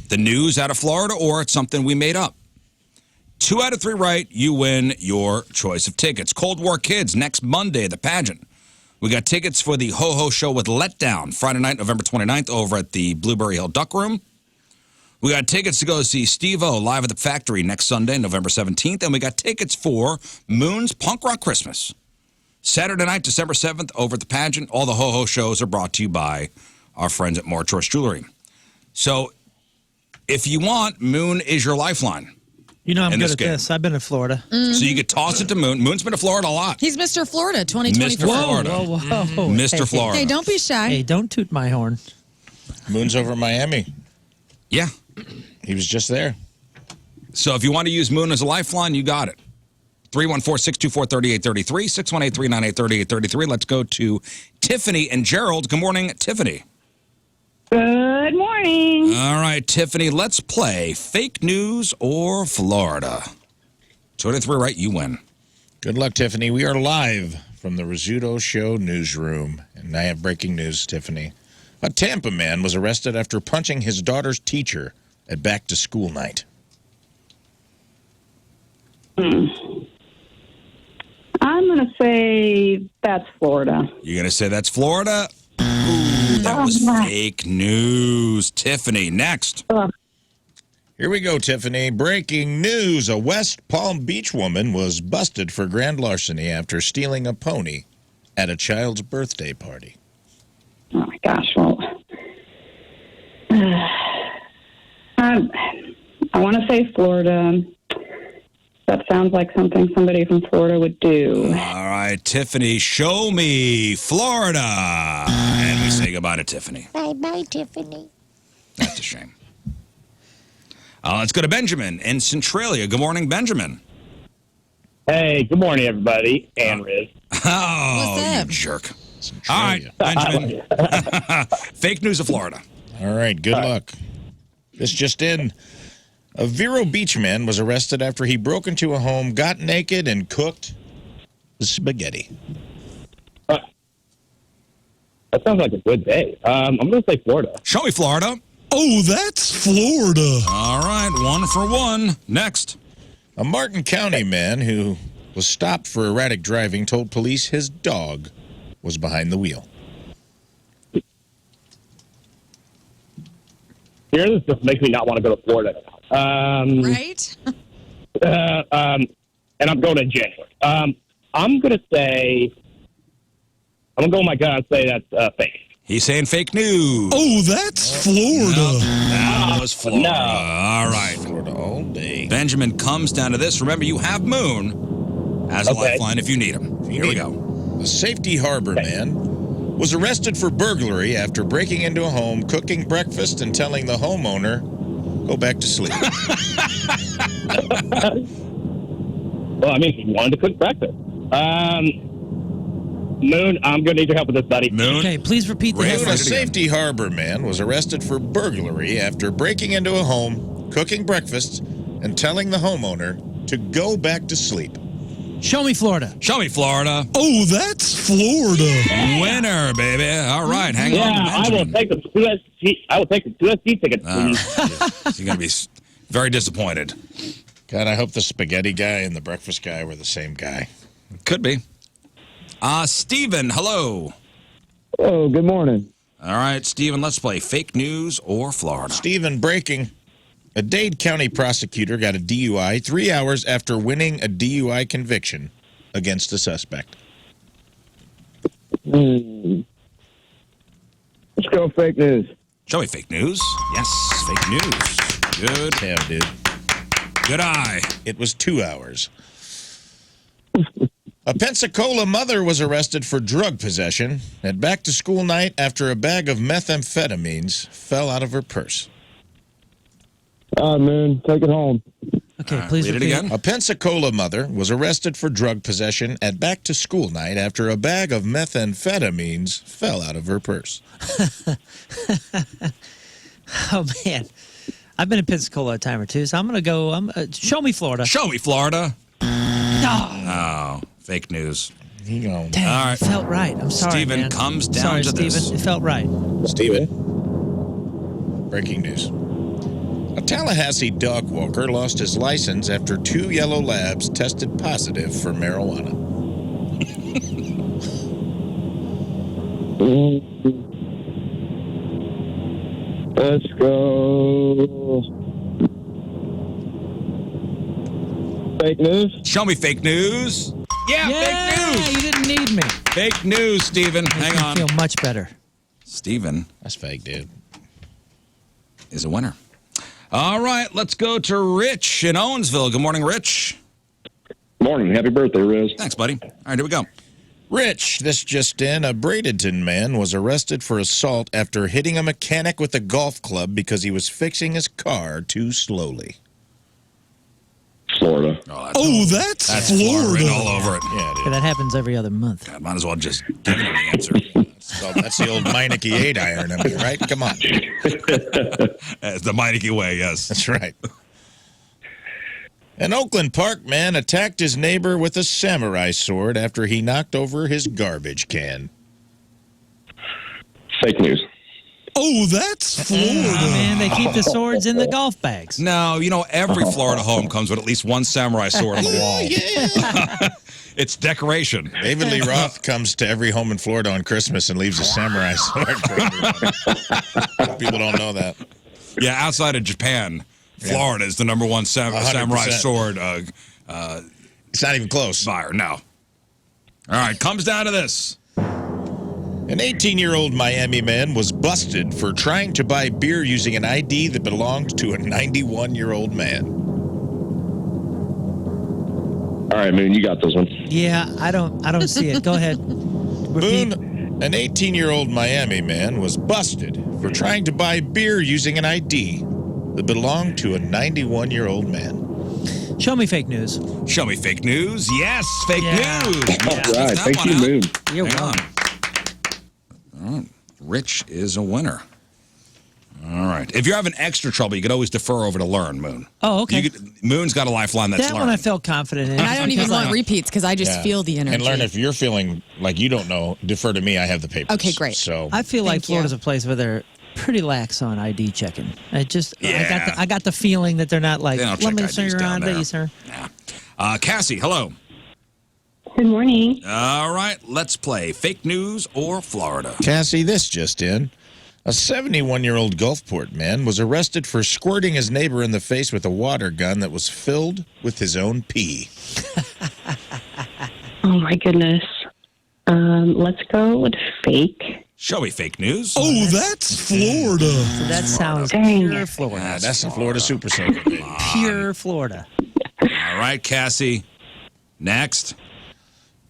the news out of Florida or it's something we made up. 2 out of 3 right, you win your choice of tickets. Cold War Kids next Monday, the pageant. We got tickets for the Ho-Ho Show with Letdown Friday night, November 29th over at the Blueberry Hill Duck Room. We got tickets to go see Steve-O live at the Factory next Sunday, November 17th. And we got tickets for Moon's Punk Rock Christmas. Saturday night, December 7th, over at the pageant. All the Ho-Ho shows are brought to you by our friends at More Choice Jewelry. So, if you want, Moon is your lifeline. You know I'm in good this at game. this. I've been to Florida. So you could toss it to Moon. Moon's been to Florida a lot. He's Mr. Florida 2024. Mr. Florida. Whoa. Mr. Florida. Hey, don't be shy. Hey, don't toot my horn. Moon's over in Miami. Yeah. He was just there. So if you want to use Moon as a lifeline, you got it. 314-624-3833, 618-398-3833. Let's go to Tiffany and Gerald. Good morning, Tiffany. Good morning. All right, Tiffany, let's play Fake News or Florida. 2 out of 3 right, you win. Good luck, Tiffany. We are live from the Rizzuto Show newsroom. And I have breaking news, Tiffany. A Tampa man was arrested after punching his daughter's teacher at back-to-school night. I'm going to say that's Florida. You're going to say that's Florida? Ooh, that was fake news. Tiffany, next. Here we go, Tiffany. Breaking news. A West Palm Beach woman was busted for grand larceny after stealing a pony at a child's birthday party. Oh, my gosh. Well, I want to say Florida. That sounds like something somebody from Florida would do. All right, Tiffany, show me Florida. And we say goodbye to Tiffany. Bye-bye, Tiffany. That's a shame. Let's go to Benjamin in Centralia. Good morning, Benjamin. Hey, good morning, everybody. And Riz. Oh, What's you up? jerk. All right, Benjamin. Fake news of Florida. All right, good luck. This just in. A Vero Beach man was arrested after he broke into a home, got naked, and cooked spaghetti. That sounds like a good day. I'm going to say Florida. Show me Florida. Oh, that's Florida. All right, 1 for 1. Next. A Martin County man who was stopped for erratic driving told police his dog was behind the wheel. Here, this just makes me not want to go to Florida now. Right? And I'm going in January. I'm going to say, I'm going to go with my gut and say that's fake. He's saying fake news. Oh, that's Florida. Nope, that was Florida. No. All right. Florida all day. Benjamin comes down to this. Remember, you have Moon. as a Okay. lifeline if you need them. Here we go. A Safety Harbor man was arrested for burglary after breaking into a home, cooking breakfast, and telling the homeowner, go back to sleep. Well, I mean, he wanted to cook breakfast. Moon, I'm going to need your help with this, buddy. Moon. Okay, please repeat the Ray, A headline. Safety Harbor man was arrested for burglary after breaking into a home, cooking breakfast, and telling the homeowner to go back to sleep. Show me Florida. Show me Florida. Oh, that's Florida. Winner, baby. All right, hang Yeah, on. I will take the 2SG tickets, please. You're going to be very disappointed. God, I hope the spaghetti guy and the breakfast guy were the same guy. Could be. Steven, hello. Oh, good morning. All right, Steven, let's play fake news or Florida. Stephen, breaking. A Dade County prosecutor got a DUI 3 hours after winning a DUI conviction against a suspect. Let's go fake news. Shall we fake news? Yes, fake news. Good. Damn, dude. Good eye. It was 2 hours. A Pensacola mother was arrested for drug possession at back-to-school night after a bag of methamphetamines fell out of her purse. Moon, take it home. Okay, please read it repeat. again. A Pensacola mother was arrested for drug possession at back-to-school night after a bag of methamphetamines fell out of her purse. Oh, man. I've been in Pensacola a time or two, so I'm going to go. Show me Florida. Show me Florida. Oh, Fake news. You go. dang, All right. it felt right. I'm sorry, Steven man. comes down sorry, to Steven. this. It felt right. Steven. Breaking news. A Tallahassee dog walker lost his license after 2 yellow labs tested positive for marijuana. Let's go. Fake news? Show me fake news. Yeah, Yeah, fake news. you didn't need me. Fake news, Steven. Hang I on. feel much better. Steven That's fake, dude. is a winner. All right, let's go to Rich in Owensville. Good morning, Rich. Morning. Happy birthday, Riz. Thanks, buddy. All right, here we go. Rich, this just in, a Bradenton man was arrested for assault after hitting a mechanic with a golf club because he was fixing his car too slowly. Florida. Oh, that's Florida written Florida. all over it. Yeah, Okay, dude. that happens every other month. God, might as well just give him the answer. So that's the old Meineke 8 iron, I mean, right? Come on. It's the Meineke way, yes. That's right. An Oakland Park man attacked his neighbor with a samurai sword after he knocked over his garbage can. Fake news. Oh, that's Florida. Man, they keep the swords in the golf bags. No, you know, every Florida home comes with at least one samurai sword on the wall. It's decoration. David Lee Roth comes to every home in Florida on Christmas and leaves a samurai sword for everyone. People don't know that. Yeah, outside of Japan, Florida is the number one samurai 100%. sword It's not even close. buyer. No. All right, comes down to this. An 18-year-old Miami man was busted for trying to buy beer using an ID that belonged to a 91-year-old man. All right, Moon, you got this one. Yeah, I don't see it. Go ahead. Repeat. Boone, an 18-year-old Miami man was busted for trying to buy beer using an ID that belonged to a 91-year-old man. Show me fake news. Show me fake news. Yes, fake Yeah. news. All Check right. that Thank one you, out. Moon. You're Hang welcome. on. All right. Rich is a winner. All right. If you're having extra trouble, you could always defer over to Learn, Moon. Oh, okay. Moon's got a lifeline that's That Learn. one I felt confident in. And I don't even Because want repeats because I just Yeah. feel the energy. And Learn, if you're feeling like you don't know, defer to me. I have the papers. Okay, great. So I feel like Thank you. Florida's a place where they're pretty lax on ID checking. Yeah. I got the feeling that they're not like, They don't let check me see IDs your down ID, there. sir. Cassie, hello. Good morning. All right, let's play fake news or Florida. Cassie, this just in. A 71-year-old Gulfport man was arrested for squirting his neighbor in the face with a water gun that was filled with his own pee. Oh my goodness. Let's go with fake. Show me fake news. Oh, that's Florida. So that sounds Dang pure it. Florida. That's the Florida Super Soaker. baby. Pure Florida. All right, Cassie. Next.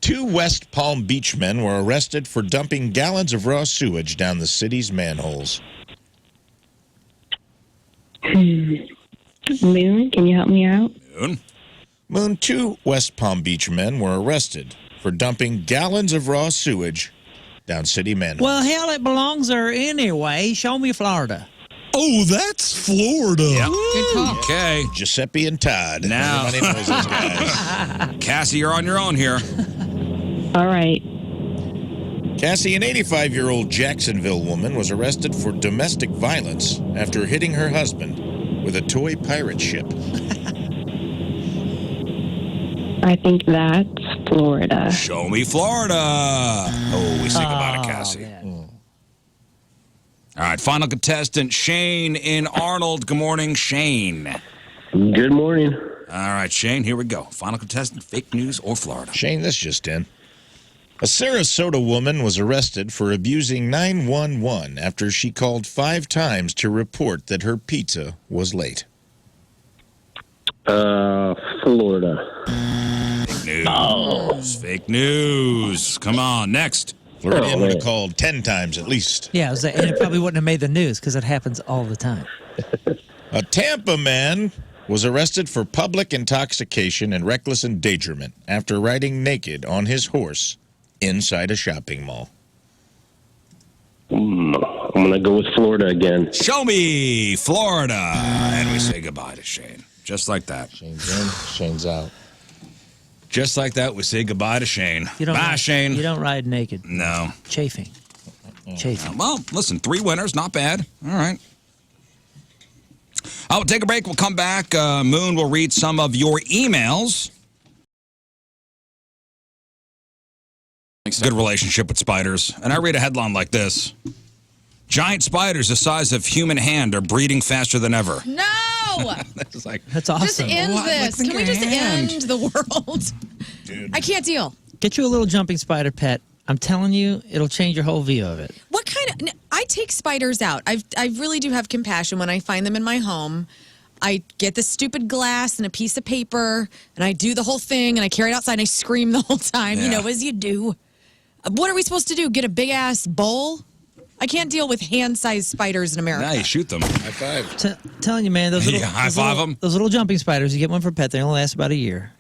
2 West Palm Beach men were arrested for dumping gallons of raw sewage down the city's manholes. Moon, can you help me out? Moon, 2 West Palm Beach men were arrested for dumping gallons of raw sewage down city manholes. Well, hell, it belongs there anyway. Show me Florida. Oh, that's Florida. Yep. Good call. Okay. Giuseppe and Todd. Now. Everybody knows those guys. Cassie, you're on your own here. All right. Cassie, an 85-year-old Jacksonville woman, was arrested for domestic violence after hitting her husband with a toy pirate ship. I think that's Florida. Show me Florida. Oh, we say goodbye to Cassie. Man. All right, final contestant, Shane in Arnold. Good morning, Shane. Good morning. All right, Shane, here we go. Final contestant, fake news or Florida? Shane, this just in. A Sarasota woman was arrested for abusing 911 after she called 5 times to report that her pizza was late. Florida. Fake news. Fake news. Come on, next. Floridian would have called 10 times at least. Yeah, and it probably wouldn't have made the news because it happens all the time. A Tampa man was arrested for public intoxication and reckless endangerment after riding naked on his horse inside a shopping mall. I'm going to go with Florida again. Show me Florida. And we say goodbye to Shane. Just like that. Shane's in, Shane's out. Just like that, we say goodbye to Shane. You don't Bye, ride, Shane. You don't ride naked. No. Chafing. Chafing. Well, listen, 3 winners, not bad. All right. We'll take a break. We'll come back. Moon will read some of your emails. Good relationship with spiders. And I read a headline like this. Giant spiders the size of human hand are breeding faster than ever. No! It's like, That's awesome. Just end What? this. Like, Can we just hand. end the world? Dude. I can't deal. Get you a little jumping spider pet. I'm telling you, it'll change your whole view of it. What kind of? I take spiders out. I really do have compassion when I find them in my home. I get this stupid glass and a piece of paper, and I do the whole thing, and I carry it outside, and I scream the whole time, you Yeah. know, as you do. What are we supposed to do? Get a big-ass bowl? I can't deal with hand-sized spiders in America. now you shoot them. High five. Telling you, man, those little, Yeah, high those five little- 'em. Those little jumping spiders, you get one for a pet, they only last about a year.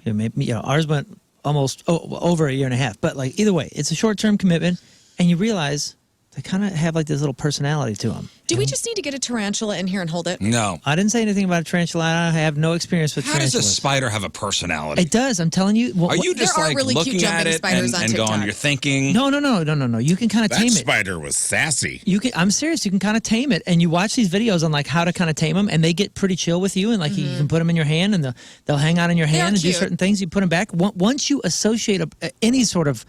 Ours went almost over a year and a half. But like either way, it's a short-term commitment, and you realize they kind of have like this little personality to them. Do we just need to get a tarantula in here and hold it? No. I didn't say anything about a tarantula. I have no experience with How does a tarantulas. spider have a personality? It does. I'm telling you. Are you just There are like really cute looking at jumping it spiders on and going, TikTok. you're thinking? No. You can kind of That tame it. spider was sassy. You can. I'm serious. You can kind of tame it, and you watch these videos on like how to kind of tame them, and they get pretty chill with you, and like you can put them in your hand, and they'll hang out in your They are hand and do cute. certain things. You put them back. Once you associate any sort of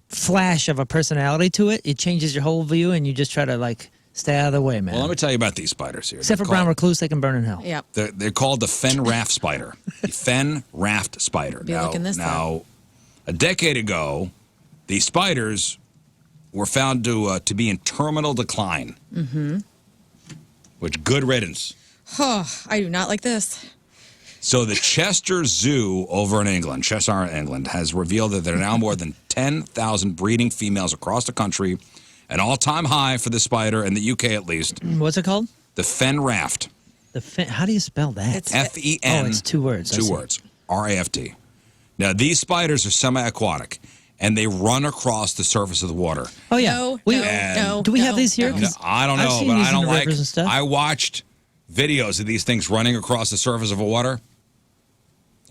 flash of a personality to it, it changes your whole view, and you just try to like stay out of the way, man. Well, let me tell you about these spiders here. Except for brown recluse, they can burn in hell. Yep. They're called the fen raft spider. The fen raft spider. Be looking this now, a decade ago, these spiders were found to be in terminal decline. Mm-hmm. Which, good riddance. Oh, I do not like this. So the Chester Zoo over in England, Cheshire, England, has revealed that there are now more than 10,000 breeding females across the country, an all-time high for the spider in the UK at least. What's it called? The fen raft. How do you spell that? It's F-E-N. Oh, it's 2 words. I Two see. words. R-A-F-T. Now, these spiders are semi-aquatic, and they run across the surface of the water. Oh yeah. No. Do we have these here? No, 'Cause I don't I've know, seen but these I in don't the like. rivers and stuff. I watched videos of these things running across the surface of a water,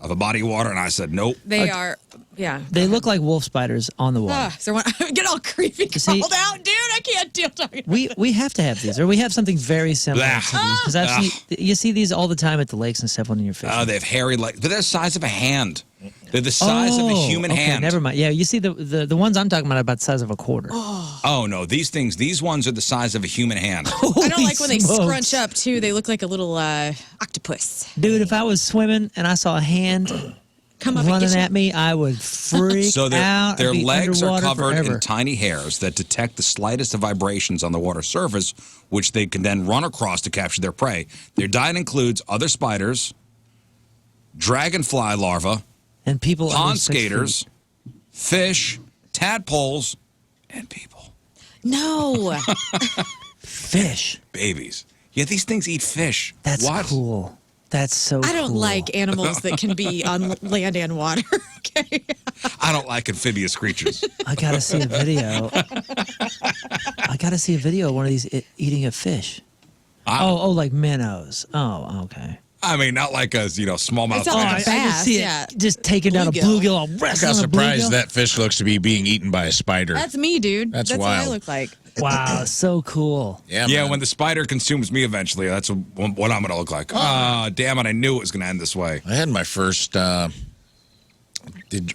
of a body of water, and I said, nope. They are, yeah. They look like wolf spiders on the water. So I get all creepy see- crawled out, dude. I can't deal talking. We have to have these, or we have something very similar Blah. to these. Because I've seen you see these all the time at the lakes and stuff when you're fishing. They have hairy legs. They're the size of a hand. They're the size of a human okay, hand. Never mind. Yeah, you see the ones I'm talking about are about the size of a quarter. Oh, no. These ones are the size of a human hand. I don't like when they smokes. scrunch up too. They look like a little octopus. Dude, if I was swimming and I saw a hand Come up and running get you. at me, I would freak So out. their I'd be legs are underwater covered forever. in tiny hairs that detect the slightest of vibrations on the water surface, which they can then run across to capture their prey. Their diet includes other spiders, dragonfly larvae, And people pond skaters, fish, tadpoles, and people. No. Fish. Babies. Yeah, these things eat fish. That's what? cool. That's so I don't cool. like animals that can be on land and water. Okay. I don't like amphibious creatures. I got to see a video. I got to see a video of one of these eating a fish. Like minnows. Oh, okay. I mean, not like a smallmouth. It's not like a I can bass. see it Yeah. just taking down a bluegill. I'll I wrestle got a surprised bluegill. that fish looks to be being eaten by a spider. That's me, dude. That's what I wild. look like. Wow, so cool. Yeah, Yeah, when the spider consumes me eventually, that's what I'm going to look like. Damn it, I knew it was going to end this way. I had my first.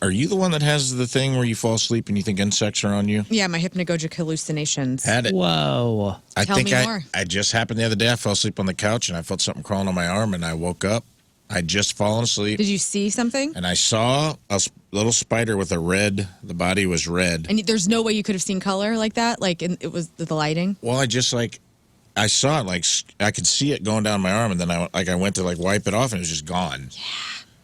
Are you the one that has the thing where you fall asleep and you think insects are on you? Yeah, my hypnagogic hallucinations. Had it. Whoa. I Tell think me more. I just happened the other day. I fell asleep on the couch and I felt something crawling on my arm and I woke up. I'd just fallen asleep. Did you see something? And I saw a little spider with the body was red. And there's no way you could have seen color like that? Like, it was the lighting? Well, I just I saw it, I could see it going down my arm and then I went to wipe it off and it was just gone. Yeah.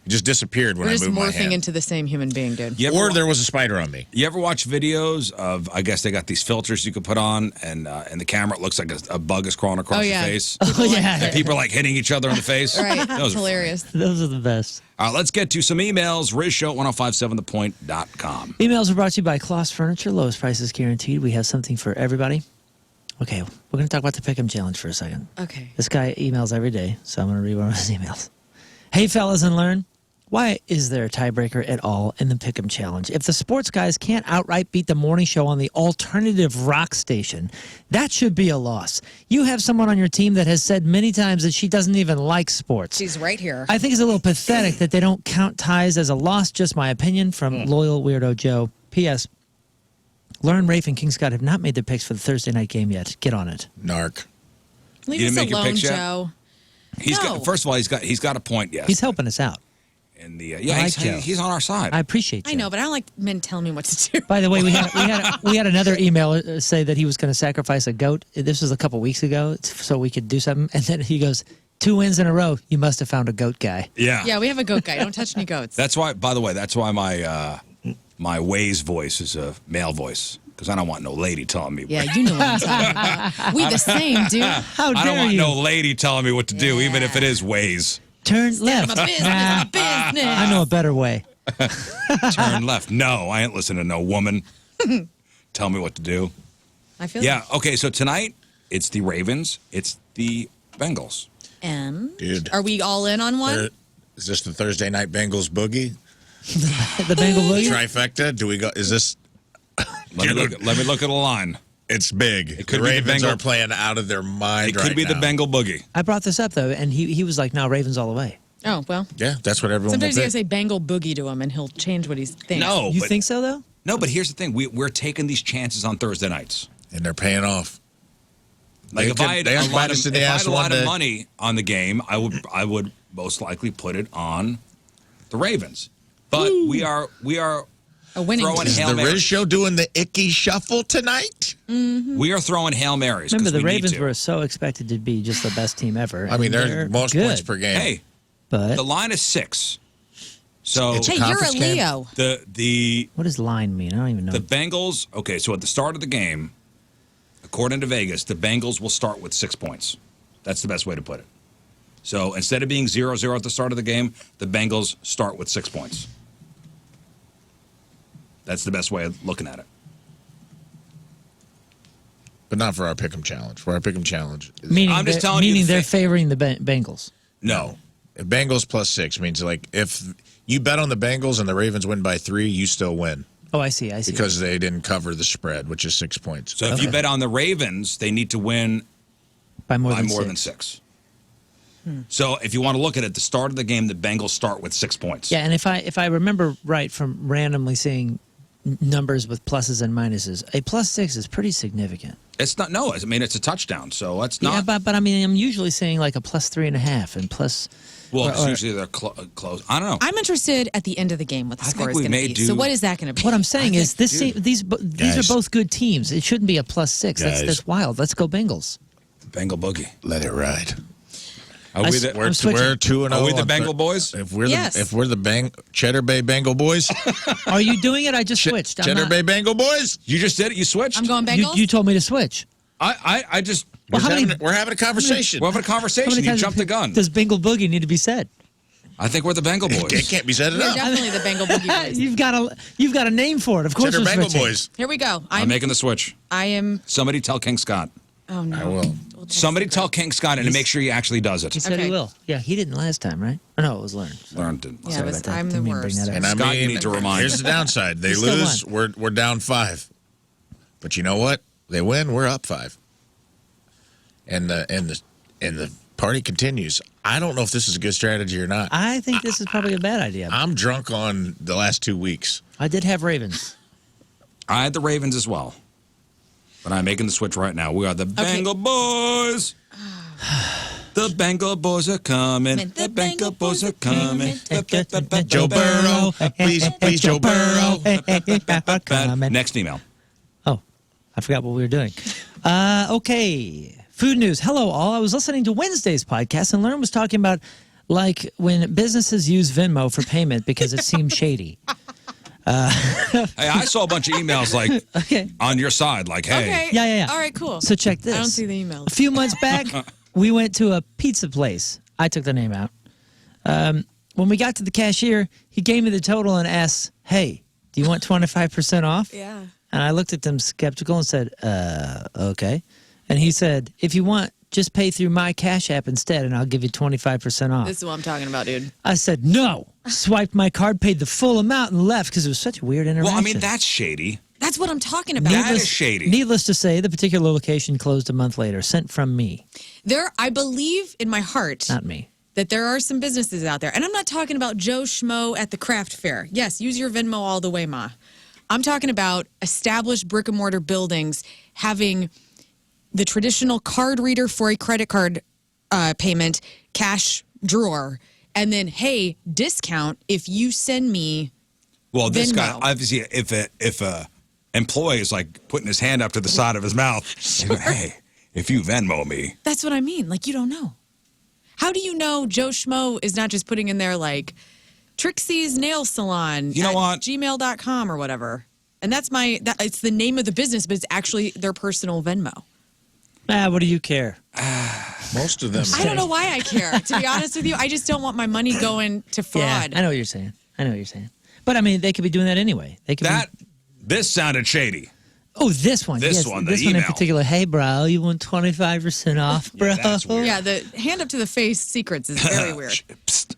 It just disappeared when We're I just moved my morphing hand. into the same human being, dude. There was a spider on me. You ever watch videos of, I guess they got these filters you could put on, and the camera, it looks like a bug is crawling across your face. Oh, yeah. And people are hitting each other in the face. Right. Those are hilarious. Those are the best. All right, let's get to some emails. RizShow1057thepoint.com. Emails are brought to you by Kloss Furniture. Lowest prices guaranteed. We have something for everybody. Okay, we're going to talk about the Pick'em Challenge for a second. Okay. This guy emails every day, so I'm going to read one of his emails. Hey, fellas, and learn. Why is there a tiebreaker at all in the Pick'em Challenge? If the sports guys can't outright beat the morning show on the alternative rock station, that should be a loss. You have someone on your team that has said many times that she doesn't even like sports. She's right here. I think it's a little pathetic that they don't count ties as a loss. Just my opinion from Loyal Weirdo Joe. P.S. Learn, Rafe, and King Scott have not made their picks for the Thursday night game yet. Get on it. Narc. Leave You us didn't make your alone, picks yet? Joe. First of all, he's got a point, yes. He's helping us out. In the, he's on our side. I appreciate you. I know, but I don't like men telling me what to do. By the way, we had another email say that he was going to sacrifice a goat. This was a couple weeks ago, so we could do something. And then he goes, 2 wins in a row. You must have found a goat guy. Yeah. Yeah, we have a goat guy. Don't touch any goats. That's why, by the way, my Waze voice is a male voice. Because I don't want no lady telling me. Yeah, you know what I'm talking about. We the same, dude. How dare I don't want you? no lady telling me what to do, even if it is Waze. Turn left. My business, Nah, business. I know a better way. Turn left. No, I ain't listening to no woman. Tell me what to do. I feel Yeah, okay, so tonight, it's the Ravens. It's the Bengals. And Dude. are we all in on one? Is this the Thursday night Bengals boogie? The Bengal Boogie? Trifecta? Do we go? Is this? Let me look at the line. It's big. It could the be the Ravens Bengal- are playing out of their mind It could be the Bengal Boogie. I brought this up, though, and he was like, no, Ravens all the way. Oh, well. Yeah, that's what everyone Sometimes will you gotta pick. say Bengal boogie to him and he'll change what he thinks. No, You but, think so, though? no, but here's the thing. We're taking these chances on Thursday nights. And they're paying off. Like They if could- I had they a just lot bite us of, in the if I ass had a lot one of day. money on the game, I would most likely put it on the Ravens. But we are A winning throwing team. Is Hail the Mary. Riz Show doing the icky shuffle tonight? We are throwing Hail Marys. Remember, 'cause the we need Ravens to. were so expected to be just the best team ever. I mean, and they're most good, points per game. Hey, But the line is 6. So It's a Hey, you're a conference game? Leo. the what does line mean? I don't even know. the Bengals. Okay, so at the start of the game, according to Vegas, the Bengals will start with 6 points. That's the best way to put it. So instead of being 0-0 at the start of the game, the Bengals start with 6 points. That's the best way of looking at it. But not for our Pick'em Challenge. For our Pick'em Challenge, meaning I'm just they're- telling you meaning the they're thing. favoring the Bengals. No. Bengals plus 6 means like if you bet on the Bengals and the Ravens win by 3, you still win Oh, I see. because they didn't cover the spread, which is 6 points. So if you bet on the Ravens, they need to win by more by than more six. than 6. So if you want to look at it, the start of the game, the Bengals start with 6 points. Yeah, and if I remember right from randomly seeing numbers with pluses and minuses, a +6 is pretty significant. It's not. No, I mean it's a touchdown. So it's Yeah, not. but I mean, I'm usually seeing like a +3.5 and plus. Well, or- it's usually they're close. I don't know. I'm interested at the end of the game what the I score think is we going to may be. do- So what is that going to be? What I'm saying is think, these these Guys. are both good teams. It shouldn't be a +6. Guys. That's wild. Let's go Bengals. Bengal Boogie. Let it ride. Are we the, We're 2-0. Are we the Bengal boys? If we're Yes. the Cheddar Bay Bengal boys, Are you doing it? I just switched. I'm Cheddar not- Bay Bengal boys. You just did it. You switched. I'm going Bengals. You told me to switch. I just. Well, We're having a conversation. We're having a How conversation. many You times jumped the gun. Does Bengal Boogie need to be said? I think we're the Bengal boys. It can't be said You're enough. definitely the Bengal Boogie boys. You've got a name for it. Of course, Cheddar we're Bengal switching. boys. Here we go. I'm making the switch. I am. Somebody tell King Scott. Oh no. I will. Somebody tell King Scott and to make sure he actually does it. He said Okay. he will. Yeah, he didn't last time, right? Or no, it was Learn. Learned it. Yeah, Sorry but about that. I'm the Didn't mean to bring worst. that up. And I Scott, mean, you need to remind here's the downside. They He still lose, we're down 5. But you know what? They win, we're up 5. And the party continues. I don't know if this is a good strategy or not. I think this is probably a bad idea. I'm drunk on the last 2 weeks. I did have Ravens. I had the Ravens as well. But I'm making the switch right now. We are the Bengal boys. The Bengal boys are coming. The Bengal boys are coming. Joe Burrow, please, Joe Burrow. Next email. Oh, I forgot what we were doing. Okay. Food news. Hello, all. I was listening to Wednesday's podcast, and Learn was talking about like when businesses use Venmo for payment because it seemed shady. Hey, I saw a bunch of emails like Okay. on your side, like, hey. Okay. Yeah. All right. Cool. So check this. I don't see the emails. A few months back, we went to a pizza place. I took the name out. When we got to the cashier, he gave me the total and asked, "Hey, do you want 25% off?" Yeah. And I looked at them skeptical and said, okay. And he said, "If you want, just pay through my Cash App instead, and I'll give you 25% off." This is what I'm talking about, dude. I said, "No." Swiped my card, paid the full amount, and left because it was such a weird interaction. Well, I mean, that's shady. That's what I'm talking about. That is shady. Needless to say, the particular location closed a month later. Sent from me, I believe in my heart not me. that there are some businesses out there, and I'm not talking about Joe Schmo at the craft fair. Yes, use your Venmo all the way, Ma. I'm talking about established brick and mortar buildings having the traditional card reader for a credit card payment, cash drawer, and then, hey, discount if you send me Well, this Venmo. guy, obviously, if a employee is like putting his hand up to the side of his mouth, hey, if you Venmo me. That's what I mean. Like, you don't know. How do you know Joe Schmo is not just putting in there, like, Trixie's Nail Salon You know at what? gmail.com or whatever? And that's it's the name of the business, but it's actually their personal Venmo. What do you care? Most of them. I don't know why I care. To be honest with you, I just don't want my money going to fraud. Yeah, I know what you're saying. But I mean, they could be doing that anyway. They could. This sounded shady. Oh, this one. This yes, one, the This one in email. particular. Hey, bro, you want 25% off, bro? that's weird. Yeah, the hand up to the face secrets is very weird. Psst.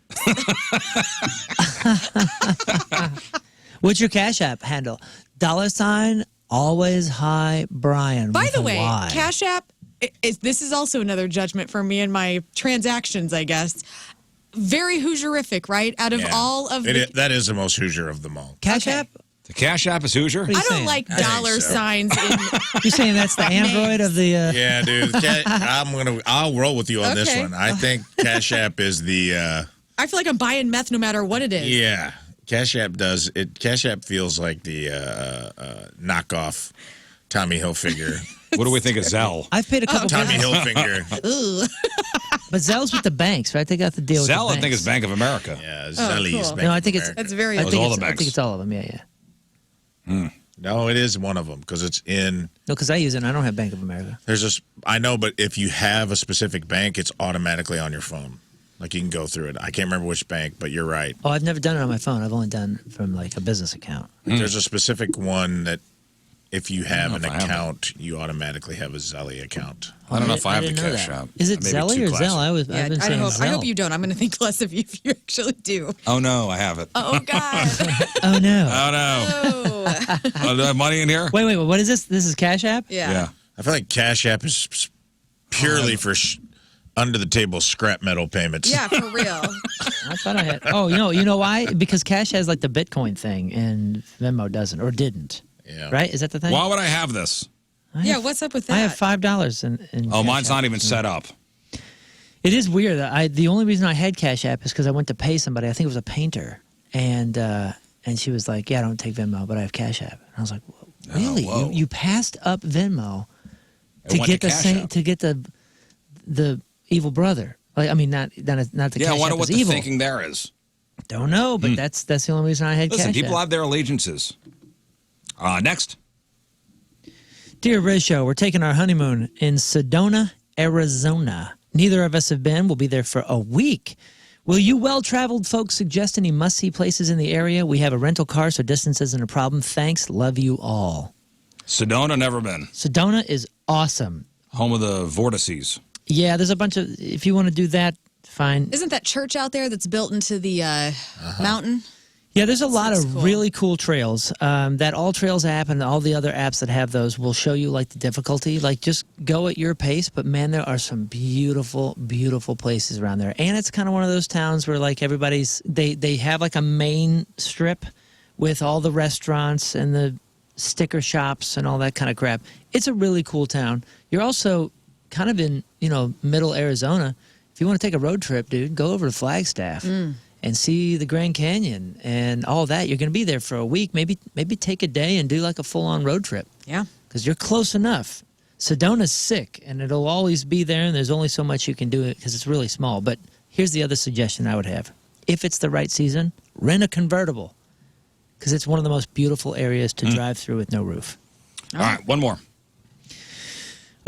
What's your Cash App handle? $ always high Brian. By with the a way, Y. Cash App, this is also another judgment for me and my transactions, I guess. Very Hoosierific, right? Out of Yeah. all of That is the most Hoosier of them all. Cash Okay. App? The Cash App is Hoosier? What are you I don't saying? like I think dollar so. signs in You're saying that's the Android of the. Yeah, dude. I'll roll with you on this Okay. one. I think Cash App is the. I feel like I'm buying meth no matter what it is. Yeah, Cash App does it. Cash App feels like the knockoff Tommy Hilfiger. What do we think of Zelle? I've paid a couple. Tommy Hilfiger. But Zell's with the banks, right? They got the deal with Zelle, the I think, banks. is Bank of America. Yeah, Oh, Zelly's. cool. Bank No, I of think it's. America. That's very I Those think, all it's, the I think banks. it's all of them. Yeah. No, it is one of them because it's in. No, because I use it and I don't have Bank of America. I know, but if you have a specific bank, it's automatically on your phone. Like you can go through it. I can't remember which bank, but you're right. Oh, I've never done it on my phone. I've only done from like a business account. There's a specific one that if you have an know if I have account, you automatically have a Zelly account. I don't know if I have the didn't know Cash that. App. Is it Maybe Zelly too or classy. Zell? I've Yeah, been I saying hope Zell. you don't. I'm going to think less of you if you actually do. Oh, no, I have it. Oh, God. Oh no! Oh, no. Oh. Oh, do I have money in here? Wait, what is this? This is Cash App? Yeah. I feel like Cash App is purely for under the table scrap metal payments. Yeah, for real. I thought I had. Oh, you know why? Because Cash has like the Bitcoin thing, and Venmo doesn't or didn't. Yeah. Right? Is that the thing? Why would I have this? Yeah, what's up with that? I have $5 in Oh, Cash mine's App. not even set up. It is weird. The only reason I had Cash App is because I went to pay somebody. I think it was a painter, and she was like, "Yeah, I don't take Venmo, but I have Cash App." And I was like, "Really? whoa. You passed up Venmo It to went get to the Cash same App. to get the evil brother?" Like, I mean, not the Yeah, I Cash wonder App what is the evil. thinking there is. Don't know, but that's the only reason I had Listen, Cash people App. have their allegiances. Next. Dear Riz Show, we're taking our honeymoon in Sedona, Arizona. Neither of us have been. We'll be there for a week. Will you well-traveled folks suggest any must-see places in the area? We have a rental car, so distance isn't a problem. Thanks. Love you all. Sedona, never been. Sedona is awesome. Home of the vortices. Yeah, there's a bunch of... If you want to do that, fine. Isn't that church out there that's built into the mountain? Yeah, there's a lot of cool. really cool trails. That All Trails app and all the other apps that have those will show you like the difficulty. Like just go at your pace. But man, there are some beautiful, beautiful places around there. And it's kind of one of those towns where like they have like a main strip with all the restaurants and the sticker shops and all that kind of crap. It's a really cool town. You're also kind of in, middle Arizona. If you want to take a road trip, dude, go over to Flagstaff. And see the Grand Canyon and all that. You're going to be there for a week. Maybe take a day and do like a full-on road trip. Yeah. Because you're close enough. Sedona's sick, and it'll always be there, and there's only so much you can do it because it's really small. But here's the other suggestion I would have. If it's the right season, rent a convertible because it's one of the most beautiful areas to drive through with no roof. All right, one more.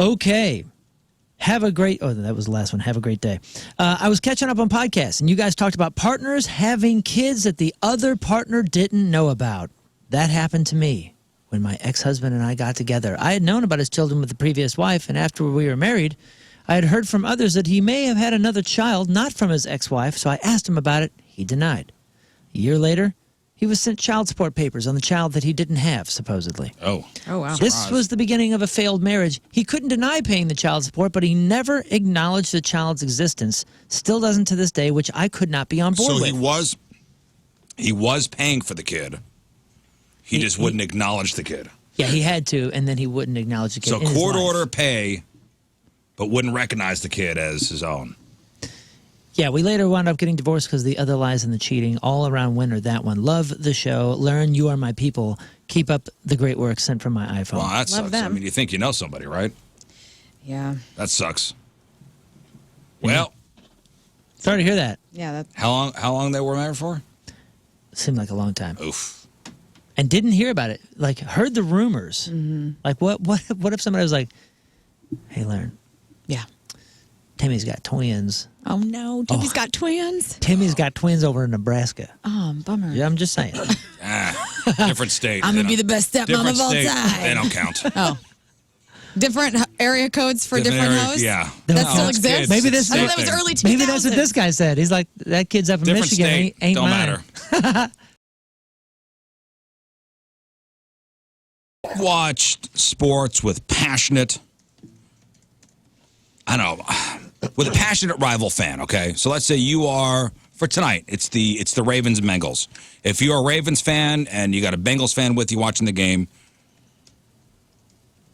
Okay. That was the last one. Have a great day. I was catching up on podcasts, and you guys talked about partners having kids that the other partner didn't know about. That happened to me when my ex-husband and I got together. I had known about his children with the previous wife, and after we were married, I had heard from others that he may have had another child, not from his ex-wife, so I asked him about it. He denied. A year later, he was sent child support papers on the child that he didn't have, supposedly. Oh, wow. This was the beginning of a failed marriage. He couldn't deny paying the child support, but he never acknowledged the child's existence. Still doesn't to this day, which I could not be on board So with. he was paying for the kid. He just wouldn't acknowledge the kid. Yeah, he had to, and then he wouldn't acknowledge the kid. So in his court life. order pay, but wouldn't recognize the kid as his own. Yeah, we later wound up getting divorced because the other lies and the cheating. All around winner, that one. Love the show. Learn you are my people. Keep up the great work sent from my iPhone. Well, that Love sucks. them. I mean, you think you know somebody, right? Yeah. That sucks. Well, Sorry to hear that. Yeah. How long they were married for? Seemed like a long time. Oof. And didn't hear about it. Like, heard the rumors. Like, what if somebody was like, hey, Lauren. Yeah. Timmy's got twins. Oh, no. Timmy's got twins? Timmy's got twins over in Nebraska. Oh, bummer. Yeah, I'm just saying. Different state. I'm going to be the best stepmom Different of all state. time. They don't count. Oh. Different area codes for different area- hosts? yeah. That still exists? Maybe this. I thought that was early 2000s. Maybe that's what this guy said. He's like, that kid's up in Different Michigan. state. Ain't Don't mine. matter. Watched sports with passionate, with a passionate rival fan, okay? So let's say you are, for tonight, it's the Ravens and Bengals. If you're a Ravens fan and you got a Bengals fan with you watching the game,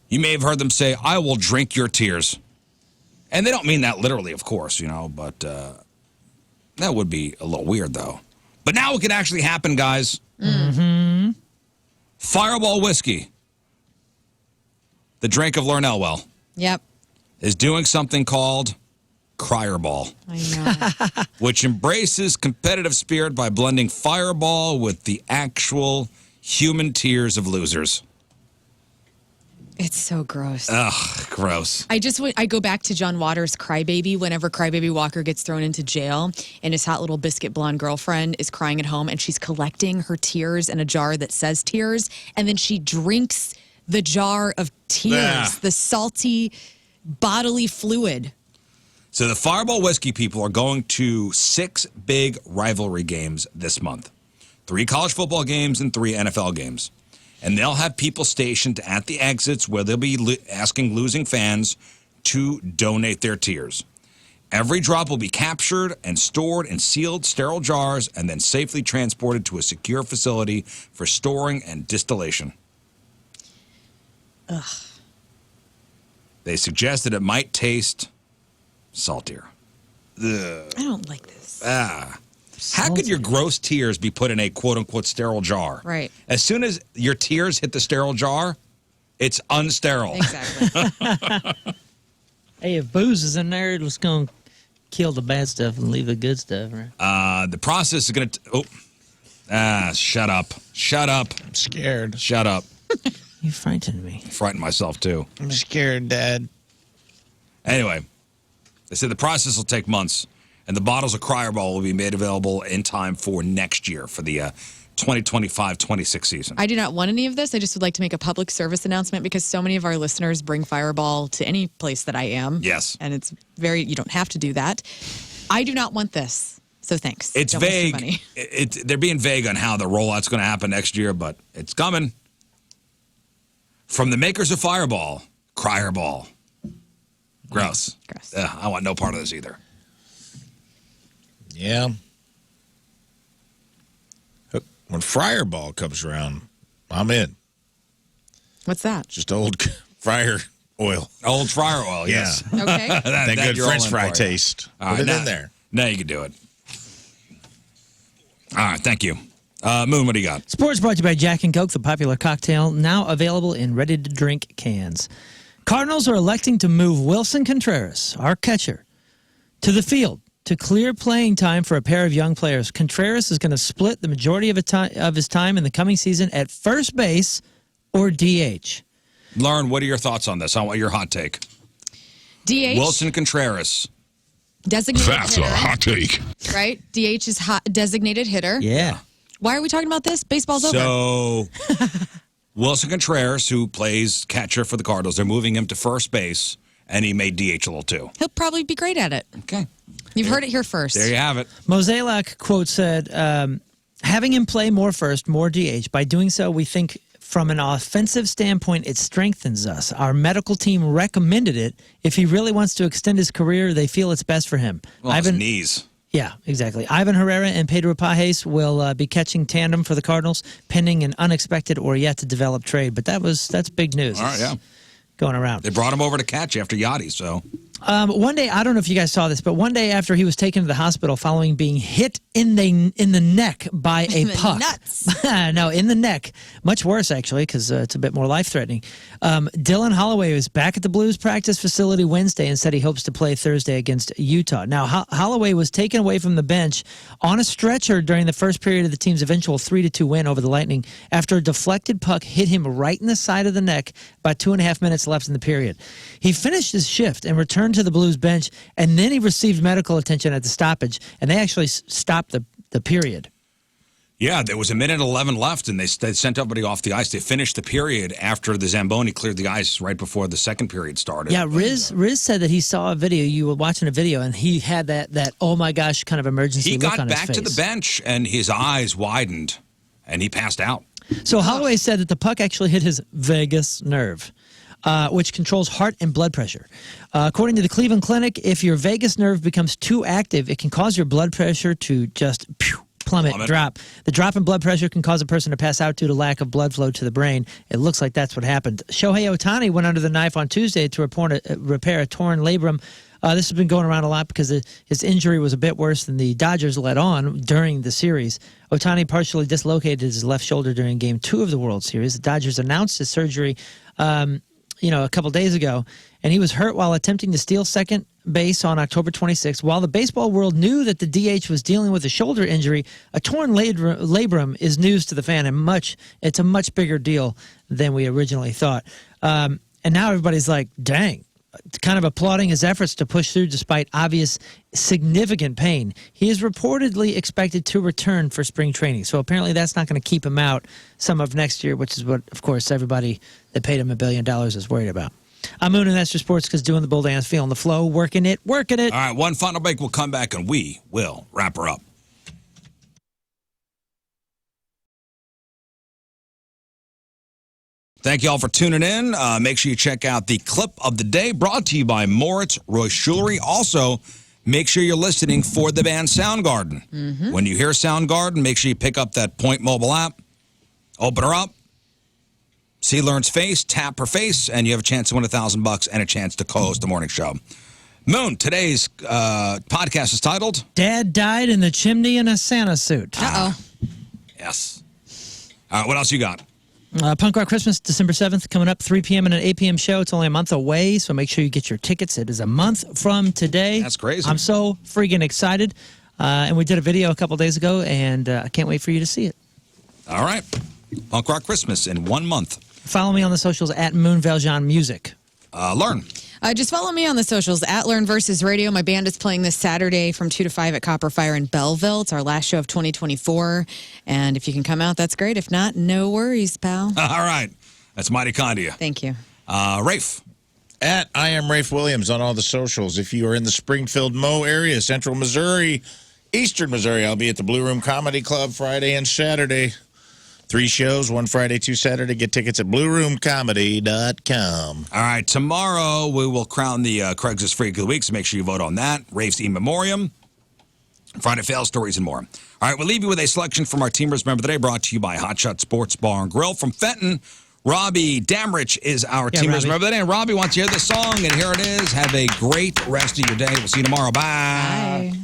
you may have heard them say, I will drink your tears. And they don't mean that literally, of course, but that would be a little weird, though. But now it can actually happen, guys. Mm-hmm. Fireball Whiskey, the drink of Lorne Elwell, Yep. is doing something called Cryerball, I know. which embraces competitive spirit by blending Fireball with the actual human tears of losers. It's so gross. Ugh, gross. I go back to John Waters' Crybaby whenever Crybaby Walker gets thrown into jail and his hot little biscuit blonde girlfriend is crying at home and she's collecting her tears in a jar that says tears and then she drinks the jar of tears, Yeah. the salty bodily fluid. So the Fireball Whiskey people are going to 6 big rivalry games this month. 3 college football games and 3 NFL games. And they'll have people stationed at the exits where they'll be asking losing fans to donate their tears. Every drop will be captured and stored in sealed, sterile jars and then safely transported to a secure facility for storing and distillation. Ugh. They suggest that it might taste saltier. Ugh. I don't like this. How could your gross tears be put in a quote-unquote sterile jar? Right. As soon as your tears hit the sterile jar, it's unsterile. Exactly. Hey, if booze is in there, it's going to kill the bad stuff and leave the good stuff, right? The process is going to... shut up. Shut up. I'm scared. Shut up. You frightened me. Frightened myself, too. I'm scared, Dad. Anyway, they said the process will take months, and the bottles of Cryer Ball will be made available in time for next year for the 2025-26 season. I do not want any of this. I just would like to make a public service announcement because so many of our listeners bring Fireball to any place that I am. Yes. And it's you don't have to do that. I do not want this. So thanks. It's Don't waste your vague. money. They're being vague on how the rollout's going to happen next year, but it's coming. From the makers of Fireball, Cryer Ball. Gross. Gross. I want no part of this either. Yeah. When Fryer Ball comes around, I'm in. What's that? Just old fryer oil. Old fryer oil, yes. Okay. that good you're French all in fry for, taste. All Put right, it now, in there. Now you can do it. All right, thank you. Moon, what do you got? Sports brought to you by Jack and Coke, the popular cocktail, now available in ready-to-drink cans. Cardinals are electing to move Wilson Contreras, our catcher, to the field to clear playing time for a pair of young players. Contreras is going to split the majority of his time in the coming season at first base or DH. Lauren, what are your thoughts on this? I want your hot take. DH. Wilson Contreras. Designated That's hitter. a hot take. Right? DH is designated hitter. Yeah. Why are we talking about this? Baseball's over. So, Wilson Contreras, who plays catcher for the Cardinals, they're moving him to first base, and he made DH a little too. He'll probably be great at it. Okay. You've heard it here first. There you have it. Mozeliak, quote, said, having him play more first, more DH, by doing so, we think from an offensive standpoint, it strengthens us. Our medical team recommended it. If he really wants to extend his career, they feel it's best for him. Well, his knees. Yeah, exactly. Ivan Herrera and Pedro Pajes will be catching tandem for the Cardinals, pending an unexpected or yet to develop trade. But that's big news. All right, yeah. Going around. They brought him over to catch after Yachty, so. One day, I don't know if you guys saw this, but one day after he was taken to the hospital following being hit in the neck by a puck. Nuts. No, in the neck. Much worse, actually, because it's a bit more life-threatening. Dylan Holloway was back at the Blues practice facility Wednesday and said he hopes to play Thursday against Utah. Now, Holloway was taken away from the bench on a stretcher during the first period of the team's eventual 3-2 win over the Lightning after a deflected puck hit him right in the side of the neck about 2.5 minutes left in the period. He finished his shift and returned to the Blues bench, and then he received medical attention at the stoppage, and they actually stopped the period. Yeah, there was a minute 11 left, and they sent everybody off the ice. They finished the period after the Zamboni cleared the ice right before the second period started. Yeah, Riz said that he saw a video. You were watching a video, and he had that oh my gosh kind of emergency look on his face. He got back to the bench, and his eyes widened, and he passed out. So Holloway said that the puck actually hit his vagus nerve, which controls heart and blood pressure. According to the Cleveland Clinic, if your vagus nerve becomes too active, it can cause your blood pressure to just plummet, drop. The drop in blood pressure can cause a person to pass out due to lack of blood flow to the brain. It looks like that's what happened. Shohei Ohtani went under the knife on Tuesday to repair a torn labrum. This has been going around a lot because his injury was a bit worse than the Dodgers let on during the series. Ohtani partially dislocated his left shoulder during Game 2 of the World Series. The Dodgers announced his surgery a couple days ago, and he was hurt while attempting to steal second base on October 26th. While the baseball world knew that the DH was dealing with a shoulder injury, a torn labrum is news to the fan, and it's a much bigger deal than we originally thought. And now everybody's like, dang, kind of applauding his efforts to push through despite obvious significant pain. He is reportedly expected to return for spring training, so apparently that's not going to keep him out some of next year, which is what, of course, everybody that paid him $1 billion is worried about. I'm Moon, and that's your sports because doing the bull dance, feeling the flow, working it. All right, one final break. We'll come back, and we will wrap her up. Thank you all for tuning in. Make sure you check out the clip of the day brought to you by Moritz Royce Jewelry. Also, make sure you're listening for the band Soundgarden. Mm-hmm. When you hear Soundgarden, make sure you pick up that Point mobile app, open her up, see Lauren's face, tap her face, and you have a chance to win $1,000 and a chance to co-host the morning show. Moon, today's podcast is titled Dad Died in the Chimney in a Santa Suit. Uh-oh. Yes. All right, what else you got? Punk Rock Christmas, December 7th, coming up, 3 p.m. and an 8 p.m. show. It's only a month away, so make sure you get your tickets. It is a month from today. That's crazy. I'm so freaking excited. And we did a video a couple days ago, and I can't wait for you to see it. All right. Punk Rock Christmas in 1 month. Follow me on the socials at Moon Valjean Music. Learn. Just follow me on the socials at Learn versus Radio. My band is playing this Saturday from 2 to 5 at Copper Fire in Belleville. It's our last show of 2024. And if you can come out, that's great. If not, no worries, pal. All right. That's mighty kind of you. Thank you. Rafe. At I am Rafe Williams on all the socials. If you are in the Springfield, Mo area, Central Missouri, Eastern Missouri, I'll be at the Blue Room Comedy Club Friday and Saturday. 3 shows, 1 Friday, 2 Saturday. Get tickets at blueroomcomedy.com. All right, tomorrow we will crown the Craigslist Freak of the Week, so make sure you vote on that. Rafe's In Memoriam, Friday Fail Stories, and more. All right, we'll leave you with a selection from our Teamers Member of the Day, brought to you by Hot Shot Sports Bar and Grill. From Fenton, Robbie Damrich is our Teamers Member of the Day. And Robbie wants to hear this song, and here it is. Have a great rest of your day. We'll see you tomorrow. Bye. Bye.